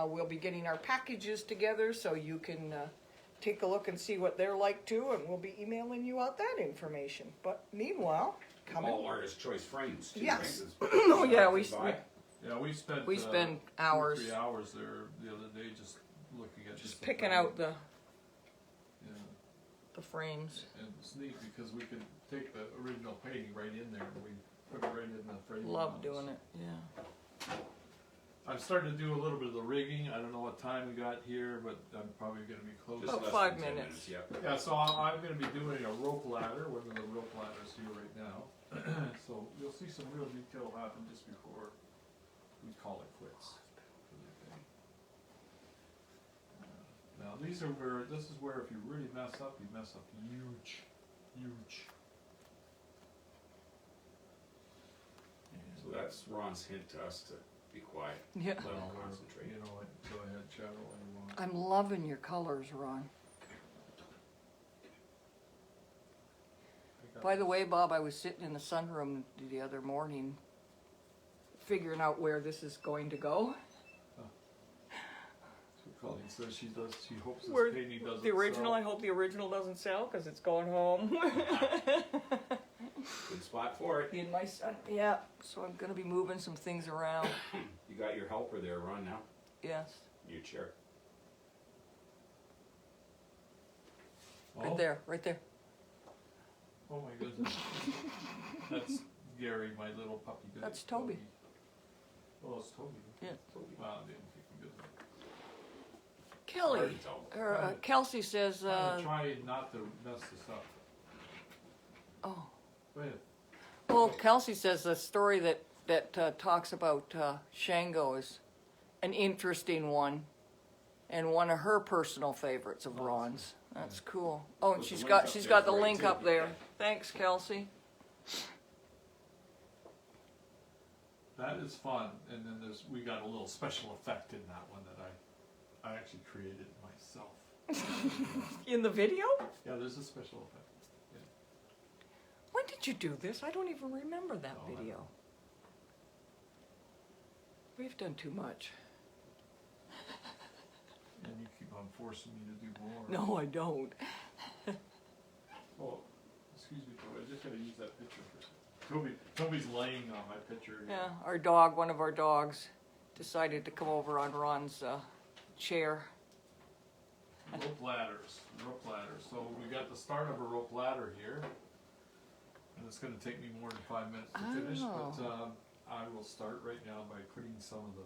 We'll be getting our packages together so you can take a look and see what they're like too, and we'll be emailing you out that information. But meanwhile, come All in. artist choice frames, too. Yes. Right? Oh yeah, we We spend hours 3 hours there the other day just looking at just the picking frame. out the Yeah, frames. and it's neat because we can take the original painting right in there and we put it right in the frame. Love doing it, yeah. I'm starting to do a little bit of the rigging. I don't know what time we got here, but I'm probably going to be close. Just About less 5 than 10 minutes. Yep. Yeah, so I'm going to be doing a rope ladder, one of the rope ladders here right now. So you'll see some real detail happen just before we call it quits for the day. Now this is where if you really mess up, you mess up huge, huge. So that's Ron's hint to us to be quiet. Yeah. Let him concentrate. You know what, go ahead, chat all you want. I'm loving your colors, Ron. By the way, Bob, I was sitting in the sunroom the other morning figuring out where this is going to go. So Colleen says she hopes Where this painting doesn't the original, sell. I hope the original doesn't sell because it's going home. Good spot for it. In my son, yeah. So I'm going to be moving some things around. You got your helper there, Ron, now? Yes, Your chair. Oh, right there, right there. Oh my goodness. That's Gary, my little puppy. That's Toby. Oh, it's Toby. Yeah. Toby. Wow, I didn't think he was. Kelly, Hard to tell. or Kelsey says, I'm trying not to mess this up. oh. Go ahead. Well, Kelsey says the story that talks about Shango is an interesting one, and one of her personal favorites of Ron's. That's cool. Oh, and Put the she's link got up she's there got the for you, link too. up there. Thanks, Kelsey. That is fun, and then we got a little special effect in that one that I actually created myself. In the video? Yeah, there's a special effect. When did you do this? I don't even remember that Oh, I video. know. We've done too much. And you keep on forcing me to do more. No, I don't. Oh, excuse me, Toby. I just gotta use that picture for a second. Toby's laying on my picture here. Yeah, our dog, one of our dogs, decided to come over on Ron's chair. Rope ladders. So we got the start of a rope ladder here. And it's gonna take me more than 5 minutes to finish, Oh. but I will start right now by putting some of the,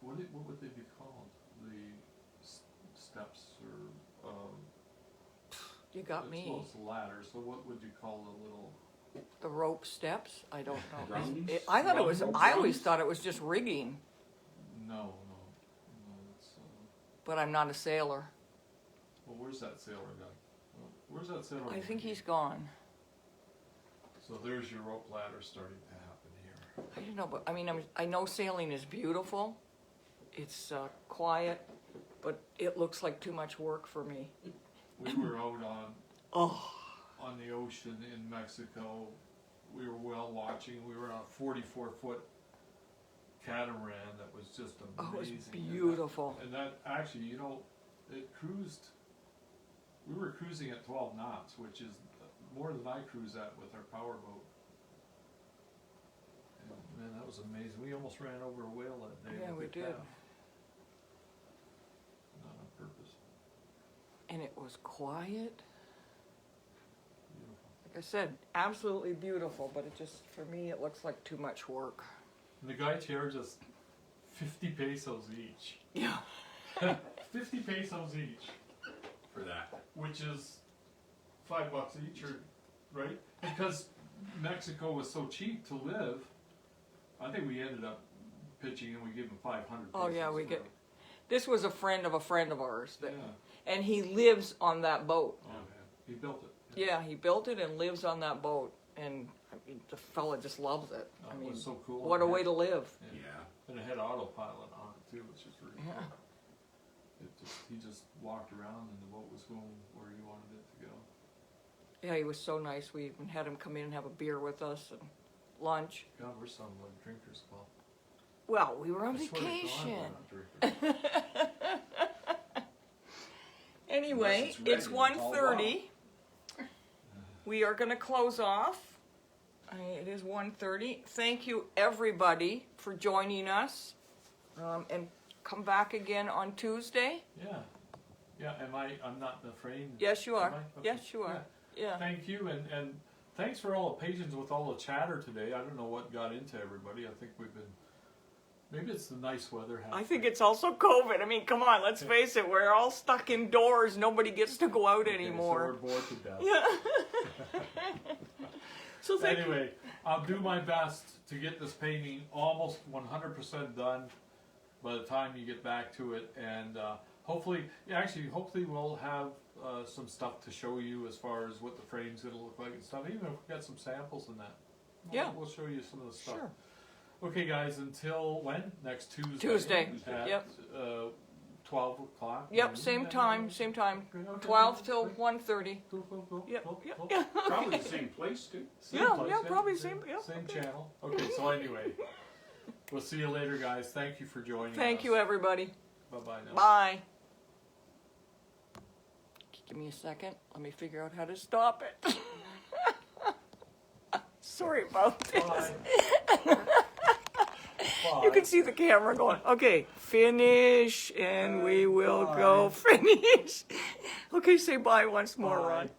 what would they be called? The steps or, You got it's- me. well, it's a ladder, so what would you call the little, The rope steps? I don't know. Rungs? I thought it was. Rungs? I always thought it was just rigging, no, it's, but I'm not a sailor. well, where's that sailor guy? Where's that sailor? I think guy? he's gone. So there's your rope ladder starting to happen here. I don't know, but I mean, I know sailing is beautiful. It's quiet, but it looks like too much work for me. We were out Oh, on the ocean in Mexico. We were whale watching. We were on a 44-foot catamaran that was just oh, it was amazing. beautiful. And that actually, you know, it cruised. We were cruising at 12 knots, which is more than I cruise at with our powerboat. And man, that was amazing. We almost ran over a whale that day. Yeah, with we the did. calf. Not on purpose. And it was quiet. Beautiful. Like I said, absolutely beautiful, but it just, for me, it looks like too much work. And the guy charged us 50 pesos each. Yeah. 50 pesos each, For that. which is $5 each, or right? Because Mexico was so cheap to live. I think we ended up pitching and we gave him 500 Oh, yeah, pesos we for get- it. This was a friend of ours, that, Yeah. and he lives on that boat. Oh, man. He built it. Yeah, he built it and lives on that boat, and I mean, the fella just loves it. Oh, I it mean, was so cool. what a way to live. Yeah. Yeah. And it had autopilot on it too, which is really Yeah. cool. He just walked around and the boat was going where he wanted it to go. Yeah, he was so nice. We even had him come in and have a beer with us and lunch. God, we're some like drinkers club. Well, we were on I swear to God, vacation. we're not drinkers. Anyway, Unless it's red, it's you can call 1:30. We are going to close off. It is 1:30. Thank you, everybody, for joining us. And come back again on Tuesday. Yeah. Yeah, I'm not afraid? Yes, you are. Am I? Okay. Yes, you are. Yeah. Yeah. Thank you, and thanks for all the patience with all the chatter today. I don't know what got into everybody. I think we've been, maybe it's the nice weather. I think it's also COVID. I mean, come on, let's face it. We're all stuck indoors. Nobody gets to go out anymore. So we're bored to death. Yeah. So Anyway, I'll do my best to get this painting almost 100% done by the time you get back to it, and hopefully we'll have some stuff to show you as far as what the frame's going to look like and stuff, even if we've got some samples in that. Yeah. We'll show you some of the stuff. Sure. Okay, guys, until when? Next Tuesday? Tuesday. At, Yep. 12 o'clock? Yep, same time, same time. Okay, 12 till 1:30. Cool. Yep, Cool, yep, cool. yeah. Probably the same place too. Same Yeah, place, yeah, probably same, yeah, Same okay. channel. Okay, so anyway, we'll see you later, guys. Thank you for joining us. Thank you, everybody. Bye-bye now. Bye. Give me a second. Let me figure out how to stop it. Sorry about this. Bye. Bye. You can see the camera going, okay, finish, and we will go finish. Okay, say bye once more, Ron. Bye.